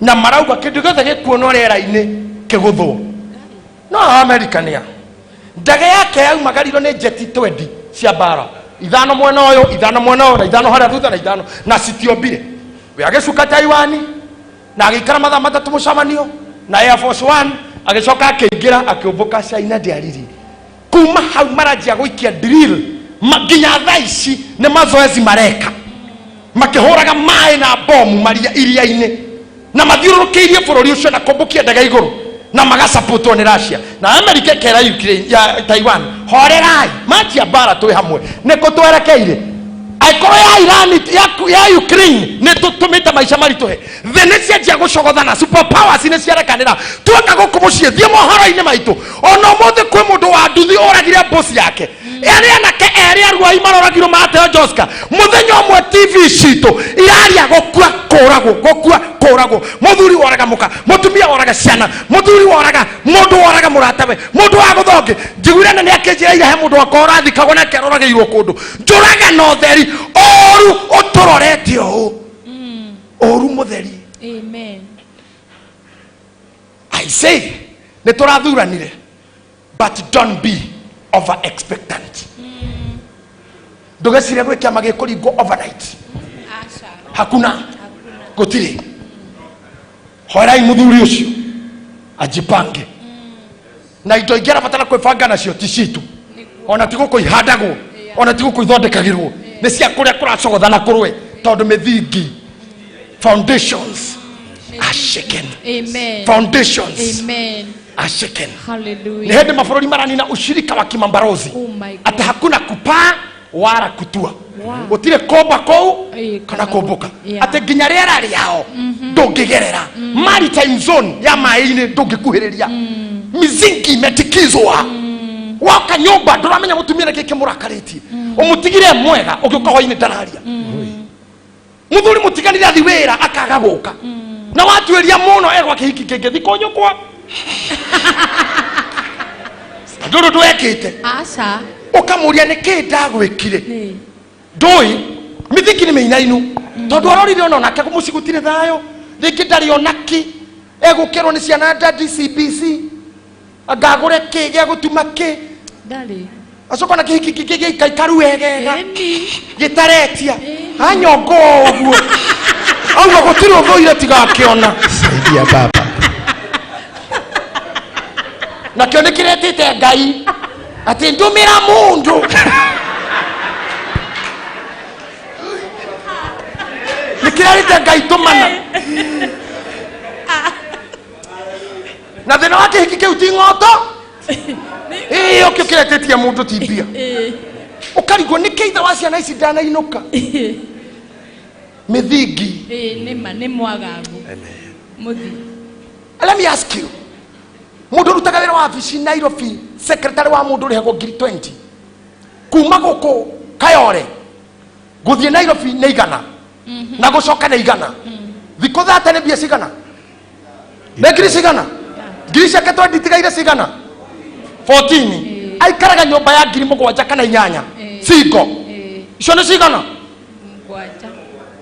Speaker 17: na marauga kindu gothe gikuonwo rĩera-inĩ kĩguthwo no America nia ndege yake yaumagariro ni jeti 20 cia bara ithano mwena uyu ithano mwena uyu na ithano haria thutha na ithano na citiombire we agicuka Taiwan na agikara mathaa matatu mucamanio na Air Force One agicoka akiingira akiumbuka China ndiariri kuma hau maranjia guikia drill nginya thaa ici ni mazoezi mareka makihuraga mai na bomu maria iria-ini na mathiururukiirie bururi ucio na kumbukia ndege iguru na magasapotwo ni Russia na America kera Ukraine ya Taiwan horerai matia bara twi hamwe niko twerekeire aikoro ya Iran ya Ukraine ne tutumite maisha marituhe Venecia cia gucogothana super powers ne ciarekanira tuoka gukumucie thie mohoro-ini maitu ona mothe kwi mundu wa nduthi oragire boss yake eri anake eri arwai maroragirwo mateo Joska muthenya omwe TV citu iraria gukua koragwo muthuri woraga muka mutumia woraga ciana muthuri woraga mundu woraga muratawe mundu wa guthongi njiguire ni akinjira he mundu akorathikagwo na kerorageirwo kundu njuraga no theri oru uturorete oru mutheri.
Speaker 11: Amen.
Speaker 17: I say ne turathuranire but don't be over expectant. Ndugecire gwe kiama gikuringo overnight. Hakuna gutiri horai muthuri ucio ajipange na indo ingera batara kwibanga nacio ti citu ona tiguko ihandagwo ona tiguko ithondekagirwo ni cia kuria kuracogothana kurwe tondu mithingi foundations are shaken.
Speaker 11: Amen.
Speaker 17: Foundations
Speaker 11: Amen.
Speaker 17: are shaken.
Speaker 11: Hallelujah.
Speaker 17: Ni hende mafurori marani na ushirika wa kimambarozi ati hakuna kupaa wala kutua utire komba kou kana komboka ati nginya riera riao ndungigerera maritime zone ya mai-ini ndungikuhiriria mizingi metikizwa waka nyumba nduramenya mutumia na kike murakaritie umutigire mwega ugiuka hwaini ndararia muthuri mutiganire athi wira akaga guka na watu eria muno egwa kihiki kingi thikonyukwa nduru twekite
Speaker 11: aca
Speaker 17: ukamuria niki ndagwikire ndui mithiki ni meinainu tondu arorire ona nake kumucigutire thayo ringi ndari onaki egukirwo ni ciana ndadi CBC agagure ki gya gutuma ki
Speaker 11: ndari
Speaker 17: acoka na kihiki kaikaru wegega gitaretia anyongo uguo auga gutiri uthuire tigakiona
Speaker 9: saidia baba
Speaker 17: na kio nikiretite ngai ati ndumira mundu nikirarite ngai tumana na thina wake hiki kiu ti ng'oto iyo kio kiretetie mundu ti mbia ukarigwo ni keitha wa ciana ici ndanainuka mithingi
Speaker 11: nima ni mwagagu muthi.
Speaker 17: Let me ask you, mundu rutaga wira wa wabici Nairobi, secretary wa mundu rihego 20 kuma guku Kayore guthie Nairobi ni igana na gucoka ni igana thiko thate ni bia cigana na ngiri cigana ngiri ciake twenditigaire cigana 14 aikaraga nyumba ya ngiri 7 kana 8 cingo icio ni cigana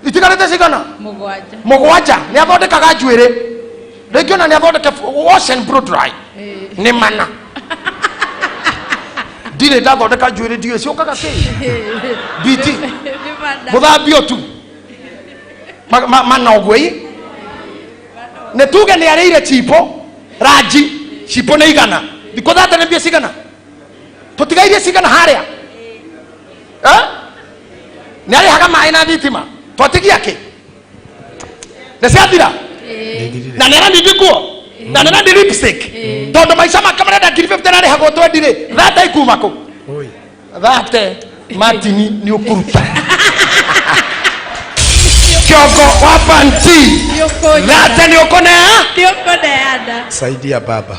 Speaker 17: itigarite cigana 7 ni athondekaga njuiri ringi ona ni athondeke wash and blow dry ni mana ndire ndathondeka njuiri ndiwe ciukaga ki biti muthambio tu mana ogwei ne tuge ni arire chipo raji chipo ne igana diko thate ne bia cigana tutigairie cigana haria ni ari haga mai na thitima twatigia ki ne ciathira na nera ndikuo na nera ndi lipstick tondu maisha makamera da 50 na rihago twendire thate ikuma ku thate matini ni ukuruta kiongo wa panti thate ni ukoneada
Speaker 9: saidia baba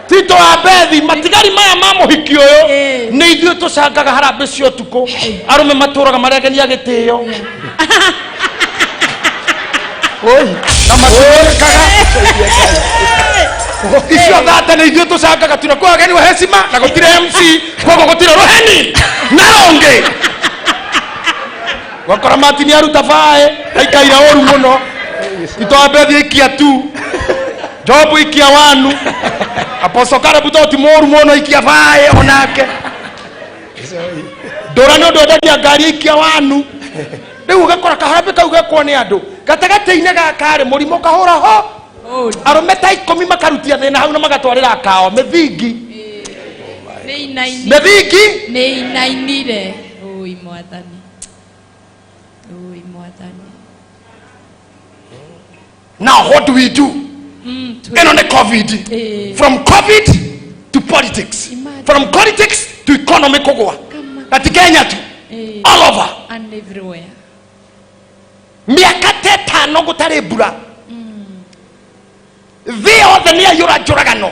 Speaker 17: Tito abethi matigari maya ma muhiki uyu ni ithuĩ tucangaga harambe cio tuku arume matũraga marengenia gĩtĩo oi na matũrĩkaga icio thate ni ithuĩ tucangaga tunakuwa ageni wa heshima na gũtirĩ MC koguo gũtirĩ rũheni na rũngĩ wakora matini aruta bae aikaira ũru mũno Tito abethi ikia tu jobu ikia wanu aposto kare butoti moru mono ikia vae onake dorano dodadia gari ikia wanu riu gakora kaharambe kau gekwo ni andu gatagate-ine gakare murimo kahora ho arometa 10 makarutia thina hau na magatwarira kao mithingi mithingi
Speaker 11: ni inainire oi mwathani
Speaker 17: now what do we do eno ne COVID from COVID to politics from politics to economic kogwa ati Kenya tu all over
Speaker 11: and everywhere
Speaker 17: miaka 5 gutari mbura thĩ othe nĩ aiyũra njũragano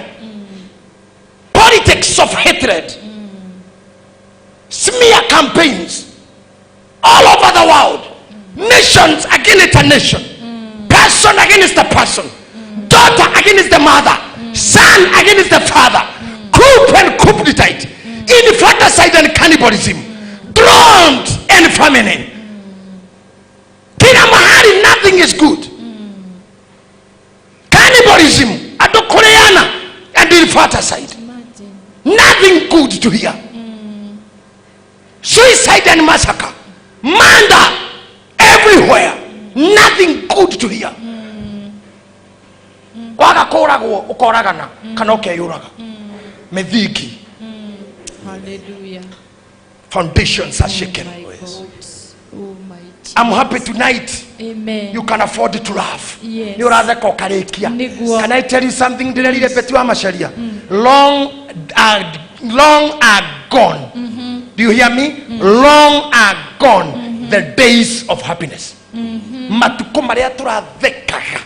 Speaker 17: politics of hatred smear campaigns all over the world nations against a nation person against a person daughter against the mother son against the father coup and coup-detite infanticide and cannibalism drowned and feminine kila mahali nothing is good cannibalism adokoleana and infanticide nothing good to hear suicide and massacre murder everywhere nothing good to hear waga koragwo ukoragana kana ukeyuraga mithiki
Speaker 11: hallelujah
Speaker 17: foundations are shaken I'm happy tonight.
Speaker 11: Amen.
Speaker 17: You can afford to laugh.
Speaker 11: Yes.
Speaker 17: You rather kokarikia. Can I tell you something? Long are gone. Do you hear me? Long are gone the days of happiness. Matuko maria turathekaga.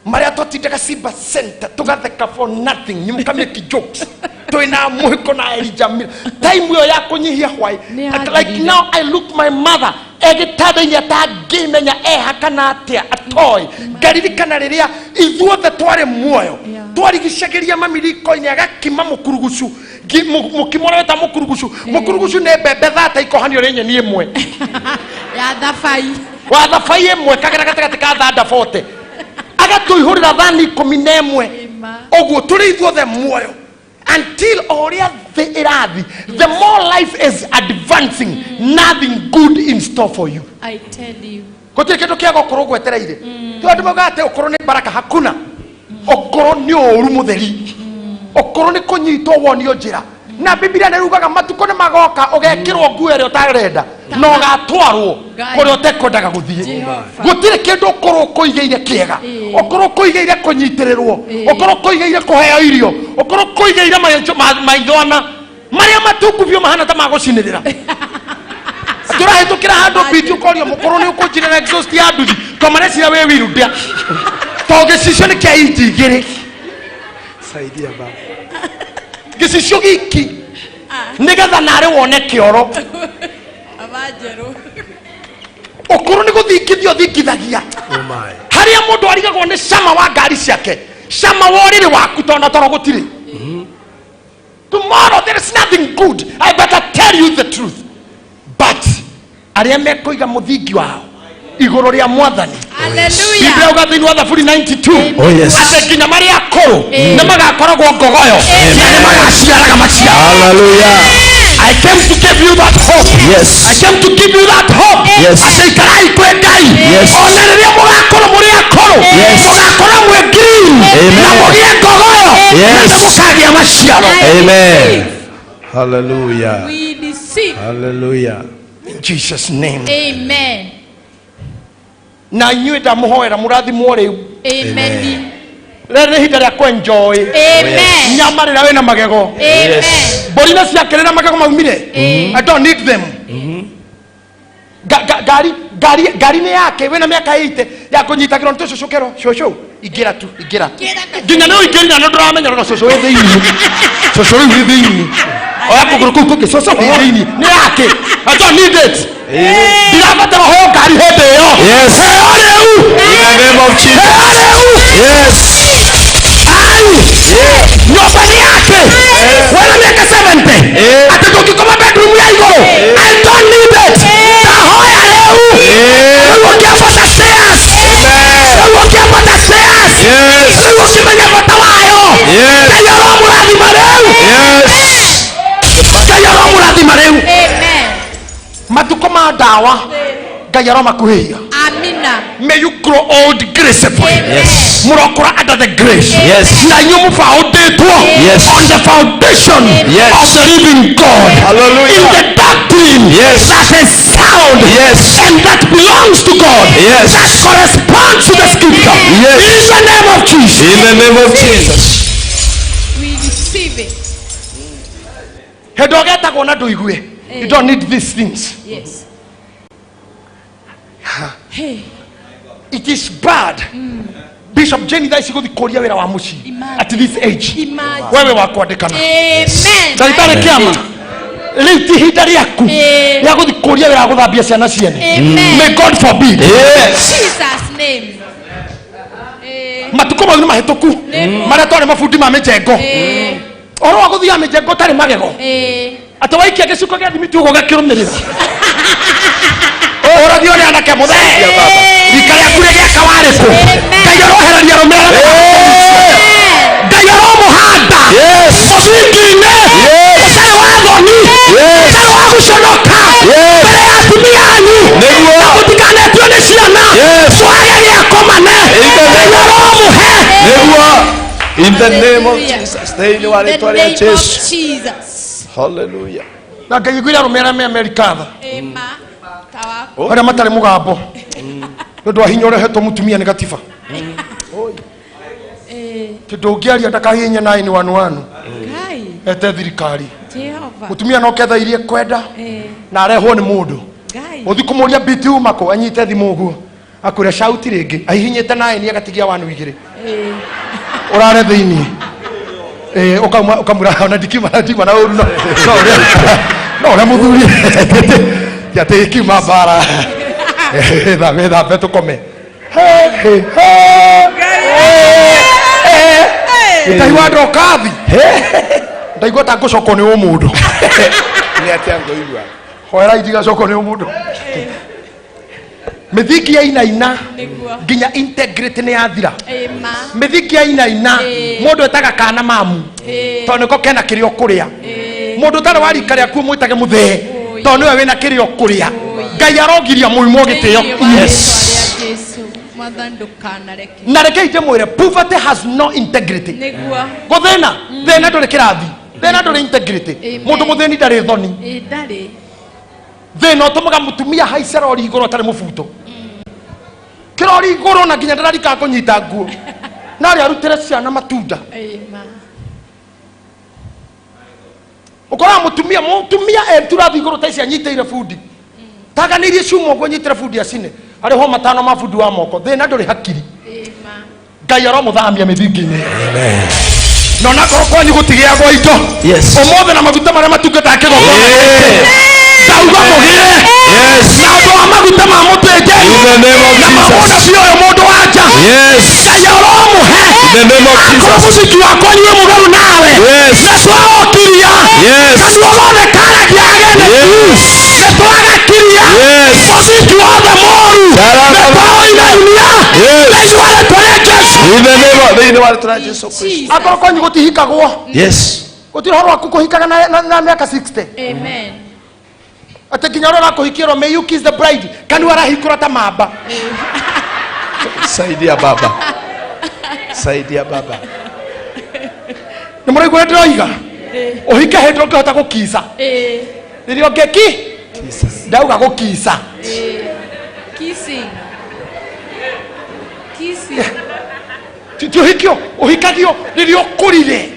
Speaker 17: Maria twatindaga Simba Center tugatheka for nothing. Nyumuka make jokes. Toina muhiko na Elijah. Time yo ya kunyihia hwai. Like now I look my mother. egitanda-inĩ atangĩmenya ehakana atĩa atoĩ ngaririkana rĩrĩa ithuothe twarĩ muoyo twarigicagĩria mamiriko-inĩ agakima mũkurugucu mũkimo weta mũkurugucu nĩ mbembe thata ikohanio rĩ nyeni ĩmwe
Speaker 11: ya thabai
Speaker 17: wa thabai ĩmwe kagera gatagatĩ ka thanda 40 agatũihũrĩra thani 11 ũguo tũrĩ ithuothe muoyo until ũrĩa thĩ ĩrathi the more life is advancing nothing good in store for you.
Speaker 11: I tell you
Speaker 17: gũtirĩ kĩndũ kĩa gũkorwo gwetereire tondũ mauga atĩ ũkorwo nĩ baraka hakuna ũkorwo nĩ ũũru mũtheri ũkorwo nĩ kũnyitwo wonio njĩra na Biblia nĩrugaga matukũ nĩ magoka ũgekĩrwo nguo ĩrĩa ũtarenda na ũgatwarwo kũrĩa ũtekwendaga gũthiĩ gũtirĩ kĩndũ ũkorwo kũigĩire kĩega ũkorwo kũigĩire kũnyitĩrĩrwo ũkorwo kũigĩire kũheo irio ũkorwo kũigĩire maithona marĩa matungu biũ mahana ta magũcinĩrĩra tũrahĩtũkĩra handũ biti ũkorio mũkorwo nĩ ũkũnjinĩra exhaust ya nduthi to marecira wĩ wiruda to gĩcicio nĩ kĩa inji igĩrĩ
Speaker 9: saidia baba
Speaker 17: gĩcicio gĩki nĩgetha narĩ wone kĩoro
Speaker 11: abajerũ
Speaker 17: ũkorwo nĩ gũthingithio thingithagia harĩa mũndũ arigagwo nĩ cama wa ngari ciake cama wa ũrĩrĩ waku tondũ toro gũtirĩ tomorrow there is nothing good. I better tell you the truth. But arĩa mekũiga mũthingi wao igũrũ rĩa mwathani Biblia uga thĩinĩ wa Zaburi 92 atĩ nginya marĩa akũrũ nĩ magakoragwo ngogoyo na nĩ magaciaraga maciaro.
Speaker 9: Hallelujah.
Speaker 17: I came to give you that hope.
Speaker 9: Yes.
Speaker 17: I came to give you that hope.
Speaker 9: Yes.
Speaker 17: Atĩ ikarai kwĩ Ngai ona rĩrĩa mũgakorwo mũrĩ akũrũ mũgakorwo mwĩ green na mũgĩe ngogoyo na nĩ mũkagĩa maciaro.
Speaker 9: Amen. Hallelujah.
Speaker 11: We receive.
Speaker 9: Hallelujah.
Speaker 17: In Jesus name.
Speaker 11: Amen.
Speaker 17: Na inyuĩ ndamũhoera mũrathimwo rĩu.
Speaker 11: Amen.
Speaker 17: Rĩrĩ nĩ ihinda rĩa kwenjoy.
Speaker 11: Amen.
Speaker 17: Nyama rĩrĩa wĩna magego.
Speaker 11: Amen.
Speaker 17: Mbũri na ciakĩrĩra magego maumire. I don't need them. Gari nĩ yake wĩna mĩaka 80 ya kũnyitagĩrwo nĩ tũcũcũkero cũcũ ingĩra tu ingĩra nginya nĩ ũingĩrira no ndũramenya no cũcũ wĩ thĩinĩ cũcũ rĩu wĩ thĩinĩ oya kũgũrũ kũu kũngĩ cũcũ wĩ thĩinĩ nĩ yake I don't need it. Ndirabatara hoyo ngari hĩndĩ ĩyo.
Speaker 9: Yes.
Speaker 17: Heo rĩu.
Speaker 9: In the name of Jesus. Yes.
Speaker 17: Nyũmba nĩ yake wĩna mĩaka 70 atĩ ndũngĩkoma bedroom ya igũrũ I don't need it. Ndahoya rĩu rĩu ũkĩambata stairs rĩu ũkĩambata stairs rĩu ũkĩmenya bata wayo Ngai aromũrathima rĩu Ngai aromũrathima rĩu matukũ ma ndawa Ngai aromakuhĩhia.
Speaker 11: Amina.
Speaker 17: May you grow old gracefully.
Speaker 9: Yes.
Speaker 17: Murokora under the grace.
Speaker 9: Yes.
Speaker 17: Na nyumu foundation.
Speaker 9: Yes.
Speaker 17: On the foundation
Speaker 9: yes.
Speaker 17: of the living God.
Speaker 9: Hallelujah.
Speaker 17: In the doctrine
Speaker 9: yes.
Speaker 17: that is sound.
Speaker 9: Yes.
Speaker 17: And that belongs to God.
Speaker 9: Yes.
Speaker 17: That corresponds to the scripture.
Speaker 9: Yes.
Speaker 17: In the name of Jesus.
Speaker 9: In the name of Jesus.
Speaker 11: We receive it.
Speaker 17: Hedogeta gona nduigue. You don't need these things.
Speaker 11: Yes. Hey.
Speaker 17: It is bad. Bishop Jenny daisi go thikoria wira wa muci at this age. Wewe wa kwandikana.
Speaker 11: Amen.
Speaker 17: Ndagitari kiama. Rĩu ti hinda rĩaku rĩa gũthikũria wĩra wa gũthambia ciana ciene. May God forbid.
Speaker 11: Jesus name.
Speaker 17: Matukũ mau nĩ mahĩtũku marĩa twarĩ mabundi ma mĩjengo. Ũhoro wa gũthiaga mĩjengo ũtarĩ magego. Atĩ waikia gĩcuko gĩa thimiti ũguo gakĩrũmĩrĩra. Ũragio nĩ anake mũthee. Rika rĩaku rĩgĩaka warĩkũ. Ngai arohereria rũmĩrĩra. Ngai aromũhanda. Mũthingi-inĩ. Ũtarĩ wa thoni. Ũtarĩ wa gũconoka. Mbere ya atumia anyu. Na mũtikanetio nĩ ciana. Mwage gĩa kũmane. Ngai aromũhe.
Speaker 9: In the name of Jesus. Thĩinĩ wa rĩĩtwa rĩa Jesũ.
Speaker 11: Jesus.
Speaker 9: Hallelujah.
Speaker 17: Na Ngai aiguire rũmĩrĩra me Amerikatha.
Speaker 11: Amen.
Speaker 17: Arĩa matarĩ mũgambo nĩ ũndũ wa hinya ũrehetwo mũtumia nĩ gatiba ndũngĩaria ndakahihinye 911 ete thirikari mũtumia no ketha irie kwenda na arehwo nĩ mũndũ ũthi kũmũria biti uma kũ anyite thimũ ũguo akwĩra shout rĩngĩ ahihinyĩte 9 agatigia 1 2 ũrare thĩinĩ ũkamwĩra ona ndikiuma na ũru no ũrĩa mũthuri
Speaker 9: Yate kiuma bara. Da beto come. Ndaigua ndokathi. Ndaigua ta ngũcokwo nĩ ũmũndũ. Nĩ atĩa ngũigua. Hoera itigacokwo nĩ ũmũndũ. Mĩthingi ya inaina nginya integrity nĩ yathira. Mĩthingi ya inaina mũndũ etaga kana mamu tondũ nĩko kena kĩrĩa ũkũrĩa. Mũndũ ũtarĩ wa rika rĩaku mwĩtage mũthee tondũ nĩwe wĩna kĩrĩa ũkũrĩa. Ngai arogiria mũrimũ gĩtĩo. Na reke ndĩmwĩre poverty has no integrity. Gũthĩna thĩna ndũrĩ kĩrathi, thĩna ndũrĩ integrity. Mũndũ mũthĩni ndarĩ thoni. Thĩna ũtũmaga mũtumia haice rori igũrũ atarĩ mũbuto. Kĩrori igũrũ na nginya ndararika kũnyita nguo. Na arĩa arutĩre ciana matunda. Ũkora mũtumia turathi igũrũ ta ici anyitĩire bundi. Taganĩrie cuma ũguo anyitĩre bundi acine. Arĩ ho matano ma bundi wa moko. Thĩna ndũrĩ hakiri. Ngai aromũthamia mĩthingi-inĩ. Amen. No nakorwo kwanyu gũtigĩa gwa indo. Ũmũthĩ na maguta marĩa matungata kĩgongona. Ndauga mũgĩre. Na andũ a maguta ma mũtĩnje. Na mamũna biũ ũyũ mũndũ wa nja. Ngai aromũhe. Akorwo mũciki wakwa nĩ mũgaru nawe. Na twagokiria. Kanua gothe karagia agene tu. Nĩtwagakiria. Mũciki wothe mũru. Nĩtwaũinainia. Thĩinĩ wa rĩtwa rĩa Jesũ. Akorwo kwanyu gũtihikagwo. Gũtirĩ ũhoro waku kũhikaga na mĩaka 60. Amen. Ate kinya rora kuhikirwo, may you kiss the bride. Kanua arahikũra ta mamba. Saidia baba. Saidia baba. Nĩ mũraigua ndĩroiga? Ũhike hĩndĩ ũngĩhota gũkisa. Rĩrĩa ũngĩki? Ndauga gũkisa. Kissing. Kissing. Tihikio, ũhikagio rĩrĩa ũkũrire.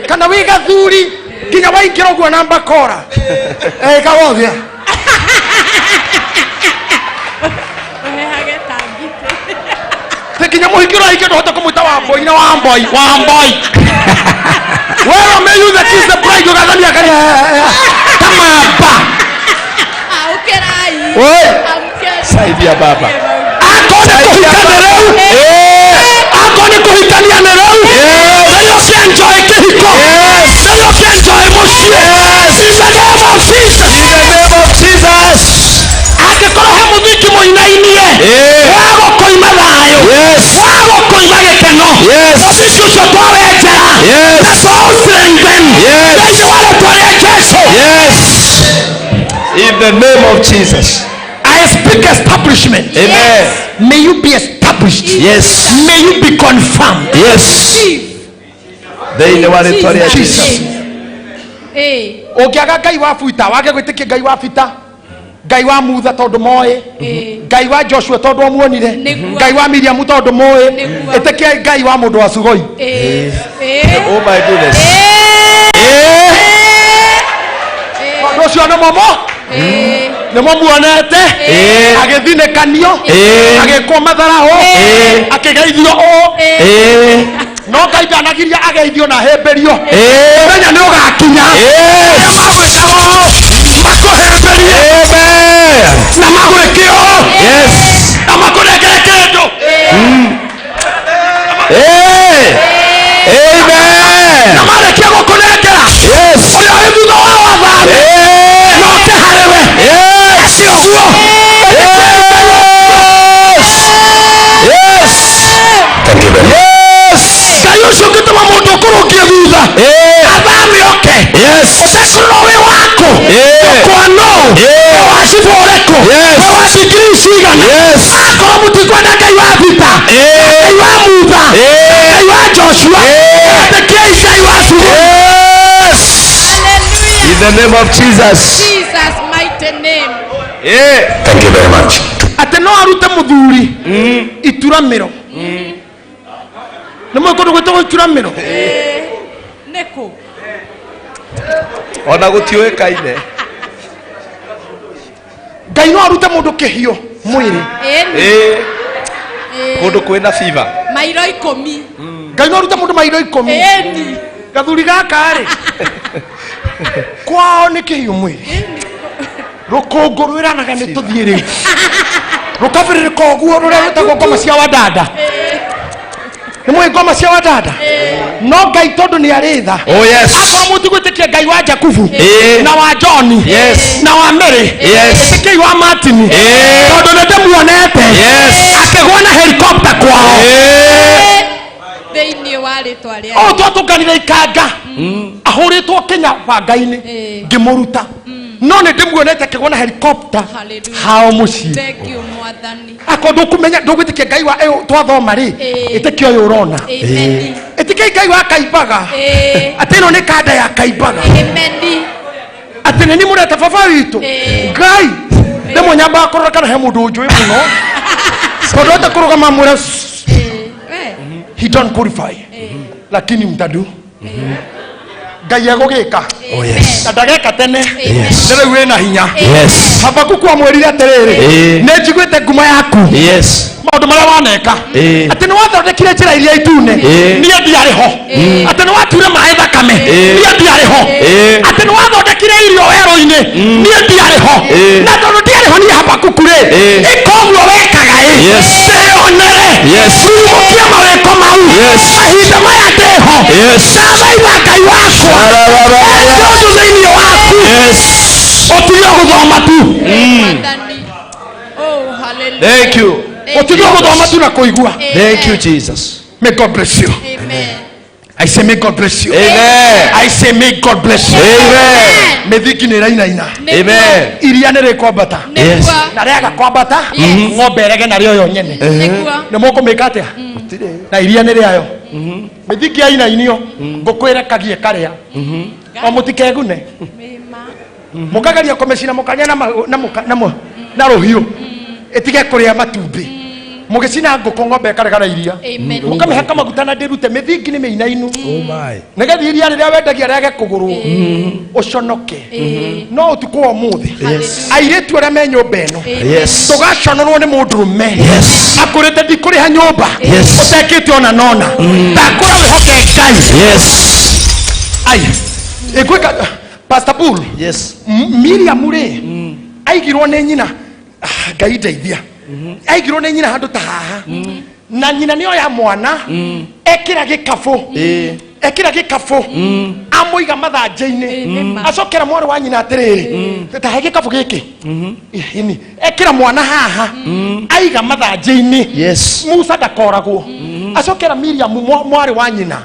Speaker 9: Kana wĩ gathuri nginya waingĩra ũguo na mbakora. Kawothe. Tekinya muhikiro aike ndohota kumwita Wamboi na Wamboi. Where may you the kiss the bride ugathania kari tamamba. Ukerai. Saidia baba. Akone kuhitania leo. Akone kuhitania leo. Leo enjoy kihiko. Leo enjoy moshi. In the name of Jesus. Akekora he muthiki muinainie. Wago koima thayo. Wago koima gikeno. Muthiki ucio twawenjera. Na twaustrengthen. Thĩinĩ wa rĩtwa rĩa Jesũ. In the name of Jesus. I speak establishment. Amen. May you be established. Yes. May you be confirmed. Yes. Thĩinĩ wa rĩtwa rĩa Jesũ. Ũngĩaga Ngai wa buita, wage gwĩtĩkia Ngai wa bita. Ngai wa Mutha tondu moe. Ngai wa Joshua tondu amuonire. Ngai wa Miriam tondu moe. Ĩtĩkia Ngai wa mũndũ wa Sugoi. Oh my goodness. Mũndũ ũcio nĩ momo. Nĩ momuonete. Agĩthinĩkanio. Agĩkwo matharaho. Akĩgeithio o. No Ngai ndanagiria ageithio na hemberio. Mũthenya nĩ ũgakinya. Makuhemberie. Na magwĩkio. Na makũnengere kĩndũ. Amen. Na marĩkia gũkũnengera. Ũrĩa wĩ thutha wa wathani. Noke harĩwe. Acio guo. Thank you very much. Ngai ũcio ũngĩtũma mũndũ ũkũrũkia thutha. Athame oke. Ũtekũrwo wĩ waku. Ũkwano. Wacibũ ũrĩkũ. Wacikiri cigana. Akorwo mũtikwenda Ngai wa bita. Ngai wa Mutha. Ngai wa Joshua. Etĩkiai Ngai wa Sugoi. In the name of Jesus.
Speaker 11: Jesus mighty name.
Speaker 9: Thank you very much. Atĩ no arute mũthuri ituramĩro. Nĩ mũndũ gwĩtagwo ituramĩro.
Speaker 11: Nĩkũ?
Speaker 9: Ona gũtiũĩkaine. Ngai no arute mũndũ kĩhiũ mwĩrĩ. Kũndũ kwĩna fever.
Speaker 11: Mairo 10.
Speaker 9: Ngai no arute mũndũ mairo 10. Gathuri gaka rĩ. Kwao nĩ kĩhiũ mwĩrĩ.
Speaker 17: rukungurwira naga ni tuthiire rukabirira koguo rureta ngoma cia wadada nimwe ngoma cia wadada no Ngai tondu ni aritha akwa mutigwitikia Ngai wa Jakubu na wa John na wa Mary tikai wa Martin tondu ndemuonete akigwa na helicopter kwao
Speaker 11: thĩinĩ wa rĩtwa rĩa
Speaker 17: o twatukanire ikanga ahuritwo Kenya bangai-inĩ ngimuruta no nĩ ndĩmuonete akigwa na helicopter hao muciĩ
Speaker 11: thank you mwathani
Speaker 17: ako ndukumenya ndugwitikia Ngai wa twathoma ri itikio uyu urona itikia Ngai wa Kaimbaga atino ni kanda ya Kaimbaga atino ni mureta baba witu Ngai ndemo nyamba akorora kana he mundu njui muno tondu atakurugama mwira he don't qualify lakini mtadu Ngai agugika na ndageka tene nĩ wĩna hinya Habakuku amwĩrire atĩrĩrĩ nĩ njiguĩte nguma yaku maũndũ marĩa waneka atĩ nĩ wathondekire njĩra iria itune niĩ ndiarĩ ho atĩ nĩ wature maĩ thakame niĩ ndiarĩ ho atĩ nĩ wathondekire irio werũ-inĩ niĩ ndiarĩ ho na tondũ ndiarĩ ho niĩ Habakuku rĩ ĩka ũguo wekaga wĩonere rumũkia mawĩko mau mahinda maya ndĩ ho ndathaitha Ngai wakwa tondu thĩinĩ waku ũtige gũthoma tu
Speaker 9: Thank you.
Speaker 17: Utige gũthoma tu na kũigua.
Speaker 9: Thank you, Jesus.
Speaker 17: May God bless you.
Speaker 11: Amen.
Speaker 17: I say may God bless you.
Speaker 9: Amen.
Speaker 17: I say may God bless you.
Speaker 9: Amen.
Speaker 17: Methiki nĩ rainaina.
Speaker 9: Amen.
Speaker 17: Iria nĩ rĩkwambata.
Speaker 9: Yes.
Speaker 17: Na rĩaga kwambata ng'ombe ĩrege narĩo yo nyene. Nĩ mũkũmĩka atĩa? Na iria nĩ rĩayo. Methiki ainainio ngũkũ ĩrekagie karĩa. O mũtikegune. Mũkagaria kũmecina mũkanya na rũhiũ itige kuria matumbi mugicina ngũkũ ng'ombe ĩkarega iria mũkamĩhaka maguta na ndĩrute mĩthingi nĩ mĩinainu nĩgetha iria rĩrĩa wendagia rĩage kũgũrwo ũconoke no ũtukũ wa ũmũthĩ airĩtu arĩa me nyũmba ĩno tũgaconorwo nĩ mũndũrũme akũrĩte ndikũrĩha nyũmba ũtekĩte ona nona ndakũra wĩhoke Ngai ai ĩkwĩka Pastor Bull Miriam rĩ aigirwo nĩ nyina Ngai ndeithia aigirwo nĩ nyina handũ ta haha na nyina nĩyo ya mwana ekĩra gĩkabũ amũiga mathanjĩ-inĩ acokera mwarĩ wa nyina atĩrĩrĩ tahe gĩkabũ gĩkĩ ekĩra mwana haha aiga mathanjĩ-inĩ Musa ndakoragwo acokera Miriam mwarĩ wa nyina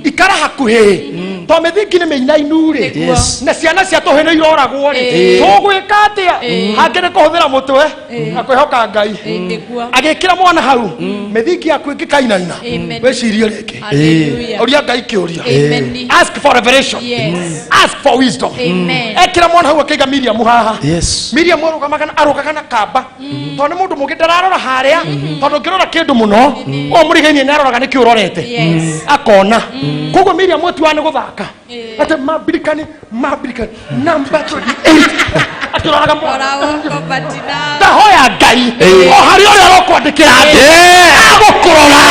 Speaker 17: ikara hakuhĩ to mĩthingi nĩ mĩinainu rĩ na ciana cia tũhĩ nĩ iroragwo rĩ tũgwĩka atĩa hangĩ nĩ kũhũthĩra mũtwe akwĩhoka Ngai agĩkĩra mwana hau mĩthingi yaku ĩngĩkainaina wĩcirie rĩngĩ ũria Ngai kĩũria ask for revelation ask for wisdom ekĩra mwana hau akĩiga Miriam haha Miriam arũgaga na kamba tondũ nĩ mũndũ mũngĩ ndararora harĩa tondũ ũngĩrora kĩndũ mũno o mũrigainie nĩ aroraga nĩkĩ ũrorete akona koguo Miriam ĩtua nĩ gũthaka atĩ mambirikani number 28 akĩroraga ndahoya Ngai o harĩ ũrĩa ũrokwandĩkĩra agũkũrora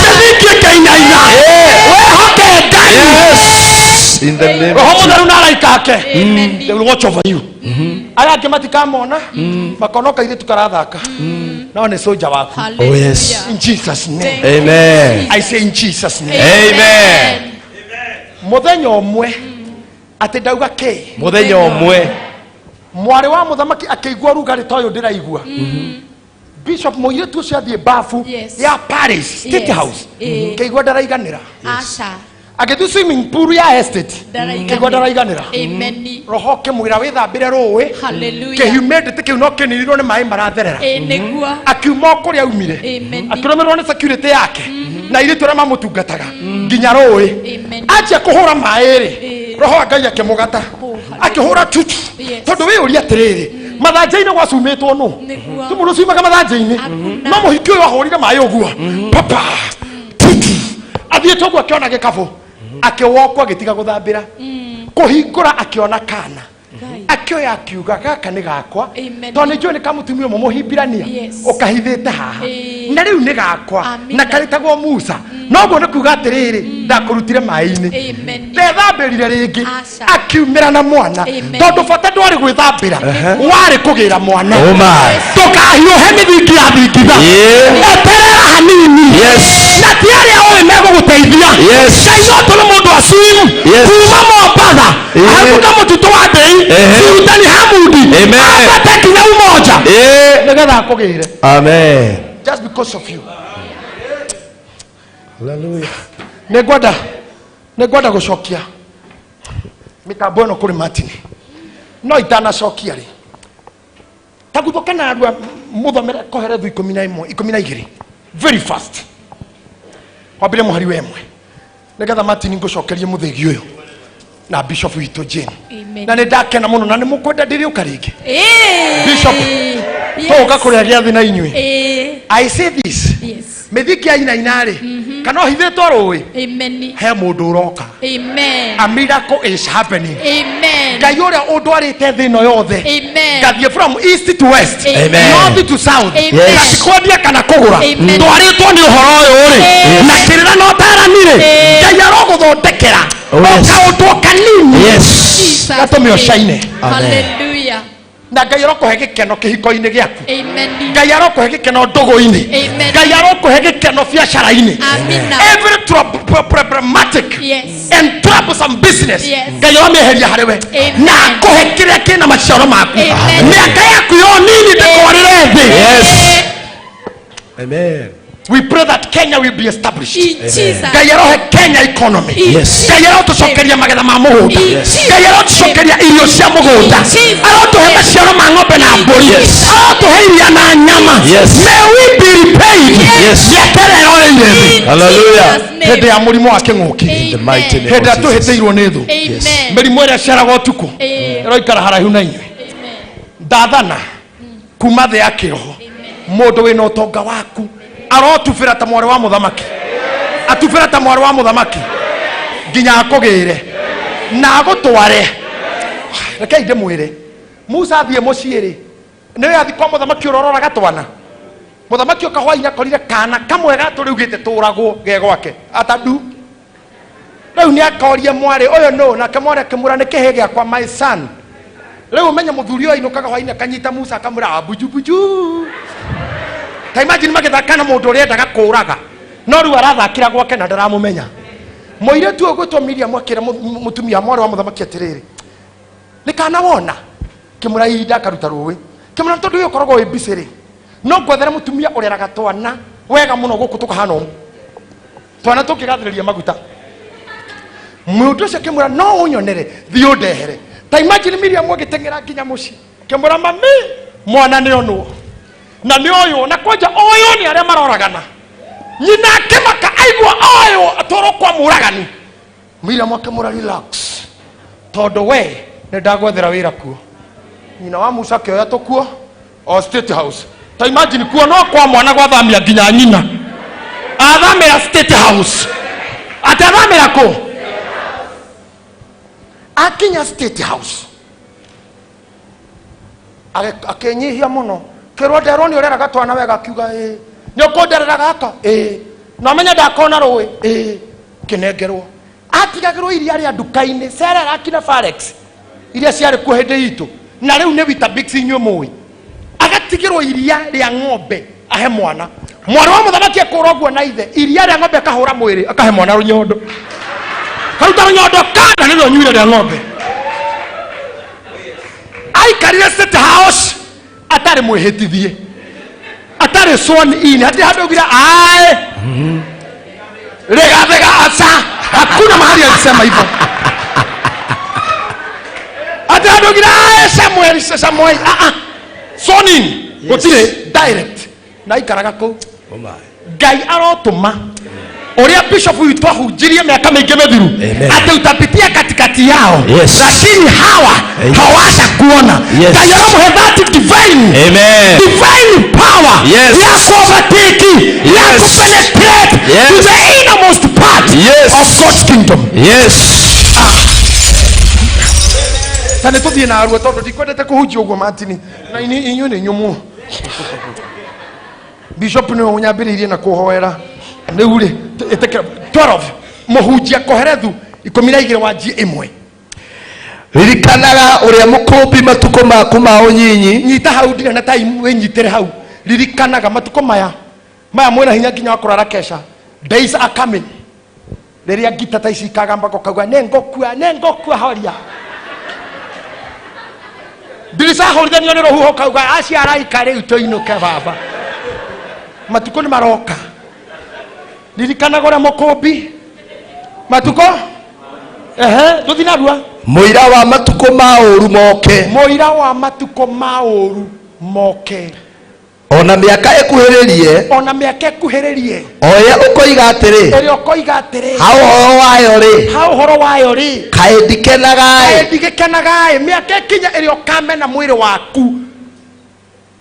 Speaker 17: mĩthingi ĩkainaina wĩhoke Ngai roho mũtheru na araika ake they will watch over you aya angĩ matikamona makonoka ithuĩ tukarathaka no nĩ soja waku in Jesus name
Speaker 9: Amen.
Speaker 17: I say in Jesus name
Speaker 9: Amen.
Speaker 17: Muthenya ũmwe atĩ ndauga kĩ
Speaker 9: Muthenya ũmwe
Speaker 17: mwarĩ wa mũthamaki akĩigua rugarĩ ta ũyũ ndĩraigua Bishop mũirĩtu ũcio athiĩ bafu ya Paris State House kĩigua ndaraiganĩra agĩthiĩ swimming pool ya estate kĩigua ndaraiganĩra roho kĩmwĩra wĩthambĩre rũĩ kĩhumidity kĩu no kĩnirirwo nĩ maĩ maratherera akiuma kũrĩa aumire akĩrũmĩrĩrwo nĩ security yake na irĩtu arĩa mamũtungataga nginya rũĩ anjia kũhũra maĩ rĩ roho wa Ngai akĩmũgata akĩhũra tutu tondũ wĩyũria atĩrĩrĩ mathanjĩ-inĩ gwacumĩtwo nũ ti mũndũ ciumaga mathanjĩ-inĩ no mũhiki ũyũ ahũrire maĩ ũguo papa tutu athiĩte ũguo akĩona gĩkabũ akĩwokwo agĩtiga gũthambĩra kũhingũra akĩona kana akioya akiuga gaka nĩ gakwa
Speaker 11: Amen.
Speaker 17: tondũ nĩnjũĩ nĩ kamutumia ũmwe mũhĩmbirania
Speaker 11: Yes.
Speaker 17: ũkahithĩte haha na rĩu nĩ gakwa na karĩtagwo Musa noguo nĩ kuuga atĩrĩrĩ ndakũrutire maĩ-inĩ ndethambĩrire rĩngĩ akiumĩra na mwana tondũ bata ndwarĩ gwĩthambĩra warĩ kũgĩra mwana tũkahiũhe mĩthingi ya thingitha eterera hanini na ti arĩa ũĩ megũgũteithia Ngai no tũrĩ mũndũ acim kuma Mombatha ahatuka mũtitũ wa ndĩi Sultani Hamudi ambate kinya Umoja nĩgetha akũgĩre
Speaker 9: Amen.
Speaker 17: just because of you. Hallelujah. Nĩngwenda gũcokia mĩtambo ĩno kũrĩ Martin no itanacokia rĩ ta guthũke na andũ mũthomere Koherethu 11:12 very fast kwambire mũhari wa ĩmwe nĩgetha Martin ngũcokerie mũthegi ũyũ na Bishop witũ Jane na nĩ ndakena mũno na nĩ mũkwenda ndĩrĩũka rĩngĩ Bishop toka kũrĩa gĩathĩ na inyuĩ I say this mĩthiki ainainarĩ kana ũhithĩtwo rũĩ he mũndũ ũroka a miracle is happening Ngai ũrĩa ũndwarĩte thĩ ĩno yothe ngathiĩ from east to west north to south gatikwendia kana kũgũra ndwarĩtwo nĩ ũhoro ũyũ rĩ na kĩrĩra no taranirĩ Ngai arogũthondekera kaũndũ kanini gatũme ũcaine
Speaker 11: Hallelujah.
Speaker 17: na Ngai arokũhe gĩkeno kĩhiko-inĩ gĩaku Ngai arokũhe gĩkeno ndũgũ-inĩ Ngai arokũhe gĩkeno biacara-inĩ every problematic and troublesome business Ngai aromĩeheria harĩ we na akũhe kĩrĩa kĩna maciaro maku mĩaka yaku yo nini ndĩkwarĩre thĩ
Speaker 9: Amen.
Speaker 17: We pray that Kenya will be established.
Speaker 11: Jesus.
Speaker 17: Ngai arohe Kenya economy. Ngai arotucokeria magetha ma mũgũnda. Ngai arotucokeria irio cia mũgũnda. Arotuhe maciaro ma ng'ombe na mbũri. Arotuhe iria na nyama. May we be repaid. Yetereroreire thĩ.
Speaker 9: Hallelujah.
Speaker 17: Hĩndĩ ya mũrimũ wa kĩng'ũki. Hĩndĩ ya tũhĩtĩirwo nĩ thũ. Mĩrimũ ĩrĩa ĩciaraga ũtukũ. Ĩroikara haraihu na inyuĩ. Ndathana kuma thĩ ya kĩroho. Mũndũ wĩna ũtonga waku arotubĩra ta mwarĩ wa mũthamaki atubĩra ta mwarĩ wa mũthamaki nginya akũgĩre na agũtware rekei ndĩmwĩre Musa athiĩ mũciĩ rĩ nĩwe athi kwa mũthamaki ũrororaga twana mũthamaki ũka hwainĩ akorire kana kamwe gatũrĩugĩte tũragwo ge gwake atandu rĩu nĩ akoria mwarĩ ũyũ no nake mwarĩ akĩmwĩra nĩ kĩhĩ gĩakwa my son rĩu ũmenye mũthuri ũyũ ainũkaga hwainĩ akanyita Musa akamwĩra buju ta imagine magĩthaka na mũndũ ũrĩa endaga kũũraga no rĩu arathakĩra gwake na ndaramũmenya mũirĩtu ũyũ gwĩtwo Miriam akĩra mũtumia mwarĩ wa mũthamaki atĩrĩrĩ nĩ kana wona kĩmũra ihinda akaruta rũĩ kĩmũra tondũ ũyũ ũkoragwo wĩ busy rĩ no ngwethere mũtumia ũreraga twana wega mũno gũkũ tũkahana ũũ twana tũkĩgathĩrĩria maguta mũndũ ũcio kĩmũra no ũnyonere thiĩ ũndehere ta imagine Miriam agĩteng'era nginya mũciĩ kĩmũra mami mwana nĩonwo na nĩ ũyũ na kwanja ũyũ nĩ arĩa maroragana nyina akĩmaka aigua ũyũ atwarwo kwa mũragani Miriam akĩmũra relax tondũ we nĩ ndagwethera wĩra kuo nyina wa Musa akĩoya tũkuo o State House ta imagine kuo no kwa mwana gwathamia nginya nyina athamĩra State House atathamĩra kũ akinya State House akĩnyihia mũno kĩrwo nderwo nĩ ũreraga twana wega akiuga nĩ ũkũnderera gaka na menya ndakona rũĩ kĩnengerwo atigagĩrwo iria rĩa nduka-inĩ cerera akina Farex iria ciarĩ kuo hĩndĩ itũ na rĩu nĩ Weetabix inyuĩ mũĩ agatigĩrwo iria rĩa ng'ombe ahe mwana mwana wa mũthamaki akũra ũguo na ithe iria rĩa ng'ombe akahũra mwĩrĩ akahe mwana rũnyondo karuta rũnyondo kana nĩrwo nyuire rĩa ng'ombe aikarire State House atari mwĩhĩtithie atari sworn in hadi hadi ugira ae regatega asa hakuna mahali alisema hivyo hadi hadi ugira ae Samuel sworn in gotire direct na ikaraga ko Ngai arotuma Oria Bishop witwa hujirie miaka mingi mithiru ati utapitia katikati yao lakini hawa hawata kuona Ngai aromuhe that divine divine power ya overtake ya penetrate to the innermost part of God's kingdom Tane tuthie na aruo tondu ndikwendete kuhunjia uguo matini. Na inyu ni nyumu. Bishop ni unyambiririe na kuhoera. Riu ri itekera 12 muhunjia koherethu 12 wanjie imwe.
Speaker 9: Ririkanaga uria mukumbi matuko maku ma unyinyi.
Speaker 17: Nyita hau ndire na time winyitere hau. Ririkanaga matuko maya mwena hinya nginya kurara kesha. Days are coming. Riria gita ta ici kagamba kokagwa nengokua horia. Dirisa horia ni onero huho kauga aciara ikare utoinuke baba. Matuko ni maroka. Ririkanaga uria mukumbi matuko tuthinarua
Speaker 9: muira wa matuko ma uru moke.
Speaker 17: Muira wa matuko ma uru moke.
Speaker 9: Ona miaka ekuhiririe.
Speaker 17: Ona miaka ekuhiririe.
Speaker 9: Oya ukoiga atiri.
Speaker 17: Eri ukoiga atiri.
Speaker 9: Hau horo wayo ri.
Speaker 17: Hau horo wayo ri.
Speaker 9: Kae ndikenaga.
Speaker 17: Kae ndikenaga. Miaka ekinya eri okamena mwiri waku.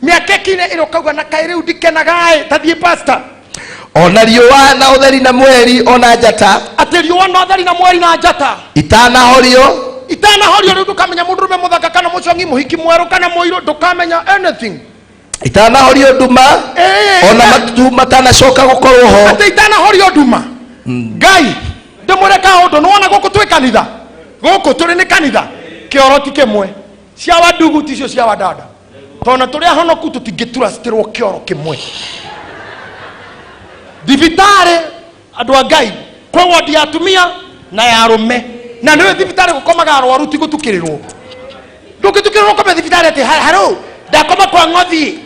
Speaker 17: Miaka ekinya eri okauga na kae riu ndikenaga. Tathie pastor.
Speaker 9: Ona riũa na ũtheri na mweri ona njata.
Speaker 17: Ati riũa na ũtheri na mweri na njata.
Speaker 9: Itanahorio
Speaker 17: riu ndukamenya mũndũrũme mũthaka kana mũcongi mũhiki mwerũ kana mũirũ ndukamenya anything.
Speaker 9: Itanahorio nduma ona matu matanacoka gukorwo ho.
Speaker 17: Ati itanahorio nduma. Ngai ndimureka ũndũ nĩwona gũkũ twĩ kanitha. Gũkũ tũrĩ nĩ kanitha. Kĩoro ti kĩmwe. Cia wandugu ticio cia wadada. Tona tũrĩa honoku tũtingĩturacitĩrwo kĩoro kĩmwe. Thibitari andu a Ngai kwa wodi ya atumia na ya arume na niwe thibitari gukomaga arwaru ti gutukirirwo ndugitukirwo kome thibitari ati haro ndakoma kwa ngothi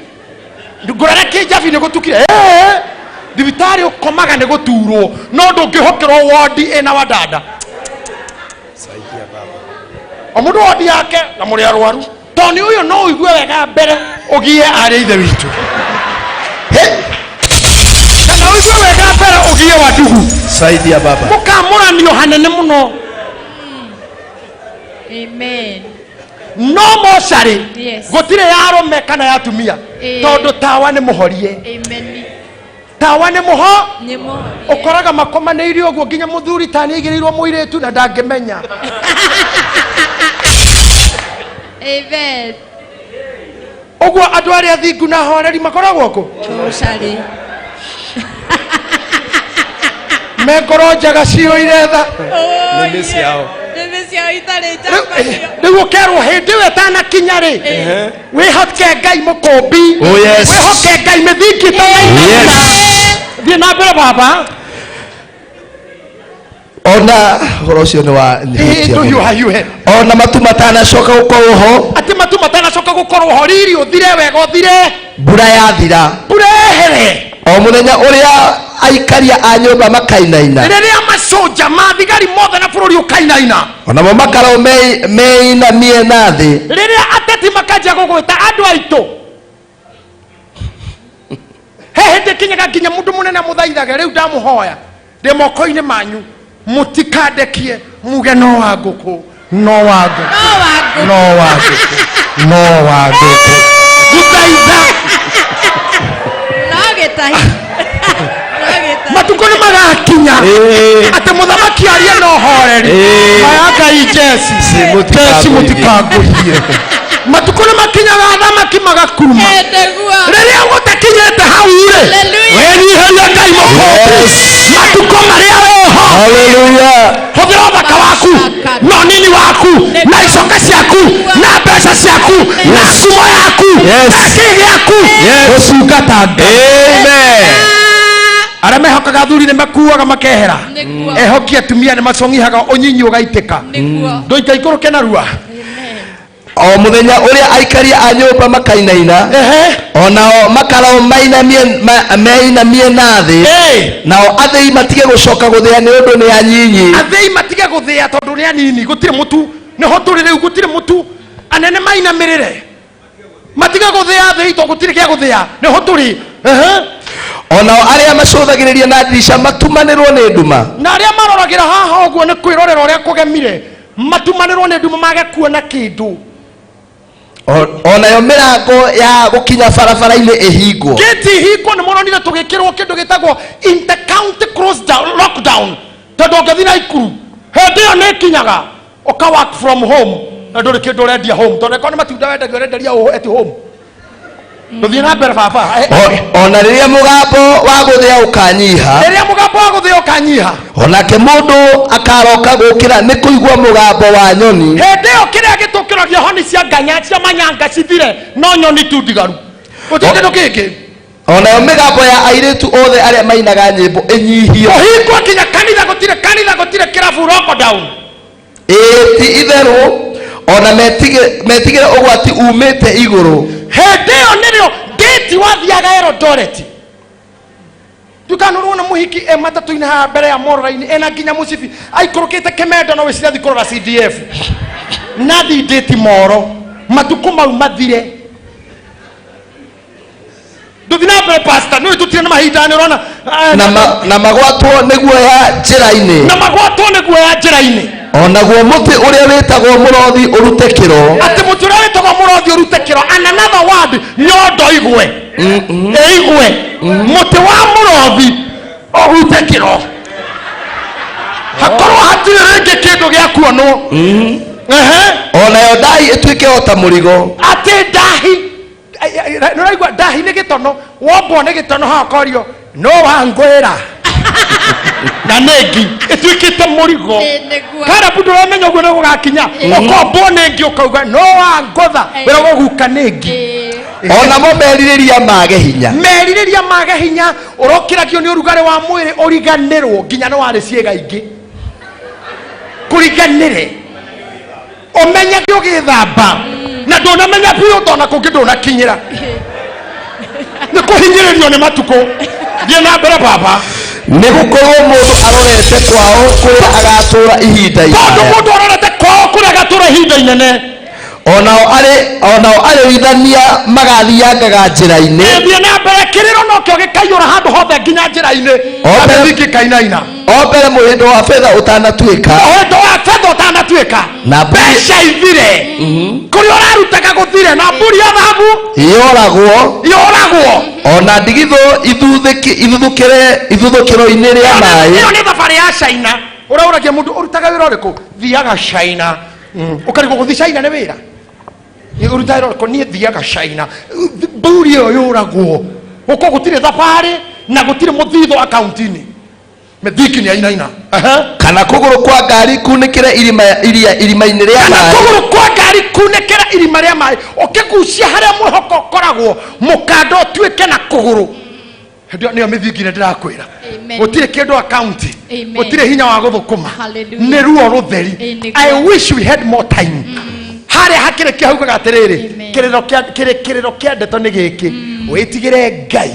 Speaker 17: ndugurara kijavi ni gutukire thibitari ukomaga ni guturwo no ndungihokerwo wodi ina wadada
Speaker 9: saidia baba
Speaker 17: omundu wodi yake na muri arwaru toni uyo no uigue wega mbere ugie ari ithe witu Uiwe wega mbere ugie wa ndugu.
Speaker 9: Saidia baba.
Speaker 17: Mukamuranio hanene muno.
Speaker 11: Amen.
Speaker 17: No moshari.
Speaker 11: Yes.
Speaker 17: Gutire ya arume kana ya atumia. Tondu tawa ni muhorie.
Speaker 11: Amen.
Speaker 17: Tawa ni muho.
Speaker 11: Ni muho.
Speaker 17: Ukoraga makomaneirio uguo nginya muthuri tani igirirwo muiretu na ndangimenya.
Speaker 11: Amen.
Speaker 17: Uguo andu aria thingu na horeri makoragwo ku.
Speaker 11: Moshari.
Speaker 17: Mekoro njaga cio iretha
Speaker 9: nĩ ciao
Speaker 11: itarĩ njamba
Speaker 17: rĩu ũkerwo hĩndĩ ĩyo ĩtanakinya-rĩ wĩhoke Ngai mũkũmbi wĩhoke Ngai mĩthingito thiĩ na mbere baba
Speaker 9: ona horo ũcio nĩ wa
Speaker 17: hiũhe
Speaker 9: ona matu matanacoka gũkorwo ho
Speaker 17: atĩ matu matanacoka gũkorwo ho riri ũthire wega ũthire
Speaker 9: mbura yathira
Speaker 17: mbura ehere
Speaker 9: o mũthenya ũrĩa aikaria a nyũmba makainaina
Speaker 17: rĩrĩa macoja mathigari mothe na bũrũri ũkainaina
Speaker 9: onamo makarwo meinamie na thĩ
Speaker 17: rĩrĩa ateti makanjia gũgwĩta andũ aitũ he hĩndĩ kinyaga nginya mũndũ mũnene mũthaithage rĩu ndamũhoya ndĩ moko-inĩ manyu mũtikandekie muge no wa ngũkũ no wa ngũkũ no wa ngũkũ no wa ngũkũ gũthaitha
Speaker 11: no Gitahi
Speaker 17: matuko nĩ magakinya atĩ mũthamaki arie no horeri maya Ngai Jesi mũtikangũhie matuko nĩ makinyaga athamaki magakuruma rĩrĩa gũtakinyĩte hau-rĩ wĩnyiheria Ngai mũkũmbi matuko marĩa wĩho hũthĩra ũthaka waku na ũnini waku na icoka ciaku na mbeca ciaku na sumo yaku na kĩ gĩaku gũcungata Ngai arĩa mehokaga athuri nĩ makuaga makehera ehokia atumia nĩ macongihaga ũnyinyi ũgaitĩka ndũikaikũrũke narua
Speaker 9: o mũthenya ũrĩa aikaria a nyũmba makainaina onao makarwo meinamie na thĩ nao athĩi matige gũcoka gũthĩa nĩ ũndũ nĩ anyinyi
Speaker 17: athĩi matige gũthĩa tondũ nĩ anini gũtirĩ mũtu nĩho tũrĩ rĩu gũtirĩ mũtu anene mainamĩrĩre matige gũthĩa athĩi tondũ gũtirĩ gĩa gũthĩa nĩho tũrĩ
Speaker 9: onao arĩa macũthagĩrĩria na ndirisha matumanĩrwo nĩ nduma
Speaker 17: na arĩa maroragĩra haha ũguo nĩ kwĩrorera ũrĩa kũgemire matumanĩrwo nĩ nduma mage kuona kĩndũ
Speaker 9: onayo mĩrango ya gũkinya barabara-inĩ ĩhingwo
Speaker 17: gĩti hingwo nĩ mũronire tũgĩkĩrwo kĩndũ gĩtagwo inter-county lockdown tondũ ũngĩthiĩ Naikuru hĩndĩ ĩyo nĩ ĩkinyaga ũka work from home nduri kindu rendia home tondu kone matunda wendagia renderia at home nduthie na mbere baba
Speaker 14: ona riria mugambo wa guthia ukanyiha onake mundu akaroka gukira ni kuigua mugambo wa nyoni
Speaker 17: hindi yo kiria gitukiragia honi cia nganya cia manyanga cithire no nyoni tu ndigaru utindu kiki
Speaker 14: ona migambo ya airitu othe aria mainaga nyimbo inyihio
Speaker 17: ohingwo kinya kanitha gutire kirabu rock down
Speaker 14: ti itheru ona metigire ugwati umite iguru
Speaker 17: hindi yo nirio gate wathiaga Eldoret tukanurwo na muhiki matatu-ini ha mbere ya mororaini ena nginya mucibi aikurukite Kimendo no wiciria thikurora CDF nathi nditi moro matuku mau mathire duthina mbere pastor no tutire na mahinda ni urona
Speaker 14: na magwatwo niguo ya njira-ini onaguo muti uria witagwo murothi urute kiro
Speaker 17: ati muti uria witagwo murothi urute kiro and another word nyondo igwe muti wa murothi urute kiro hakorwo hatire ringi kindu gia kuonwo
Speaker 14: onayo ndahi ituike ota murigo
Speaker 17: ati ndahi nuraigua ndahi ni gitono wombwo ni gitono hakorio no wangwira na nengi ituikite murigo kana bundu ramenya uguo ni gugakinya ukombo nengi ukauga no wangotha wira guguka nengi
Speaker 14: ona mo meririria
Speaker 17: mage hinya urokiragio ni urugare wa mwiri uriganirwo nginya no wari ciega ingi kuriganire umenyage ugithamba na ndunamenya biu tona kungi ndunakinyira ni kuhinyiririo ni matuko thie na mbere baba
Speaker 14: ni gukorwo mundu arorete kwao kuria agatura ihinda
Speaker 17: inene
Speaker 14: onao ari withania magathiangaga njira-ini
Speaker 17: thie na mbere kiriro no kio gikaiyura handu hothe nginya njira-ini
Speaker 14: kikainaina o mbere muhindo wa fedha utanatuika
Speaker 17: na mbeca ithire kuria urarutaga guthire na mburi ya thahabu yoragwo
Speaker 14: ona ndigitho ithuthukiro-ini ria mai
Speaker 17: iyo ni thabari ya China urauragia mundu urutaga wira uriku thiaga China ukarigwo guthi China ni wira urutaga wira uriku nie thiaga China mburi iyo yoragwo uko gutire thabari na gutire muthitho akaunti-ini mediki ni aina
Speaker 14: kana kuguru kwa ngari kunikire irima-ini ria mai
Speaker 17: kana kuguru kwa ngari kunikire irima ria mai ukigucia haria mwihoko koragwo mukando tuike na kuguru ndio mithingi ndirakwira gutire kindu account gutire hinya wa guthukuma ni ruo rutheri I wish we had more time haria hakire kiaugaga atiriri kiriro kia ndeto ni giki witigire Ngai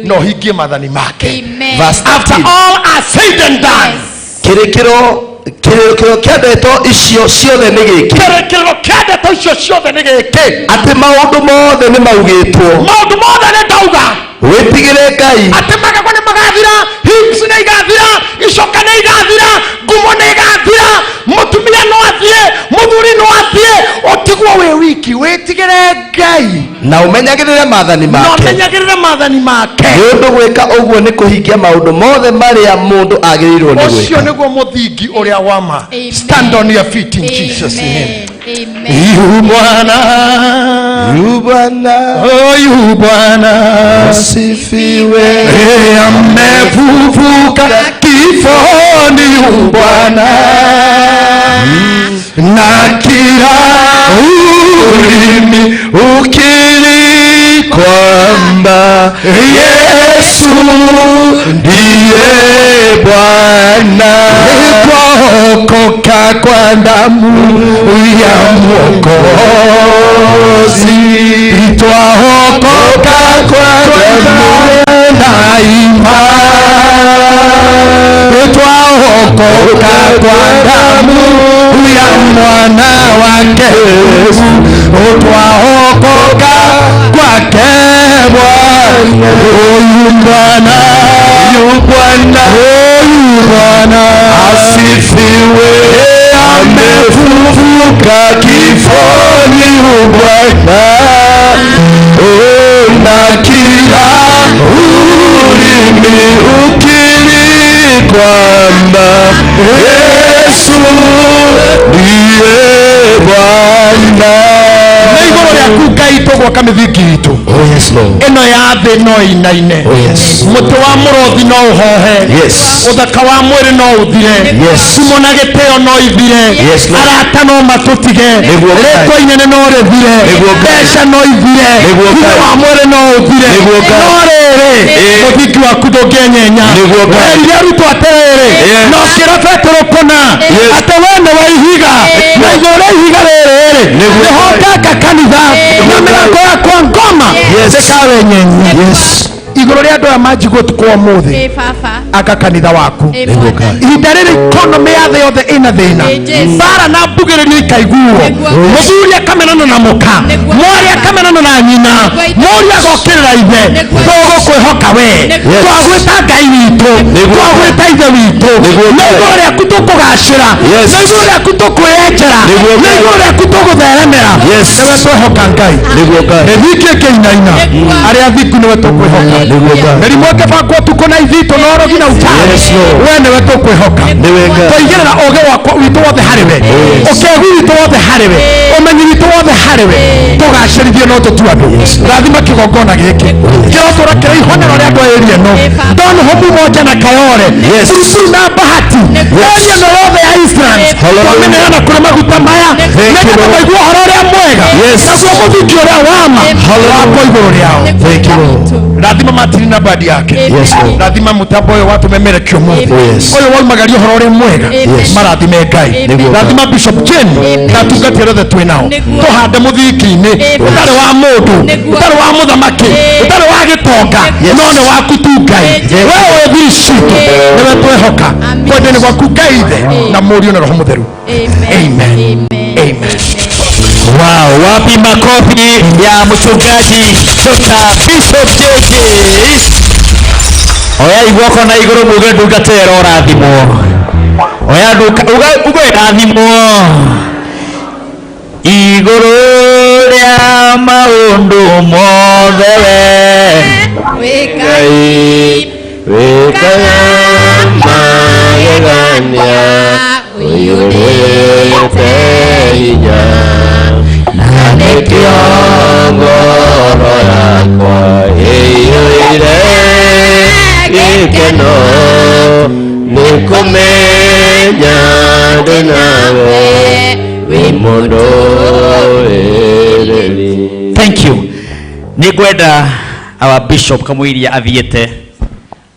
Speaker 17: no hingie mathani make after all are said and done
Speaker 14: kirikiro kia ndeto icio ciothe ni giki ati maundu mothe ni maugitwo
Speaker 17: ni ndauga
Speaker 14: witigire Ngai
Speaker 17: ati magagwa ni magathira hips ni igathira icoka ni igathira ngumo ni igathira mutumia no athie muthuri no athie utigwo we wiki witigire Ngai
Speaker 14: na umenyagirire mathani make ni undu gwika uguo ni kuhingia maundu mothe maria mundu agirirwo ni gwika
Speaker 17: ucio niguo muthingi uria wama stand on your feet in Jesus name
Speaker 14: yu Bwana asifiwe
Speaker 17: amefufuka kifoni yu Bwana
Speaker 14: na kila ulimi ukiri kwamba Yesu ndiye Bwana twaokoka kwa damu ya Mwokozi twaokoka kwa damu na imani twaokoka kwa damu ya mwana wake Yesu twaokoka kwake Bwana asifiwe amefufuka kifoni Bwana na kila ulimi ukiri kwamba Yesu ndiye Bwana
Speaker 17: gwaka mithingi itu ino ya thi no inaine muti wa murothi no uhohe uthaka wa mwiri no uthire sumo na giteo no ithire arata no matutige ritwa inene no rithire mbeca no ithire thutha wa mwiri no uthire no riri muthingi waku ndunginyenya werire arutwo atiriri no kira Petero kona ati we ni wa ihiga na iguru ria ihiga riri nihoteka kanitha na mirango yakwa ngoma ndikawe nyenye iguru ria andu aya manjigwo tukwa muthi aka kanitha waku ihinda riri economy ya thi yothe ina thina mbara na mbugiririo ikaiguo muthuri akamenana na muka mwari akamenana na nyina muri agokirira ithe tugukwihoka we twagwita ngai witu twagwita ithe witu niguo riaku tukugacira niguo riaku tukwienjera niguo riaku tugutheremera niwe twihoka ngai ithiki kiinaina aria thiku niwe tukwihoka mĩrimũ ĩngĩbangwo tuko na ithito na orogi na utari we niwe tũkwĩhoka twaigĩrĩra ũgĩ wakwa witũ wothe harĩ we ũkegu witũ wothe harĩ we ũmenyi witũ wothe harĩ we tũgacĩrithie no tũtu andũ rathima kĩgongona gĩkĩ kĩrotũra kĩrĩ ihonero rĩa andũ ĩrĩa ĩno Don Homu moja na Kayore Susu na Bahati ĩrĩa ĩno yothe ya Eastlands twameneana kũrĩ maguta maya nĩgetha maigua ũhoro ũrĩa mwega naguo mũthingi ũrĩa wama wakwa igũrũ rĩao rathima matiri na badi yake rathima mutambo yo watu memerekio muthi oyo waumagaria horo uri mwega marathime ngai rathima Bishop Jane na tungatire othe twinao tuhande muthiki-ini utari wa mundu utari wa muthamaki utari wa gitonga no ni waku tu ngai wewe thicitu niwe twehoka kwendeni gwaku ngai ithe na mũriũ na roho mutheru amen amen.
Speaker 3: Wow, wapi makofi ya mchungaji Dr. Bishop JJ. Oya igwoko na iguru muge ndugatero rathimo. Oya ugo rathimo. Iguru ria maundu mothe wekai magegania uyurete hinya na nikiongo yakwa iyuire gikeno nikumenya ndinawe wi mundu ireri. Thank you. Nigwenda our bishop kamwiria athiete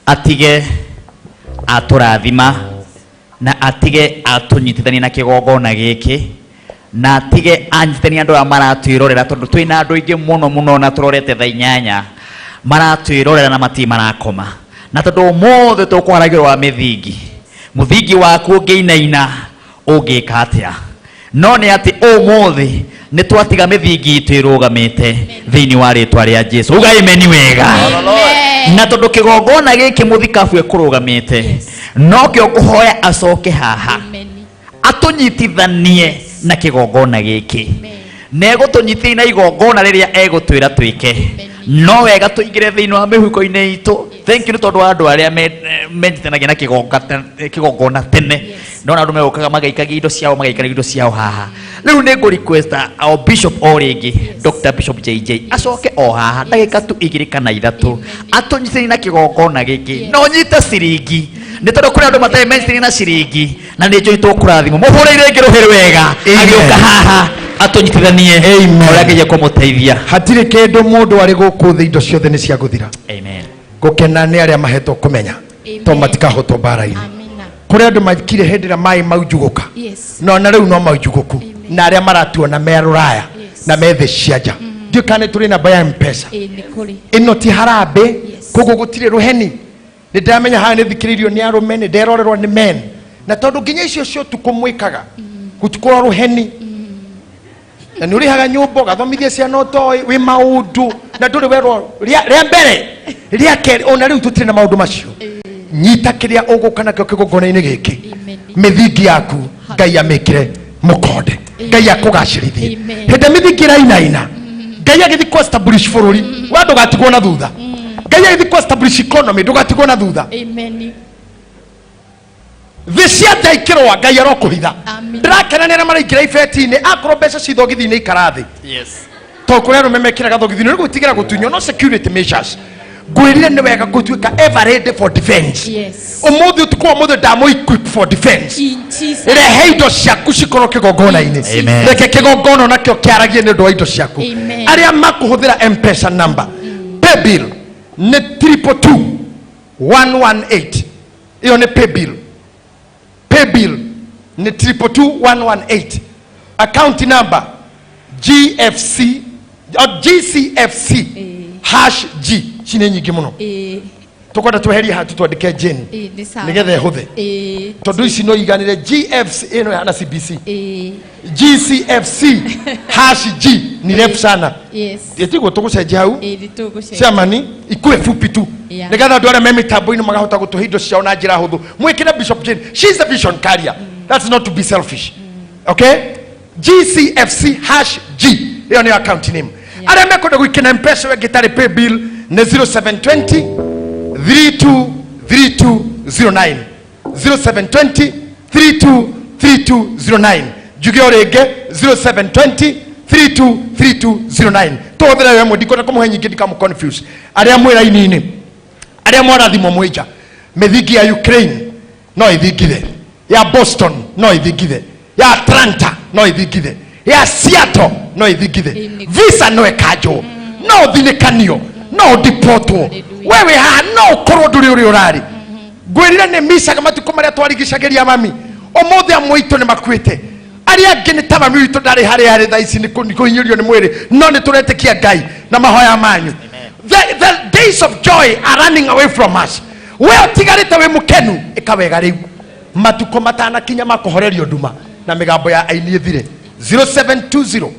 Speaker 3: atige aturathima na atige atunyitithania na kigongona giki na atige anyitithania andu aya maratwirorera tondu twina andu ingi muno na turorete thaa 8 maratwirorera na mati marakoma na tondu mothe tukwaragirwa mithingi muthingi waku ungiinaina ungika atia no ni ati mothe ni twatiga mithingi twirugamite thiini wa ritwa ria Jesu uga amen wega na tondu kigongona giki muthikabu ekurugamite no kio kuhoya acoke haha atunyitithanie na kigongona giki nego tunyitithia na igongona riria egutwira twike no wega tuigire thiini wa mihuko-ini itu. Thank you tondu andu aria menyitithanagia na kigongona tene ndona andu megukaga magaikagia indo ciao magaikara indo ciao haha riu ni ngu request our bishop oringi Dr. Bishop JJ acoke o haha ndagika tu 2 kana 3 atunyitithanie na kigongona giki no nyite ciringi ni tondu kuri andu matemenyitithania na ciringi na ni njoi tukurathimo muhurire ngiruhiri wega agioka haha atunyitithanie oria ngiye kumuteithia
Speaker 17: hatire kindu mundu ari guku thi indo ciothe ni cia guthira
Speaker 3: amen
Speaker 17: gukena ni aria mahetwo kumenya to matikahotwo mbara-ini kuri andu makire hendira mai maujuguka no na riu no maujuguku na aria maratuona meruraya na methe cianja ndio kane turi na baya mpesa ino ti harambe kugu gutire ruheni ni ndamenya ha ni thikiririo ni arume ni nderorerwa ni men na tondu nginya icio cio tukumwikaga gutikura ruheni na ni urihaga nyumba gathomithia ciana utoi wi maundu na nduri werwo ria mbere ria keri ona riu tutire na maundu macio nyita kiria uguka nakio kigongona-ini giki mithingi yaku ngai amikire mukonde ngai akugacirithie hinde mithingi irainaina ngai agithi ku establish bururi wa ndugatigwo na thutha ngai agithi ku establish economy ndugatigwo na thutha Visia taikirwa ngai arokuhitha ndirakena ni aria maraingira ibeti-ini akorwo mbeca cithogithi-ini ikarathi
Speaker 9: tokurero memekira gathogithino ni gutigira gutunyo no security measures gwirire ni wega gutuika ever ready for defense.
Speaker 11: Yes.
Speaker 9: Umuthi utuko umuthi ndamo equipped for defense. Rehe indo ciaku cikorwo kigongona-ini. Reke kigongona nakio kiaragie ni ndo indo ciaku. Aria makuhuthira M-Pesa number pay bill ni 222-118. Iyo ni pay bill. Pay bill ni 222-118. Account number GFC or GCFC #G chine nyingi muno tukwenda tweheria hatu twandike Jane nigethe huthe tondu ici no iganire GFC ino yana CBC GCFC #G ni refu sana.
Speaker 11: Yes.
Speaker 9: Yetigo tugucenjia hau ciamani ikue fupi tu nigetha andu aria me mitambo-ini magahota gutuhindo ciao na njira huthu mwikire Bishop Jane. She is the vision carrier. That's not to be selfish. Okay? GCFC #G iyo ni account name. Aria mekwenda gwikina M-Pesa we gitari pay bill ne 0720 323209 0720 323209 jugio rege 0720 323209 tothera we mudiko na kumuhenyi ngidika mu confuse aria mwira inini aria mwarathimo mwija mithingi ya Ukraine no ithingithe ya Boston no ithingithe ya Atlanta no ithingithe ya Seattle no ithingithe visa no ekajo no thinikanio no deportwo wewe ha no korwo nduri uri urari gwirira ne misaga matuko maria twarigishageria mami omothe amwito ne makwite aria ngene taba mwito ndari hari thaici ni kuhinyirio ni mwiri no ni turetekia Ngai na mahoya manyu. The days of joy are running away from us. Wewe tigarite we mukenu ikawega riu matuko matana kinya makohorerio nduma na migambo ya aini thire 0720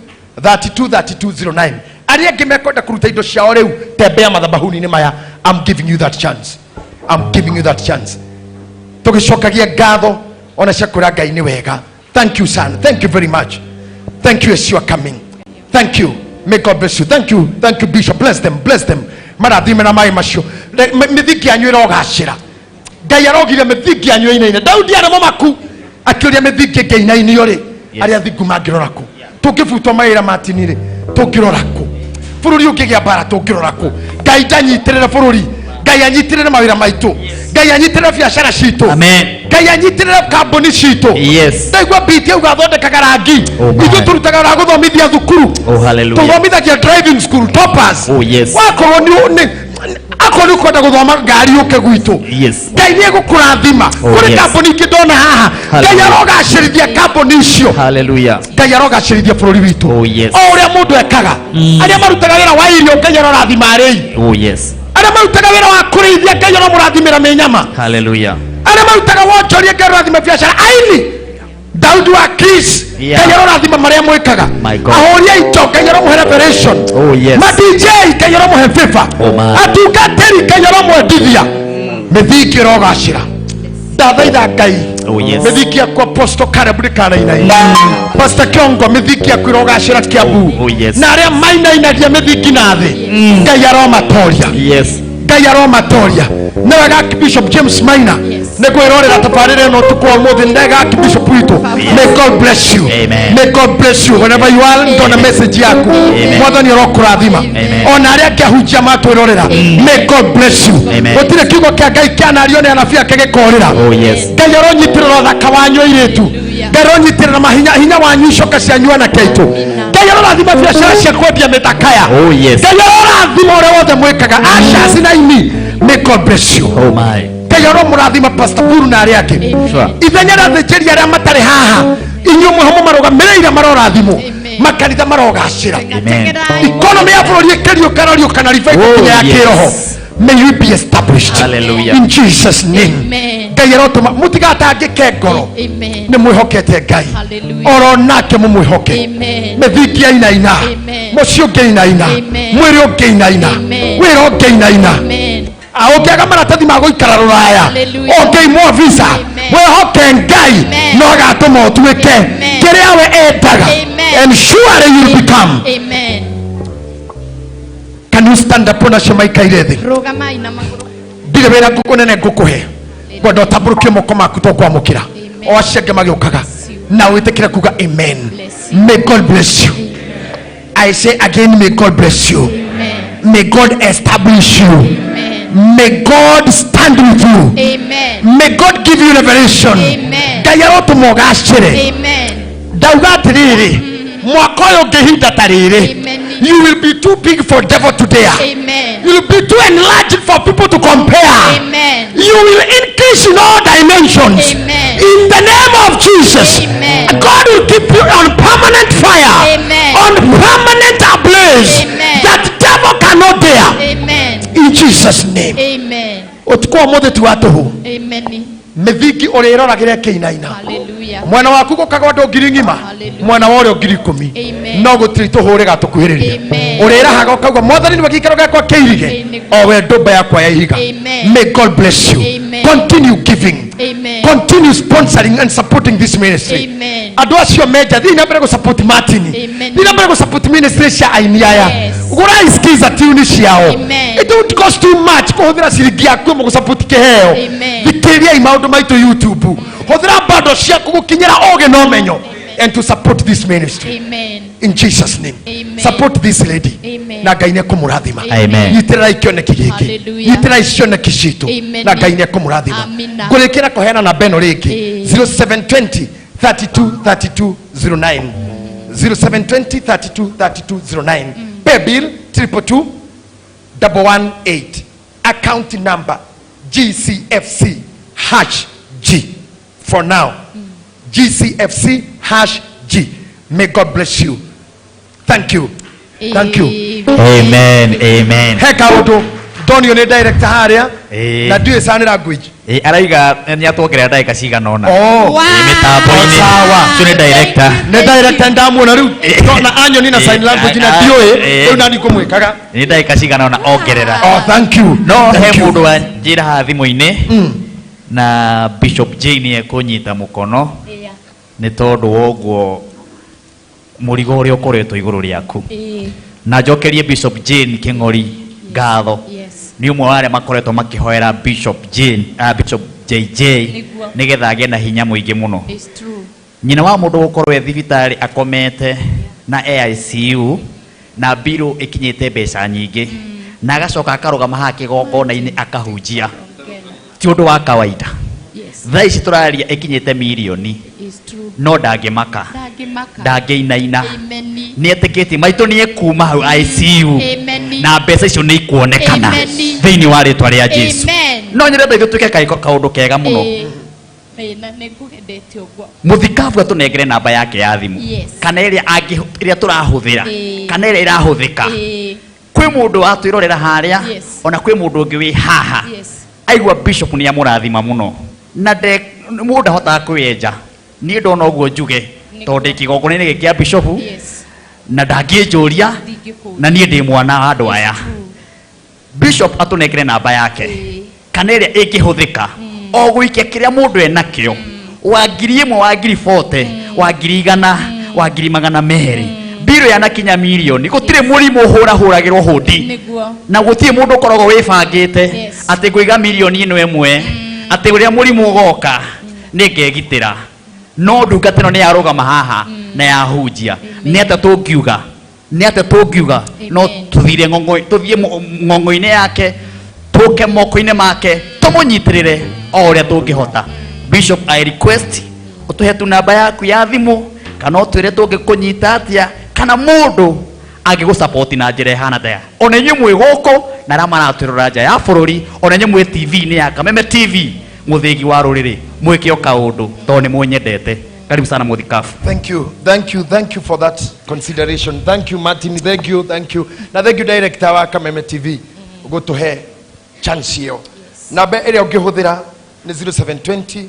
Speaker 9: 323209 aria ngimekwenda kuruta indo ciao riu tembea madhabahuni-ini maya. I'm giving you that chance. I'm giving you that chance. Tugicokagia ngatho ona ciakura Ngai ni wega. Thank you son. Thank you very much. Thank you as you are coming. Thank you. May God bless you. Thank you. Thank you Bishop. Bless them. Bless them. Marathime na mai macio. Mithiki anyu irogacira. Ngai arogire mithiki anyu ina. Daudi aramo maku akiuria mithiki ngeina-ini yori. Aria thingu mangirora ku. Tungifutwa maira matinire. Tungirora ku. Bururi ukigia bara tungirora ku. Ngai ndanyitirira bururi. Ngai anyitirira mawira maitu. Ngai anyitirira biashara citu. Amen. Ngai anyitirira kambuni citu. Yes. Ndaigua biti ugathondekaga rangi. Ithu turutaga ra guthomithia thukuru. Oh hallelujah. Tuthomithagia driving school toppers. Oh yes. Wakorwo ni akoni kwenda guthoma ngari uke gwitu. Yes. Ngai ni egukurathima. Kuri kambuni ngidona haha. Ngai arogacirithia kambuni icio. Hallelujah. Ngai arogacirithia bururi witu. Oh yes. O uria mundu ekaga. Aria marutaga wira wa irio Ngai arorathima arei. Oh yes. Aria marutaga wira wa kurithia Ngai aromurathimira menyama. Hallelujah. Aria marutaga wonjoria Ngai arorathima biashara aini. Daudi wa Chris Ngai arorathima maria mwikaga. Ahoria ito Ngai aromuhe revelation. Oh yes. Ma DJ Ngai aromuhe favor. Atungateri Ngai aromwendithia. Mithiki rogacira. Ndathaitha Ngai. Oh yes. Mithiki akwa Apostle Caleb kana-inai. Pastor Kiongo mithiki akwa rogacira Kiambu. Oh yes. Na aria mainainagia mithiki na thi. Ngai aromatoria. Yes. Ngai aromatoria. Na wega Bishop James Maina. Negwirorera tabarire no tukwa muthi ndega Bishop witu. May God bless you. Amen. May God bless you whenever you are. Ndona message yaku. Mwathani arokurathima. Ona aria kiahunjia matwirorera. May God bless you. Gutire kiugo kia Ngai kianario ni anabia kigikorira. Oh yes. Ngai aronyitirira thaka wanyu iritu. Ngai aronyitirira hinya wanyu icoka cianyu na keitu. Ngai arorathima biashara cia kwendia mithakaya. Oh yes. Ngai arorathima uria wothe mwikaga asha sinaini. May God bless you. Oh my. Ngai aromurathima Pastor Buru na aria angi. Ithenya ra thikiria aria matari haha. Inyu mwe marogamirira marorathimo. Makanitha marogacira. Economy ya bururi ikirio kana revival ya kiroho. May you be established. Hallelujah. In Jesus name. Ngai arotuma mutigatangike ngoro. Ni mwihokete Ngai. Oro nake mumwihoke. Mithiki aina mucio ngeina mwiri ungeina wira ungeina aokiaga maratathi ma guikara ruraya ongeimwo visa wehoke Ngai no agatuma utuike kiria we endaga and surely you will become. Amen. Can you stand up na shemaika irethi rogamai na maguru ndire wira ngukunene ngukuhe gwenda utamburukie moko maku tokwamukira o acenge magiukaga na witikire kuga amen. May God bless you.
Speaker 17: I say again, may God bless you.
Speaker 11: Amen.
Speaker 17: May God establish you.
Speaker 11: Amen.
Speaker 17: May God stand with you.
Speaker 11: Amen.
Speaker 17: May God give you revelation.
Speaker 11: Amen.
Speaker 17: Amen. Mwaka uyu ngihinda ta riri, you will be too big for devil to dare.
Speaker 11: Amen.
Speaker 17: You will be too enlarged for people to compare.
Speaker 11: Amen.
Speaker 17: You will increase in all dimensions.
Speaker 11: Amen.
Speaker 17: In the name of Jesus.
Speaker 11: Amen.
Speaker 17: God will keep you on permanent fire.
Speaker 11: Amen.
Speaker 17: On permanent ablaze.
Speaker 11: Amen.
Speaker 17: That devil cannot dare.
Speaker 11: Amen.
Speaker 17: In Jesus' name.
Speaker 11: Amen.
Speaker 17: Otuko mothe tuwatuhu.
Speaker 11: Amen.
Speaker 17: Mithiki uriroragire kiinaina.
Speaker 11: Hallelujah.
Speaker 17: Mwana waku gukagwa ndungiri ngima, mwana wa urio ngiri 10
Speaker 11: Amen.
Speaker 17: no gutiri tuhurega tukuhiriria.
Speaker 11: Amen.
Speaker 17: Urirahaga ukagwa mwathani ni gikaro gakwa kiirige o we ndumba yakwa ya ihiga.
Speaker 11: Amen.
Speaker 17: May God bless you.
Speaker 11: Amen.
Speaker 17: Continue giving.
Speaker 11: Amen.
Speaker 17: Continue sponsoring and supporting this ministry.
Speaker 11: Amen.
Speaker 17: Andu acio meja thiĩ na mbere gu support Martin.
Speaker 11: Amen.
Speaker 17: Thiĩ na mbere gu support ministry cia aini aya. Gura isikiza tune ciao.
Speaker 11: Amen.
Speaker 17: It don't cost too much kuhuthira ciringi yaku mu gu support kiheo.
Speaker 11: Amen.
Speaker 17: Thikiriai maundu maitu YouTube. Huthira bando ciaku gukinyira oge no menyo and to support this ministry.
Speaker 11: Amen.
Speaker 17: In Jesus name.
Speaker 11: Amen.
Speaker 17: Support this lady.
Speaker 11: Amen.
Speaker 17: Na Ngai nikumurathima.
Speaker 11: Amen.
Speaker 17: Yitira ikioneki giki.
Speaker 11: Hallelujah.
Speaker 17: Yitira icioneki citu.
Speaker 11: Amen.
Speaker 17: Na Ngai nikumurathima.
Speaker 11: Amina.
Speaker 17: Ngurikira kuheana na beno riki 0720 32 32 09. 0720 32 32 09. Pay bill 222 118. Account number GCFC #G. For now, GCFC #G. May God bless you. Thank you. Thank you.
Speaker 20: Amen. Amen.
Speaker 17: Heka udu Donio ni director haria na ndiye sana language.
Speaker 20: Araiga ni atwokera ndaika cigana ona.
Speaker 17: Oh.
Speaker 20: Mitambo-ini.
Speaker 17: Sawa.
Speaker 20: Ni director.
Speaker 17: Ni director ndamuona riu. Na anyo ni na sign language na ndiye riu nani kumwikaga.
Speaker 20: Ni ndaika cigana ona ongerera.
Speaker 17: Oh, thank you.
Speaker 20: No he mundu wa njira ha thimu-ini. Na Bishop J ni ekunyita mukono. Ni tondu woguo murigo uria ukoretwo iguru riaku. Na njokerie Bishop Jane Kingori ngatho ni umwe wa aria makoretwo makihoera Bishop JJ nigetha agie na hinya muingi muno. Nyina wa mundu gukorwo e thibitari akomete na AICU na biro ikinyite mbeca nyingi na agacoka akarugama ha kigongona-ini akahunjia ti undu wa kawaida. Thaa ici turaria ikinyite milioni no ndangimaka ndangiinaina ni etikiti maitu ni ekuma hau ICU na mbeca icio ni ikuonekana thiini wa ritwa ria Jesu. No nyirenda ithu tuke kaundu kega muno muthikabu atunengere namba yake ya thimu kana iria turahuthira kana iria irahuthika kwi mundu watwirorera haria ona kwi mundu ungi wi haha aigua Bishop ni amurathima muno na mundu ahotaga kwienja ni ndona uguo njuge tondu kigongona-ini giki kia Bishop na ndangienjuria na nie ndi mwana wa andu aya. Bishop atunengere namba yake kana iria ingihuthika o guikia kiria mundu enakio wa 1,000 wa 40 wa 100 wa 200 biro yanakinya milioni gutire murimu huragirwo hundi na gutire mundu ukoragwo wibangite ati kuiga milioni ino emwe ati uria murimu ugoka ningegitira no ndungata ino ni yarugama haha na yahunjia ni ata tungiuga no tuthire ng'ong'o-ini yake tuke moko-ini make tumunyitirire o uria tungihota. Bishop, I request utuhe tu namba yaku ya thimu kana utwire tungikunyita atia kana mundu angigusupport na njira ihana ta ona inyu mwi guku na rama natwirora nja ya bururi ona inyu mwi TV-ini ya Kameme TV muthigi wa ruriri mwike o kaundu to ni munyendete. Karibu sana muthikafu.
Speaker 17: Thank you for that consideration. Thank you Martin, thank you. Na thank you director wa Kameme TV ugutuhe chance hiyo. Namba iria ungihuthira ni 0720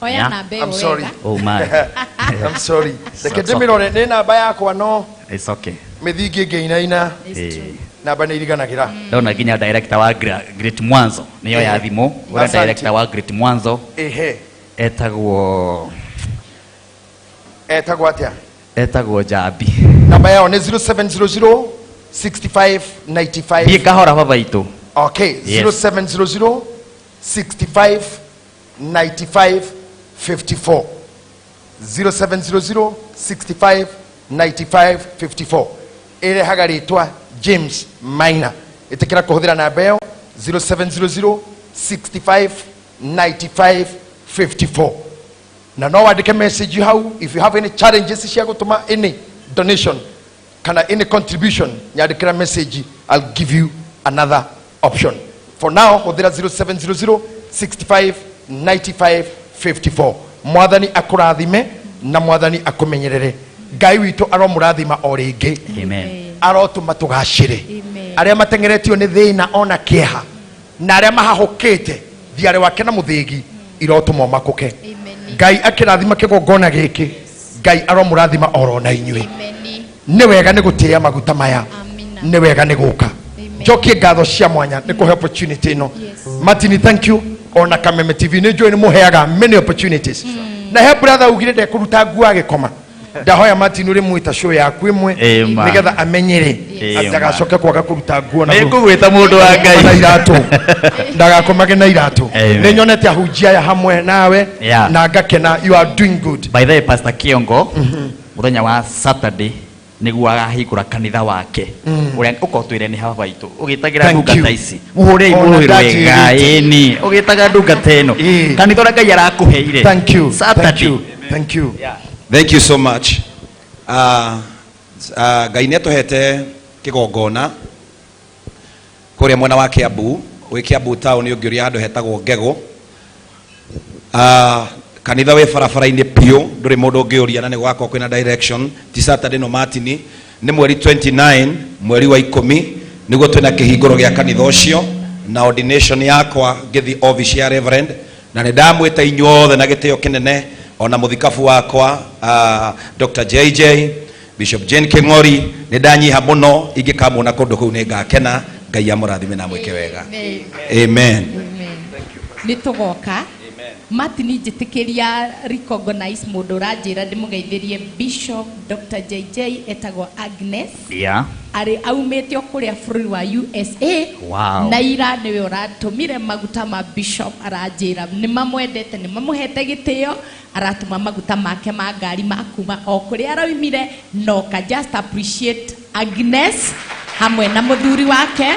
Speaker 11: Oya namba
Speaker 17: I'm sorry.
Speaker 20: Oh my.
Speaker 17: I'm sorry. Dekedemirore ni namba yakwa no.
Speaker 20: It's okay.
Speaker 17: Mithingi ngeinaina. Namba ni iriganagira.
Speaker 20: Ndona ginya director wa Great Mwanzo niyo ya thimu. Ura director wa Great Mwanzo. Etagwo
Speaker 17: atia?
Speaker 20: Etagwo Jabi.
Speaker 17: Namba yao ni 0700 65 95.
Speaker 20: Bi kahora baba itu.
Speaker 17: Okay, 0700 65 95 54. 0700 65
Speaker 9: 9554 irehaga ritwa James Maina. Itikira kuhuthira namba iyo 0700 65 95 54. Na no wandike message you how if you have any challenges cia gutuma any donation kana any contribution nyandikira message, I'll give you another option. For now huthira 0700 65 95 54. Mwathani akurathime na mwathani akumenyerere. Ngai witu aromurathima o ringi.
Speaker 20: Amen.
Speaker 9: Arotuma tugacire. Aria matengeretio ni thina ona kieha na aria mahahukite thiare wake na muthigi irotuma makuke. Ngai akirathima kigongona giki, Ngai aromurathima oro na inyui. Ni wega ni gutia maguta maya, ni wega ni guka. Jokie ngatho cia mwanya ni kuhe opportunity no. Martin, thank you. Ona Kameme TV ni join muheaga many opportunities. Na he brother ugire de kuruta nguo agikoma. Ndahoya Martin uri mwita show yaku imwe nigetha amenyere atagacoke kwaga kuruta nguo na
Speaker 20: nikugwita mundu wa Ngai
Speaker 9: na iratu ndagakomage na iratu ni nyonete ahujia ya hamwe nawe na ngakena. You are doing good.
Speaker 20: By the way, Pastor Kiongo muthenya wa Saturday niguo agahingura kanitha wake uria ukotwire ni haba itu ugitagira ndungata ici muhure imuhiro Ngai ugitaga ndungata ino kanitha uria Ngai arakuheire.
Speaker 9: Thank you.
Speaker 20: Saturday.
Speaker 9: Thank you.
Speaker 21: Thank you so much. Ngai nä tåhete kä gongona kå rä a mwena wa kä ambu wä kä ambu taå nä å ngä å ria handå hetagwo Ngego. Kanitha wä barabara-inä piå ndå rä må ndå å ngä å ria na nä gwakorwo kwä na direction. Ti Saturday no Martin nä mweri 29 mweri wa 10 nä guo twä na kä hingå ro gä a kanitha å cio na ordination yakwa ngä thi office ya Reverend na nä ndamwä ta inyuothe na gä tä o kä nene ona muthikafu wakwa Dr. JJ Bishop Jane Kingori ni danyiha muno ingikamwona kundu kuu ni ngakena. Ngai amurathime na mwike wega. Amen.
Speaker 11: Ni tugoka Martin njitikiria recognize mundu ranjira ndimugeithirie Bishop Dr. JJ etagwo Agnes ari aumite okuria bururi wa USA.
Speaker 20: Wow.
Speaker 11: Na ira niwe uratumire maguta ma Bishop aranjira ni mamwendete ni mamuhete gitio aratuma maguta make ma ngari makuma okuri araumire noka. Just appreciate Agnes hamwe na muthuri wake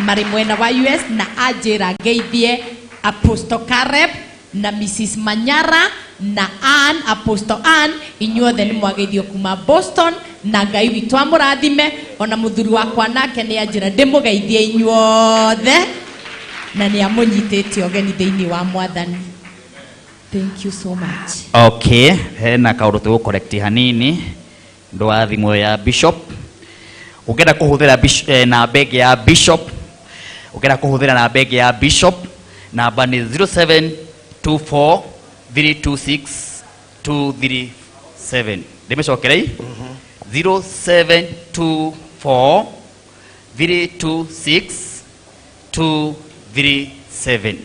Speaker 11: mari mwena wa US na anjira ngeithie Apostle Caleb na Mrs. Manyara na Ann, Apostle Ann, inyuothe ni mwageithio kuma Boston na Ngai witu amurathime. Ona muthuri wakwa nake ni anjira ndimugeithie inyuothe na ni amunyitete ogeni thiini wa mwathani. Thank you so much.
Speaker 20: Okay, hena kaundu tu correct hanini ndo athimo ya Bishop. Ukenda kuhuthira na bege ya Bishop, ukenda kuhuthira na bege ya Bishop namba ni 0724 326 237. Nimecokerei 0724 326 237.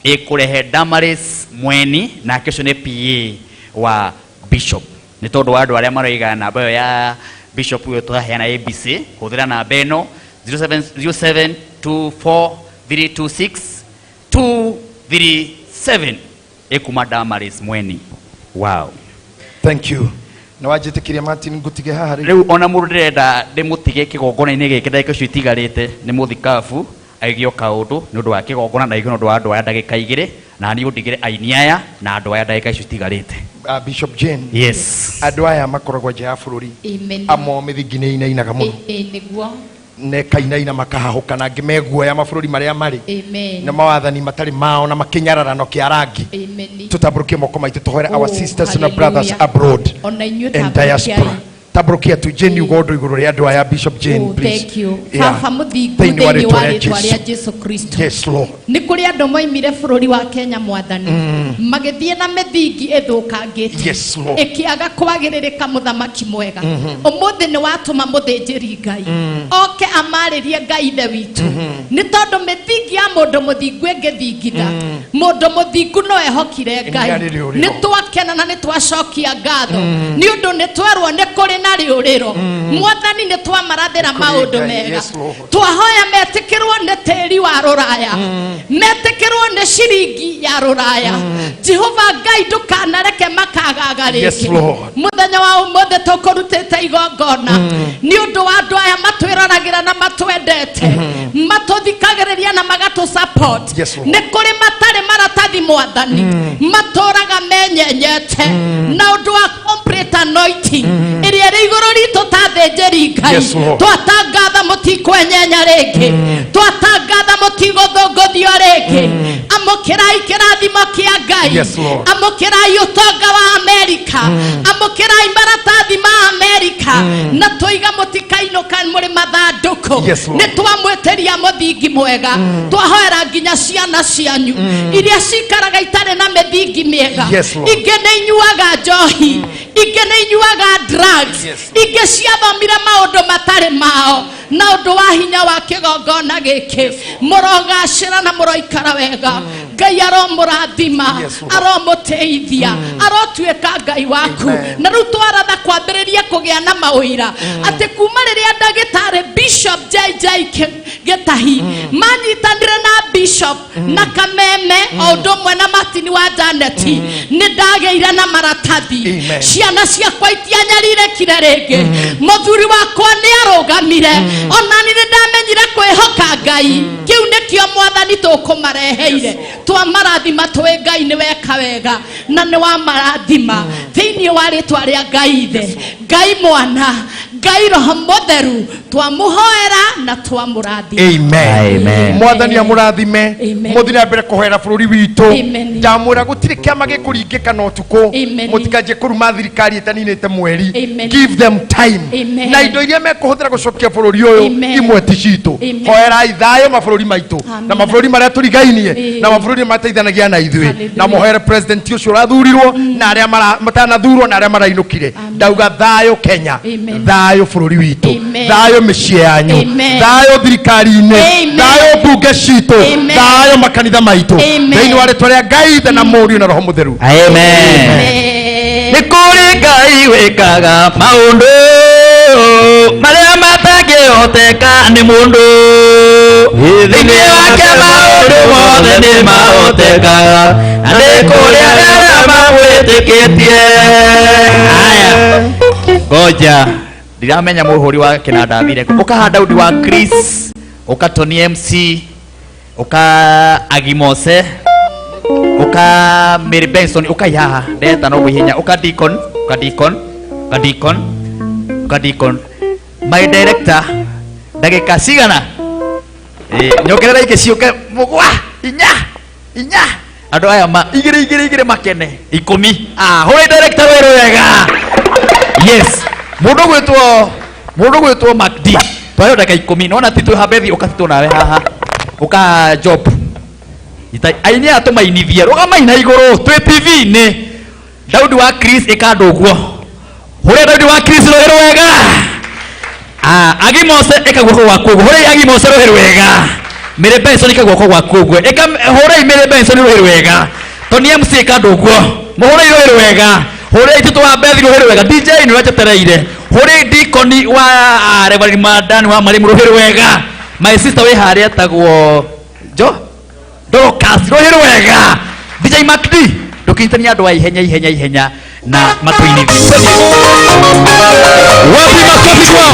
Speaker 20: Ikurehe Damaris Mweni na kesho ni PA wa Bishop. Ni tondu andu aria maroiga namba yo ya Bishop uyo twaheana ABC huthira namba eno 0724 326 237 ekuma Damaris Mweni. Wow.
Speaker 9: Thank you. Na wajitikiria Martin ngutige haha
Speaker 20: riu ona mundu ndirenda ndimutige kigongona-ini giki ndagika cio itigarite ni muthikabu aigio kaundu ni undu wa kigongona na igio ndu wa andu aya ndagika igiri na ni undigire aini aya na andu aya ndagika cio itigarite.
Speaker 9: Bishop Jane.
Speaker 20: Yes.
Speaker 9: Andu aya makoragwo nja ya bururi.
Speaker 11: Amen.
Speaker 9: Amo mithingine inainaga muno.
Speaker 11: Niguo.
Speaker 9: Ne kainaina makahahuka na ngimeguo ya mabururi maria mari.
Speaker 11: Amen.
Speaker 9: Na mawathani matari mao na makinyararano kia rangi.
Speaker 11: Amen.
Speaker 9: Tutaburukie moko maitu tuhoere our sisters and brothers abroad and diaspora. Taburukia tu Jane ugodo iguru ria andu aya Bishop Jane, please.
Speaker 11: Thank you. Baba muthingu thiini wa ritwa ria Jesu Kristo.
Speaker 9: Yes Lord.
Speaker 11: Ni kuri andu moimire bururi wa Kenya mwathani magithie na mithingi ithukangite.
Speaker 9: Yes Lord.
Speaker 11: Ikiaga kwagiririka muthamaki mwega. Umuthi ni watuma muthinjiri Ngai oke amaririe Ngai the witu. Ni tondu mithingi ya mundu muthingu ingithingitha mundu muthingu no ehokire Ngai. Ni twakena na ni twacokia ngatho ni undu ni twerwo ni kuri na riuriro mwathani ni twamarathira maundu mega twahoya metikirwo ni tiri wa ruraya metikirwo ni ciringi ya ruraya Jehova Ngai ndukanareke makagagarike muthenya wa umuthi tukurutite igongona ni undu wa andu aya matwiranagira na matwendete matuthikagiriria na magatu support ni kuri matari maratathi mwathani maturaga menyenyete na undu wa complete anointing iria ri iguru ritu tathenjeri Ngai twatangatha mutikwenyenya ringi twatangatha mutigothongothio ringi amukirai kirathimo kia Ngai amukirai utonga wa Amerika amukirai maratathi ma Amerika na tuiga mutikainoka muri mathanduku ni twamweteria muthingi mwega twahoera nginya ciana cianyu iria cikaraga itare na mithingi miega inge ni inyuaga njohi inge ni inyuaga drugs inge ciathomire maundu matari mao na undu wa hinya wa kigongona giki murogacira na muroikara wega Ngai aromurathima aromuteithia arotuika Ngai waku na riu twaratha kwambiriria kugia na mawira ati kuma riria ndagitari Bishop JJ Gitahi manyitanire na Bishop na Kameme odumwe na Martin wa Janeti ni ndageire na maratathi ciana ciakwa itianyarire kire ringi muthuri wakwa ni arugamire ona ni ndamenyire kwihoka Ngai kiu nikio mwathani tukumareheire twamarathima twi Ngai ni weka wega na ni wa marathima thiini wa ritwa ria Ngai the Ngai mwana Ngai roho mutheru twamuhoera na twamurathima
Speaker 17: amen mwathani amurathime muthini ambere kuhoera bururi witu ndamwira gutire kiama gikuringika no tuko mutikaje kuruma thirikari etaninite mweri give them time na indo iria mekuhuthira gucokia bururi uyu imwe ticitu hoera ithayo mabururi maitu na mabururi maria turigainie na mabururi mateithanagia na ithui na muhoere president ucio rathurirwo na aria matanathurwo na aria marainukire ndauga thayo Kenya thayo bururi witu thayo micii yanyu thayo thirikari-ini thayo mbunge citu thayo makanitha maitu thiini wa ritwa ria Ngai the na Mũriũ na Roho Mũtheru
Speaker 20: amen ni kuri Ngai wikaga maundu maria matangihoteka ni mundu thiini wake maundu mothe ni mahotekaga na ni kuri aria mamwitikitie aya ngoja ndiramenya muhuri wa kinanda thire ukahanda undi wa Chris ukatoni MC uka Agimose uka Mary Benson uka yaha ndeta no wihinya uka Deacon my director ndagika cigana nyokerera ikiciuke mugwa inya andu aya ma igire makene 10 hore director weru wega yes mundu gwitwo Macdi twayo ndaka 10 nona titu habethi ukatito nawe haha uka job aini atumainithia rugamaina iguru twi TV ni Daudi wa Chris ikandugwo hore Daudi wa Chris roheru wega Agimose ikagwoko gwa kugu hore Agimose roheru wega Mary Benson ikagwoko gwa kugu hore Mary Benson roheru wega Tony MC ikandugwo muhore roheru wega hore itutu wa bethi roheru wega DJ ni wachetereire hore Deacon wa Reverend Madani wa Marimu roheru wega my sister we haria tagwo Dorcas roheru wega DJ Macdi ndukitania andu a ihenya na matuini wapi makofi kwao